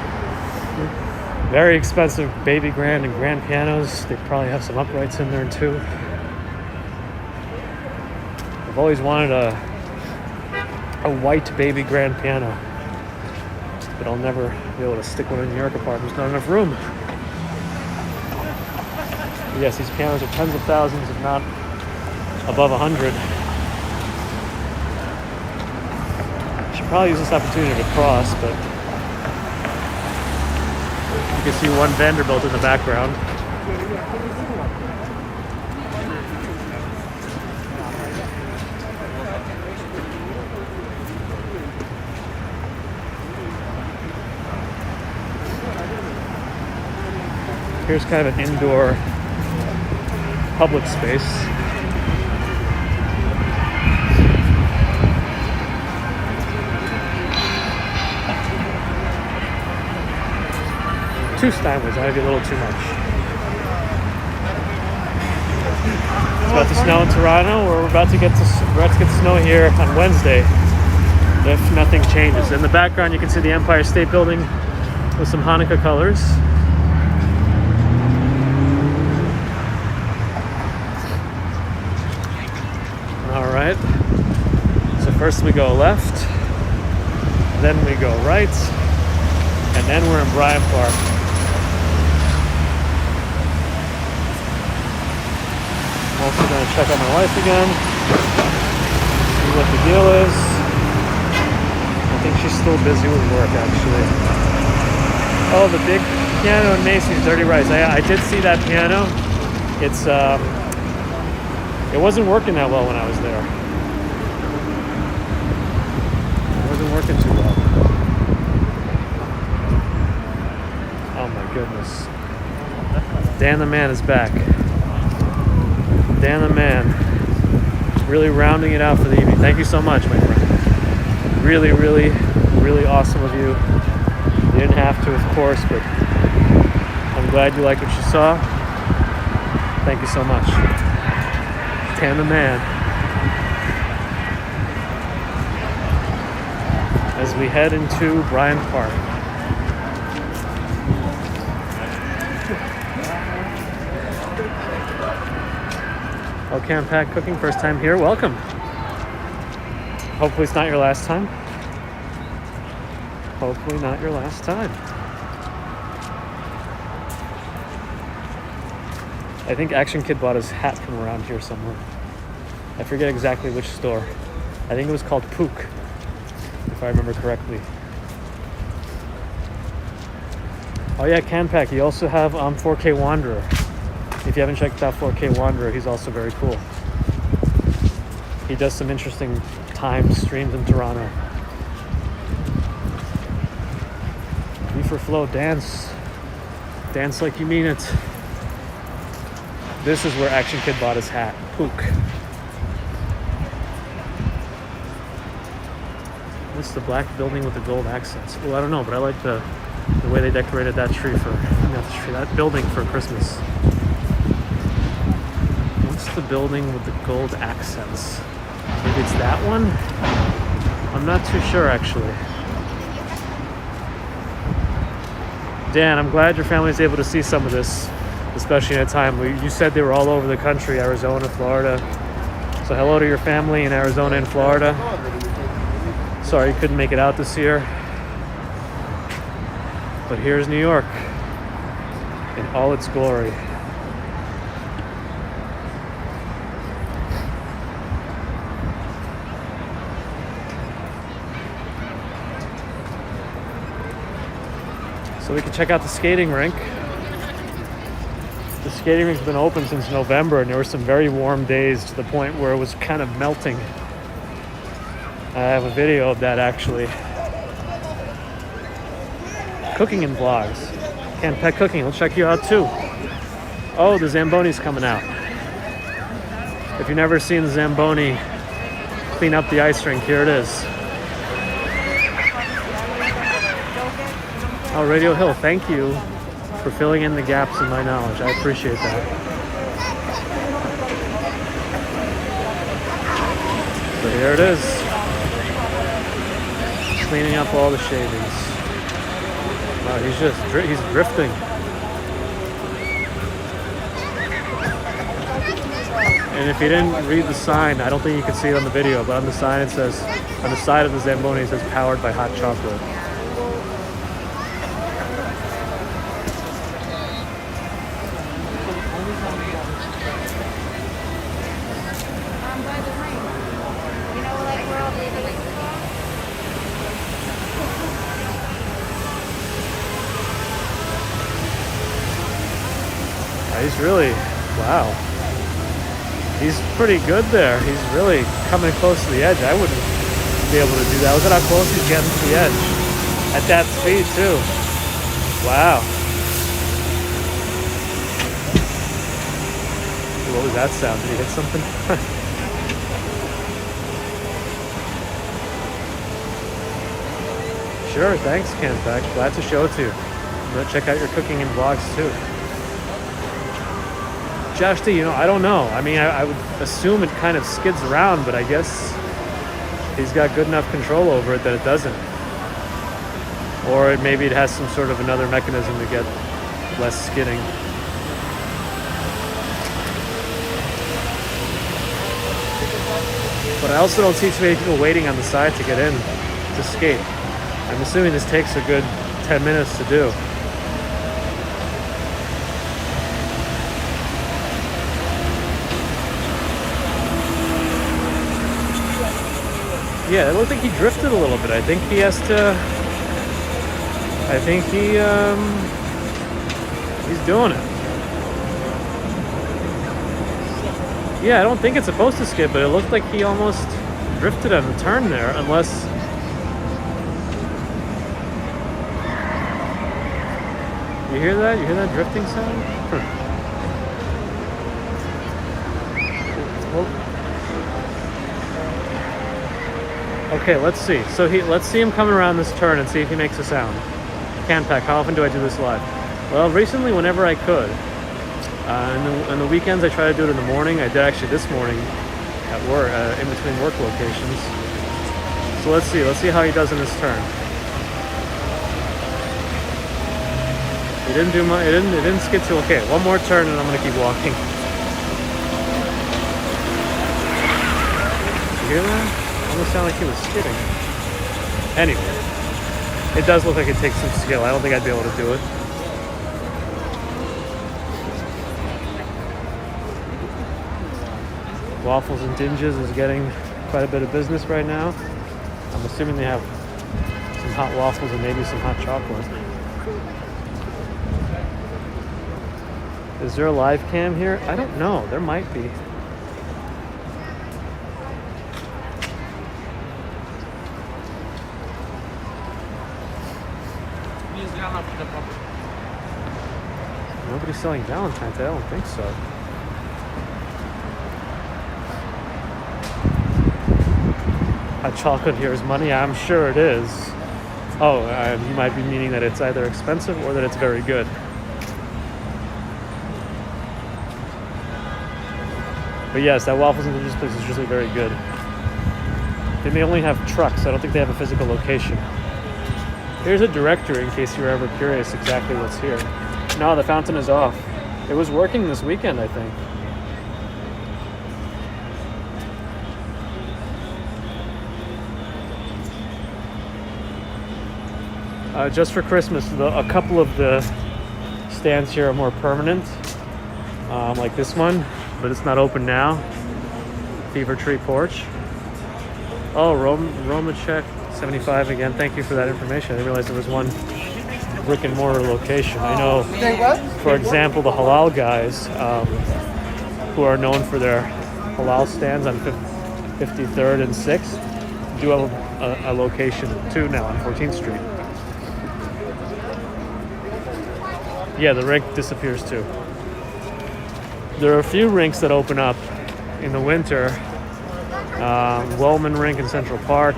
very expensive baby grand and grand pianos. They probably have some uprights in there too. I've always wanted a white baby grand piano, but I'll never be able to stick one in the New York apartment. There's not enough room. Yes, these pianos are tens of thousands, if not above 100. Should probably use this opportunity to cross, but you can see One Vanderbilt in the background. Here's kind of an indoor public space. Two Steinways, that might be a little too much. It's about to snow in Toronto. We're about to get snow here on Wednesday, if nothing changes. In the background, you can see the Empire State Building with some Hanukkah colors. All right. So first we go left, then we go right, and then we're in Bryant Park. I'm also going to check on my wife again, see what the deal is. I think she's still busy with work, actually. Oh, the big piano in Macy's, Dirty Rice. I did see that piano. It wasn't working that well when I was there. It wasn't working too well. Oh my goodness. Dan the Man is back. Dan the Man. Really rounding it out for the evening. Thank you so much, my friend. Really, really, really awesome of you. You didn't have to, of course, but I'm glad you liked what you saw. Thank you so much. Dan the Man. As we head into Bryant Park. Oh, Can Pack Cooking, first time here. Welcome. Hopefully it's not your last time. Hopefully not your last time. I think Action Kid bought his hat from around here somewhere. I forget exactly which store. I think it was called Pook, if I remember correctly. Oh yeah, Can Pack. You also have 4K Wanderer. If you haven't checked out 4K Wanderer, he's also very cool. He does some interesting timed streams in Toronto. Reefer Flow, dance. Dance like you mean it. This is where Action Kid bought his hat. Pook. This is the black building with the gold accents. Well, I don't know, but I like the way they decorated that tree for, not the tree, that building for Christmas. What's the building with the gold accents? Maybe it's that one? I'm not too sure, actually. Dan, I'm glad your family is able to see some of this, especially in a time where you said they were all over the country, Arizona, Florida. So hello to your family in Arizona and Florida. Sorry you couldn't make it out this year. But here's New York in all its glory. So we can check out the skating rink. The skating rink's been open since November, and there were some very warm days to the point where it was kind of melting. I have a video of that actually. Cooking and vlogs. Can't Pet Cooking, we'll check you out too. Oh, the Zamboni's coming out. If you've never seen the Zamboni clean up the ice rink, here it is. Oh, Radio Hill, thank you for filling in the gaps in my knowledge. I appreciate that. So here it is. Cleaning up all the shavings. Wow, he's drifting. And if you didn't read the sign, I don't think you could see it on the video, but on the sign it says, on the side of the Zamboni it says powered by hot chocolate. He's really, wow. He's pretty good there. He's really coming close to the edge. I wouldn't be able to do that. Look at how close he's getting to the edge. At that speed, too. Wow. What was that sound? Did he hit something? Sure, thanks, Ken Beck. Glad to show it to you. I'm going to check out your cooking and vlogs, too. Josh D, I don't know. I mean, I would assume it kind of skids around, but I guess he's got good enough control over it that it doesn't. Or maybe it has some sort of another mechanism to get less skidding. But I also don't see too many people waiting on the side to get in to skate. I'm assuming this takes a good 10 minutes to do. Yeah, it looked like he drifted a little bit. I think he has to... he's doing it. Yeah, I don't think it's supposed to skid, but it looked like he almost drifted on the turn there, unless... You hear that? You hear that drifting sound? Okay, let's see. So let's see him coming around this turn and see if he makes a sound. Canpack, how often do I do this live? Well, recently, whenever I could. On the weekends, I try to do it in the morning. I did actually this morning at work, in between work locations. So let's see. Let's see how he does in this turn. He didn't do much. It didn't skid too. Okay, one more turn, and I'm gonna keep walking. You hear that? Almost sound like he was skidding. Anyway, it does look like it takes some skill. I don't think I'd be able to do it. Waffles and Dinges is getting quite a bit of business right now. I'm assuming they have some hot waffles and maybe some hot chocolate. Is there a live cam here? I don't know. There might be. Nobody's selling Valentine's Day, I don't think so. Hot chocolate here is money? I'm sure it is. Oh, you might be meaning that it's either expensive or that it's very good. But yes, that Waffles and Dinges place is usually very good. They may only have trucks. I don't think they have a physical location. Here's a directory in case you're ever curious exactly what's here. No, the fountain is off. It was working this weekend, I think. Just for Christmas, a couple of the stands here are more permanent, like this one, but it's not open now. Fever Tree Porch. Oh, Roma check 75 again. Thank you for that information. I didn't realize there was one brick and mortar location. I know, for example, the halal guys, who are known for their halal stands on 53rd and 6th, do have a location too now on 14th Street. Yeah, the rink disappears too. There are a few rinks that open up in the winter. Wellman Rink in Central Park.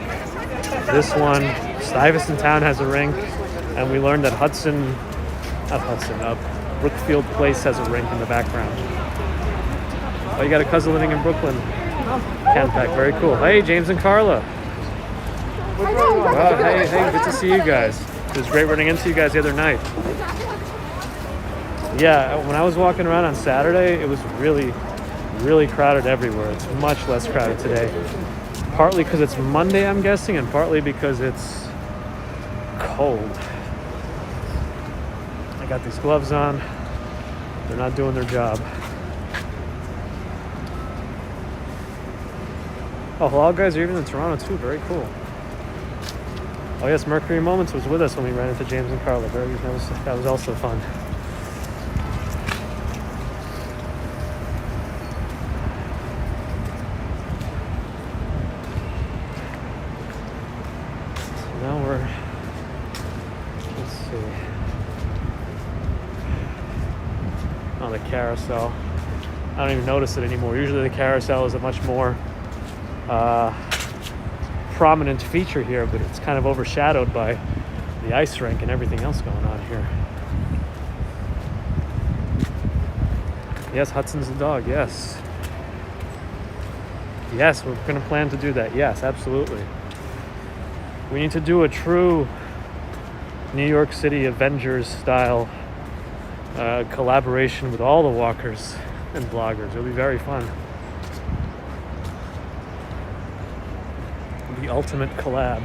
This one, Stuyvesant Town has a rink, and we learned that Brookfield Place has a rink in the background. Oh, you got a cousin living in Brooklyn. Canpack, very cool. Hey, James and Carla. Oh, hey, good to see you guys. It was great running into you guys the other night. Yeah, when I was walking around on Saturday, it was really, really crowded everywhere. It's much less crowded today. Partly because it's Monday, I'm guessing, and partly because it's cold. I got these gloves on. They're not doing their job. Oh, halal guys are even in Toronto too. Very cool. Oh yes, Mercury Moments was with us when we ran into James and Carla. That was also fun. Carousel. I don't even notice it anymore. Usually the carousel is a much more prominent feature here, but it's kind of overshadowed by the ice rink and everything else going on here. Yes, Hudson's the dog. Yes, we're going to plan to do that. Yes, absolutely. We need to do a true New York City Avengers style collaboration with all the walkers and bloggers. It'll be very fun. The ultimate collab.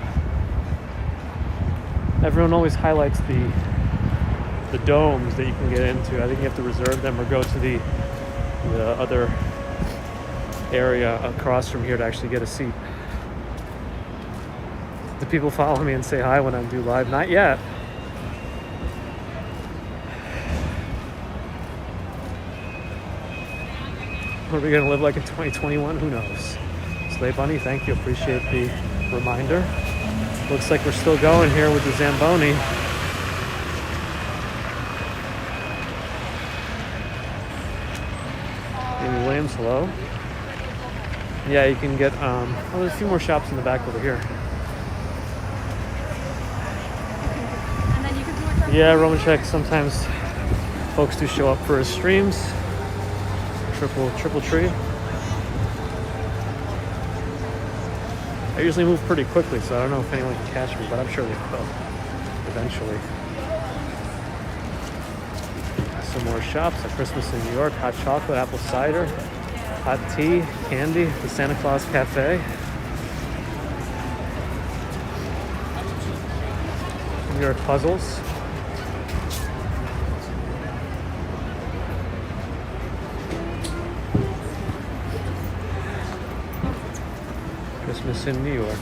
Everyone always highlights the domes that you can get into. I think you have to reserve them or go to the other area across from here to actually get a seat. Do people follow me and say hi when I do live? Not yet. What are we going to live like in 2021? Who knows? Slay Bunny, thank you. Appreciate the reminder. Looks like we're still going here with the Zamboni. Amy Williams, hello. Yeah, you can get, there's a few more shops in the back over here. Yeah, Roman Check, sometimes folks do show up for his streams. Triple tree. I usually move pretty quickly, so I don't know if anyone can catch me, but I'm sure they will eventually. Some more shops at Christmas in New York. Hot chocolate, apple cider, hot tea, candy, the Santa Claus Cafe. New York puzzles. Christmas in New York.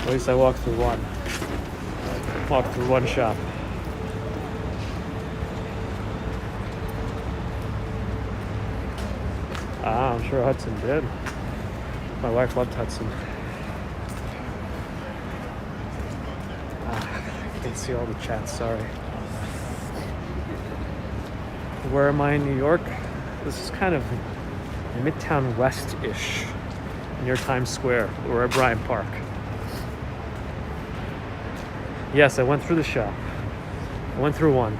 At least I walked through one. Walked through one shop. I'm sure Hudson did. My wife loved Hudson. I can't see all the chats, sorry. Where am I in New York? This is kind of Midtown West-ish, near Times Square. We're at Bryant Park. Yes, I went through the shop. I went through one.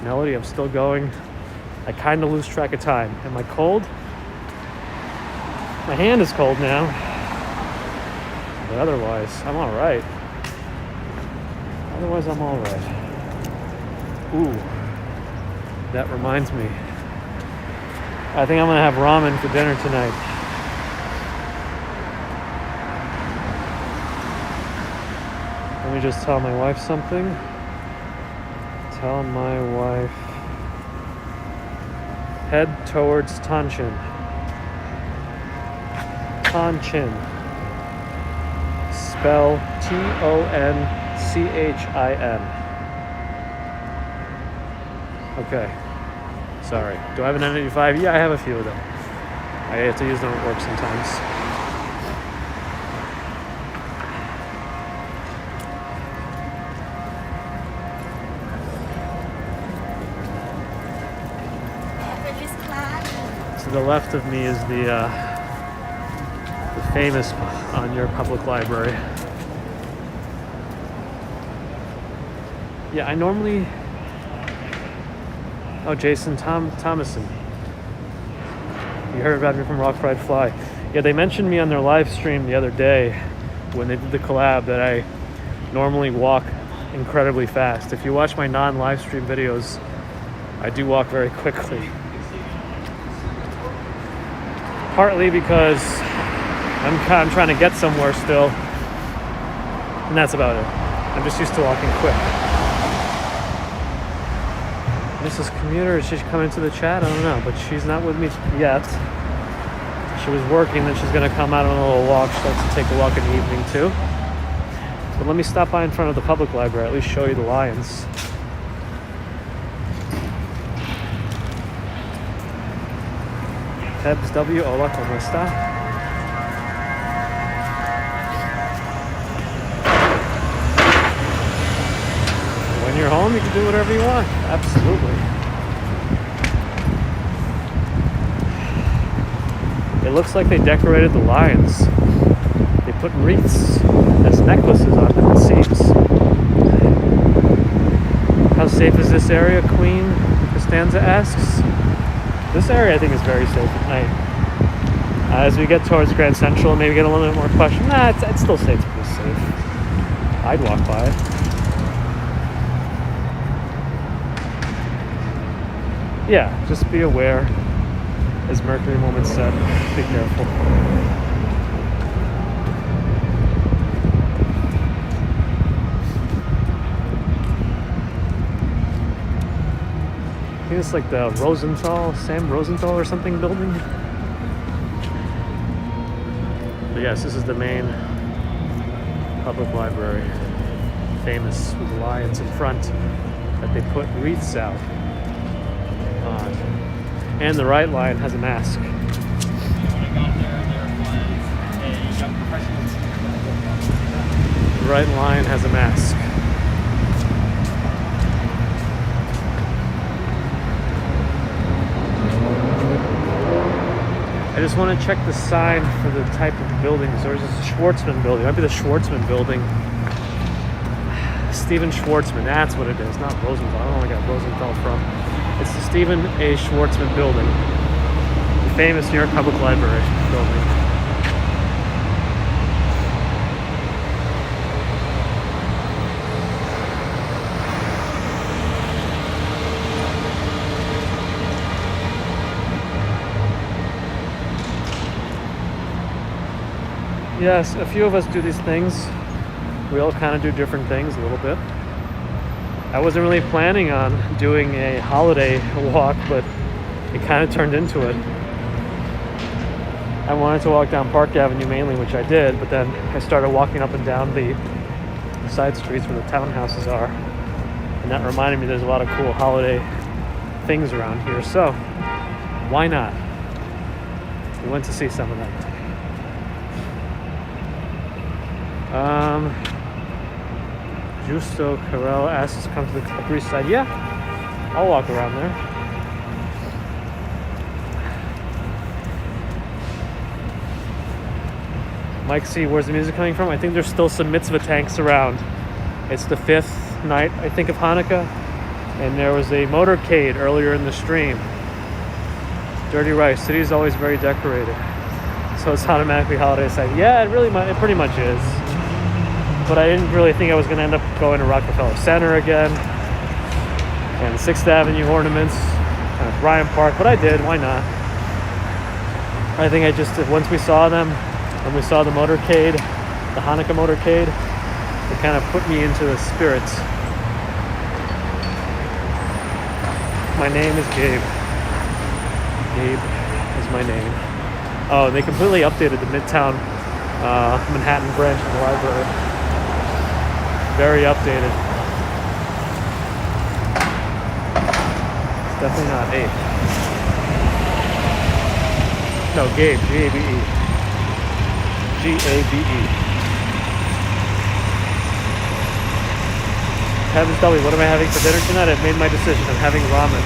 Melody, I'm still going. I kind of lose track of time. Am I cold? My hand is cold now. But otherwise, I'm all right. Otherwise, I'm all right. Ooh. That reminds me. I think I'm gonna have ramen for dinner tonight. Let me just tell my wife something. Tell my wife. Head towards Tonchin. Tonchin. Spell Tonchin. Okay. Sorry. Do I have an N95? Yeah, I have a few of them. I have to use them at work sometimes. To the left of me is the famous On Your Public Library. Yeah, I normally... Oh, Jason Thomason. You heard about me from Rock Fried Fly. Yeah, they mentioned me on their live stream the other day when they did the collab that I normally walk incredibly fast. If you watch my non-live stream videos, I do walk very quickly. Partly because I'm trying to get somewhere still, and that's about it. I'm just used to walking quick. Mrs. Commuter, is she coming to the chat? I don't know, but she's not with me yet. She was working, then she's gonna come out on a little walk. She likes to take a walk in the evening too. But let me stop by in front of the public library, at least show you the lions. Tebs W, hola, ¿cómo está? When you're home, you can do whatever you want. Absolutely. It looks like they decorated the lions. They put wreaths as necklaces on them, it seems. How safe is this area, Queen Costanza asks? This area, I think, is very safe at night. As we get towards Grand Central, maybe get a little bit more question. Nah, it's still safe. It's pretty safe. I'd walk by it. Yeah, just be aware. As Mercury Moment said, be careful. I think it's like the Sam Rosenthal or something building. But yes, this is the main public library. Famous with the lions in front that they put wreaths out on. And the right line has a mask. The right line has a mask. I just want to check the sign for the type of buildings. There's a Schwartzman building. It might be the Schwartzman building. Stephen Schwartzman, that's what it is, not Rosenthal. I don't know where I got Rosenthal from. It's the Stephen A. Schwartzman building. The famous New York Public Library building. Yes, a few of us do these things. We all kind of do different things a little bit. I wasn't really planning on doing a holiday walk, but it kind of turned into it. I wanted to walk down Park Avenue mainly, which I did, but then I started walking up and down the side streets where the townhouses are. And that reminded me there's a lot of cool holiday things around here, so why not? We went to see some of them. Justo Carell asks to come to the Upper East Side. Yeah, I'll walk around there. Mike C, where's the music coming from? I think there's still some mitzvah tanks around. It's the 5th night, I think, of Hanukkah. And there was a motorcade earlier in the stream. Dirty Rice, city is always very decorated. So it's automatically holiday side. Yeah, it pretty much is. But I didn't really think I was going to end up going to Rockefeller Center again. And 6th Avenue ornaments. And Bryant Park. But I did. Why not? I think I just, once we saw them, when we saw the motorcade, the Hanukkah motorcade, it kind of put me into the spirits. My name is Gabe. Gabe is my name. Oh, they completely updated the Midtown Manhattan branch of the library. Very updated. It's definitely not 8. No, Gabe, G-A-B-E. G-A-B-E. Heavens W, what am I having for dinner tonight? I've made my decision. I'm having ramen.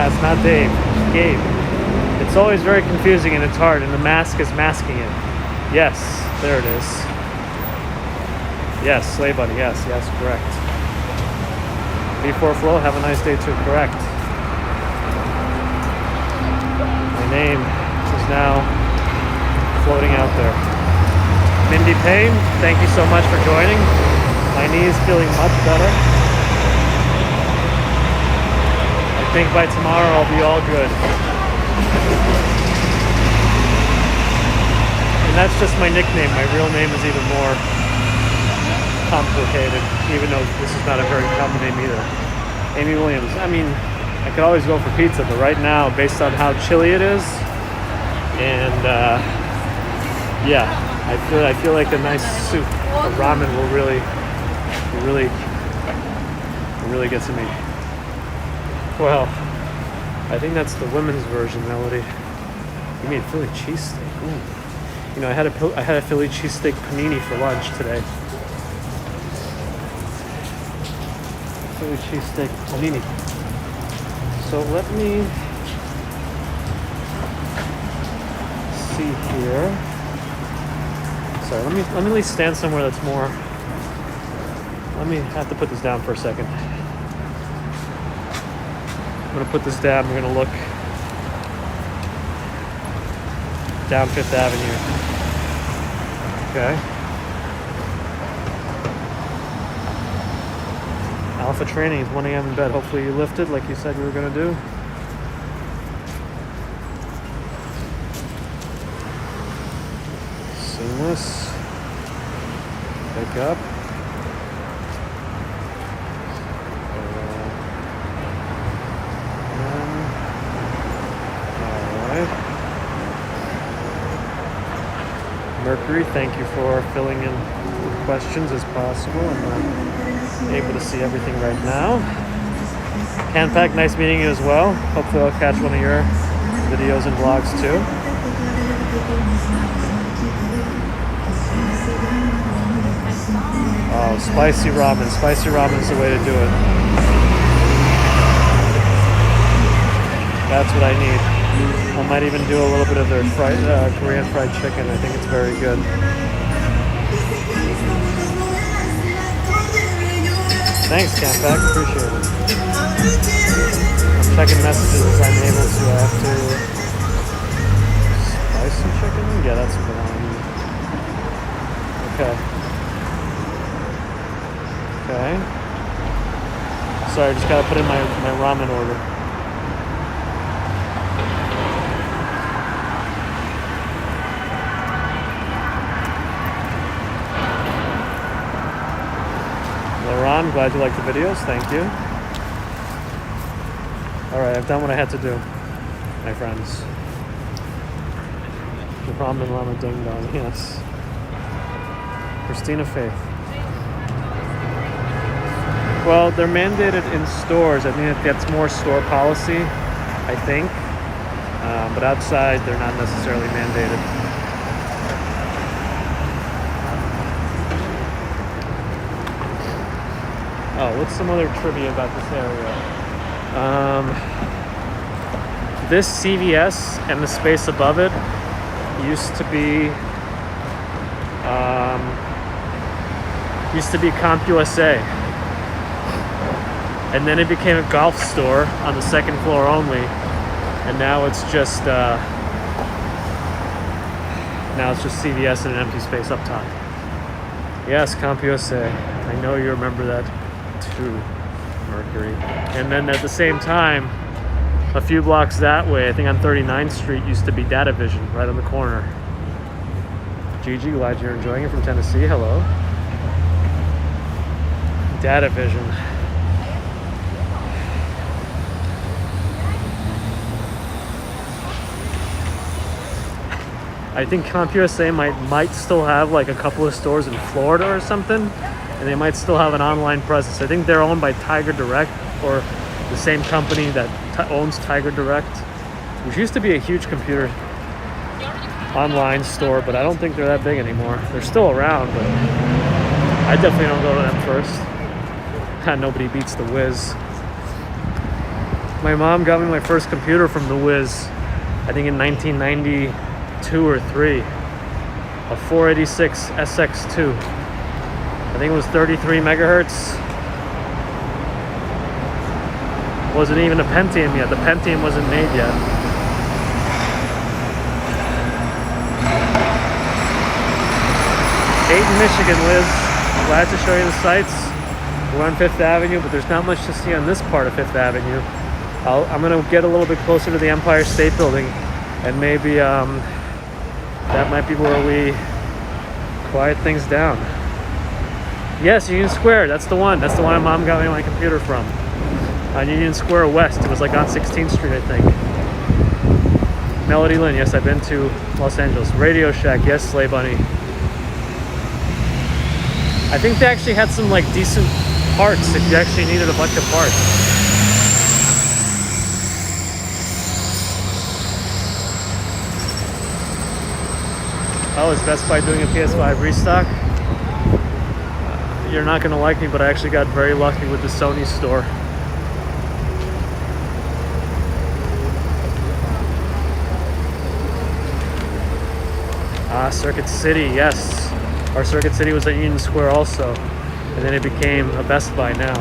It's not Dave, it's Gabe. It's always very confusing and it's hard, and the mask is masking it. Yes, there it is. Yes, Slay Buddy, yes, correct. B4 Flow, have a nice day too, correct. My name is now floating out there. Mindy Payne, thank you so much for joining. My knee is feeling much better. I think by tomorrow I'll be all good. And that's just my nickname. My real name is even more complicated, even though this is not a very common name either. Amy Williams. I mean, I could always go for pizza, but right now, based on how chilly it is, and yeah, I feel like a nice soup, a ramen will really get to me. Well, I think that's the women's version, Melody. You made Philly cheesesteak. Ooh. You know, I had a Philly cheesesteak panini for lunch today. Philly cheesesteak panini. So let me see here. Sorry, let me at least stand somewhere that's more. Let me have to put this down for a second. I'm gonna put this down. We're gonna look down Fifth Avenue. Okay. Alpha training is 1 a.m. in bed. Hopefully you lifted like you said you were gonna do. Seamless. Pick up. Mercury, thank you for filling in questions as possible. I'm not able to see everything right now. Canpack, nice meeting you as well. Hopefully I'll catch one of your videos and vlogs too. Oh, spicy ramen. Spicy ramen is the way to do it. That's what I need. I might even do a little bit of their fried, Korean fried chicken. I think it's very good. Thanks, Campac. Appreciate it. I'm checking messages as I'm able to. I have to spice some chicken? Yeah, that's what I need. Okay. Sorry, I just gotta put in my ramen order. Ron, glad you liked the videos. Thank you. Alright, I've done what I had to do, my friends. The ramen llama ding dong, yes. Christina Faith. Well, they're mandated in stores. I mean, that's more store policy, I think. But outside, they're not necessarily mandated. Oh, what's some other trivia about this area? This CVS and the space above it used to be CompUSA. and then it became a golf store on the second floor only, and now it's just CVS and an empty space up top. Yes, CompUSA. I know you remember that too, Mercury. And then at the same time, a few blocks that way, I think on 39th Street, used to be Data Vision right on the corner. Gigi, glad you're enjoying it from Tennessee. Hello. Data Vision. I think CompUSA might still have like a couple of stores in Florida or something, and they might still have an online presence. I think they're owned by Tiger Direct, or the same company that owns Tiger Direct, which used to be a huge computer online store, but I don't think they're that big anymore. They're still around, but I definitely don't go to them first. Nobody beats the Wiz. My mom got me my first computer from the Wiz, I think in 1992 or 3, a 486 SX2. I think it was 33 megahertz. Wasn't even a Pentium yet. The Pentium wasn't made yet. Dayton, Michigan, Liz. Glad to show you the sights. We're on 5th Avenue, but there's not much to see on this part of 5th Avenue. I'm going to get a little bit closer to the Empire State Building, and maybe that might be where we quiet things down. Yes, Union Square. That's the one. That's the one my mom got me my computer from. On Union Square West. It was like on 16th Street, I think. Melody Lynn. Yes, I've been to Los Angeles. Radio Shack. Yes, Sleigh Bunny. I think they actually had some like decent parts if you actually needed a bunch of parts. Oh, is Best Buy doing a PS5 restock? You're not going to like me, but I actually got very lucky with the Sony store. Circuit City, yes. Our Circuit City was at Union Square also, and then it became a Best Buy now.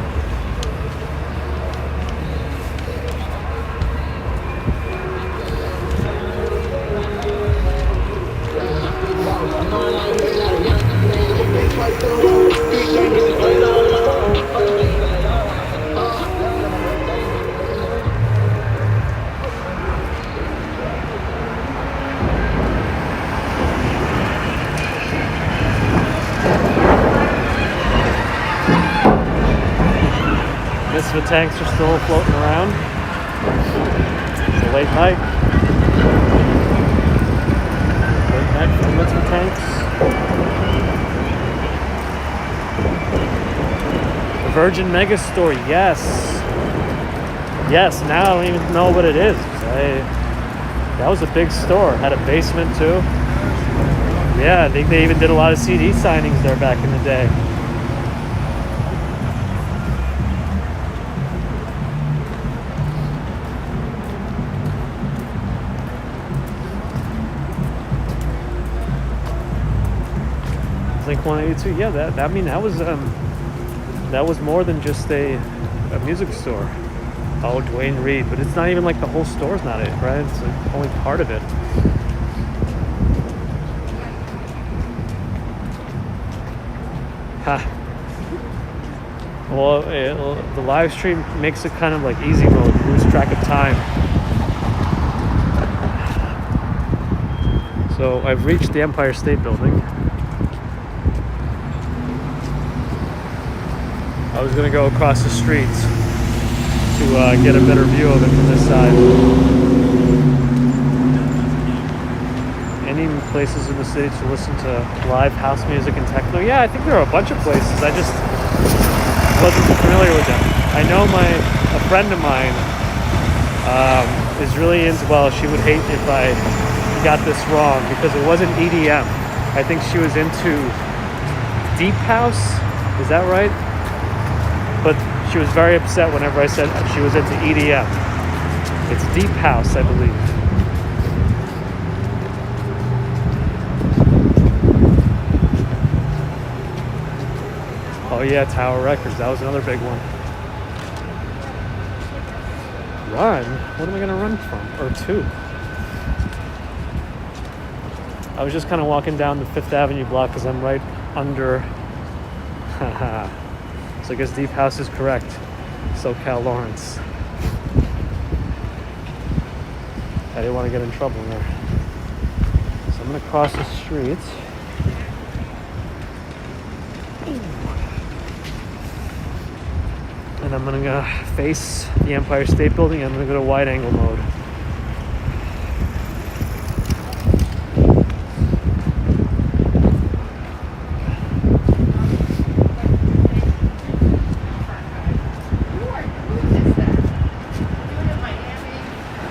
The tanks are still floating around. It's a late night. Late night for the Mitzvah tanks. The Virgin Megastore, yes. Yes, now I don't even know what it is. That was a big store. Had a basement too. Yeah, I think they even did a lot of CD signings there back in the day. Blink 182, yeah, that was more than just a music store. Oh, Dwayne Reed, but it's not even like the whole store's not it, right? It's like only part of it. Ha. Well, the live stream makes it kind of like easy mode, lose track of time. So I've reached the Empire State Building. I was going to go across the street to get a better view of it from this side. Any places in the city to listen to live house music and techno? Yeah, I think there are a bunch of places. I just wasn't familiar with them. I know a friend of mine is really into, well, she would hate if I got this wrong because it wasn't EDM. I think she was into deep house. Is that right? But she was very upset whenever I said she was into EDM. It's deep house, I believe. Oh yeah, Tower Records. That was another big one. run? What am I gonna run from? Or to? I was just kind of walking down the 5th Avenue block because I'm right under. Haha. So I guess Deep House is correct. SoCal Lawrence. I didn't want to get in trouble there. So I'm gonna cross the street. And I'm gonna face the Empire State Building. I'm gonna go to wide angle mode.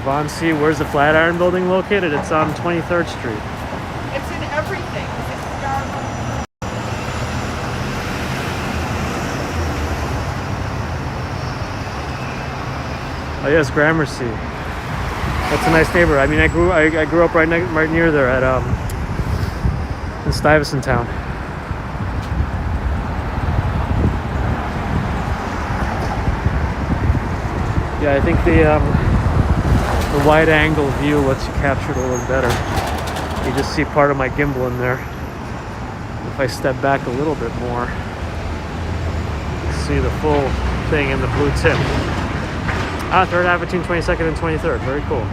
Von C, where's the Flatiron Building located? It's on 23rd Street. It's in everything. It's Starbucks. Oh yes, Gramercy. That's a nice neighborhood. I mean, I grew up right near there at in Stuyvesant Town. Yeah, I think the wide angle view lets you capture it a little better. You just see part of my gimbal in there. If I step back a little bit more, you see the full thing in the blue tip. 3rd Ave between 22nd and 23rd. Very cool.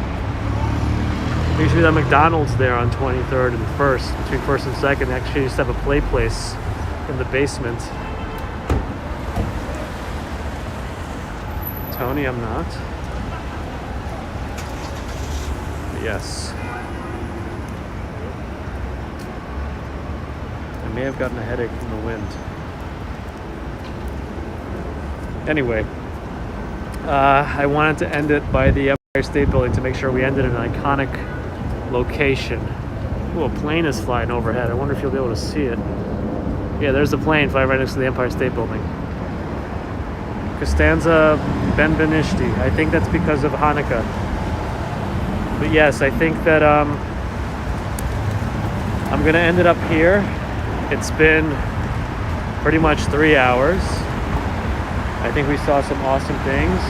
There used to be that McDonald's there on 23rd and 1st, between 1st and 2nd. Actually, used to have a play place in the basement. Tony, I'm not. But yes. I may have gotten a headache from the wind. Anyway. I wanted to end it by the Empire State Building to make sure we ended in an iconic location. Ooh, a plane is flying overhead. I wonder if you'll be able to see it. Yeah, there's the plane flying right next to the Empire State Building. Costanza Benvenishti. I think that's because of Hanukkah. But yes, I think that I'm going to end it up here. It's been pretty much 3 hours. I think we saw some awesome things.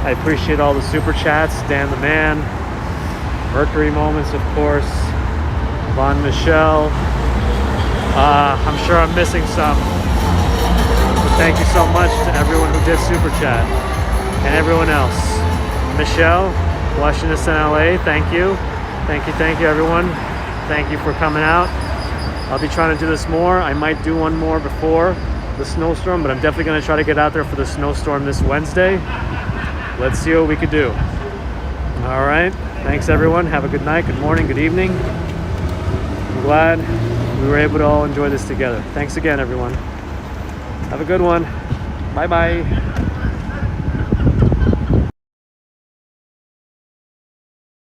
I appreciate all the super chats. Dan the Man, Mercury Moments, of course, Von Michelle. I'm sure I'm missing some. But thank you so much to everyone who did super chat and everyone else. Michelle, watching us in LA, thank you. Thank you, everyone. Thank you for coming out. I'll be trying to do this more. I might do one more before the snowstorm, but I'm definitely going to try to get out there for the snowstorm this Wednesday. Let's see what we could do. All right. Thanks, everyone. Have a good night, good morning, good evening. I'm glad we were able to all enjoy this together. Thanks again, everyone. Have a good one. Bye-bye.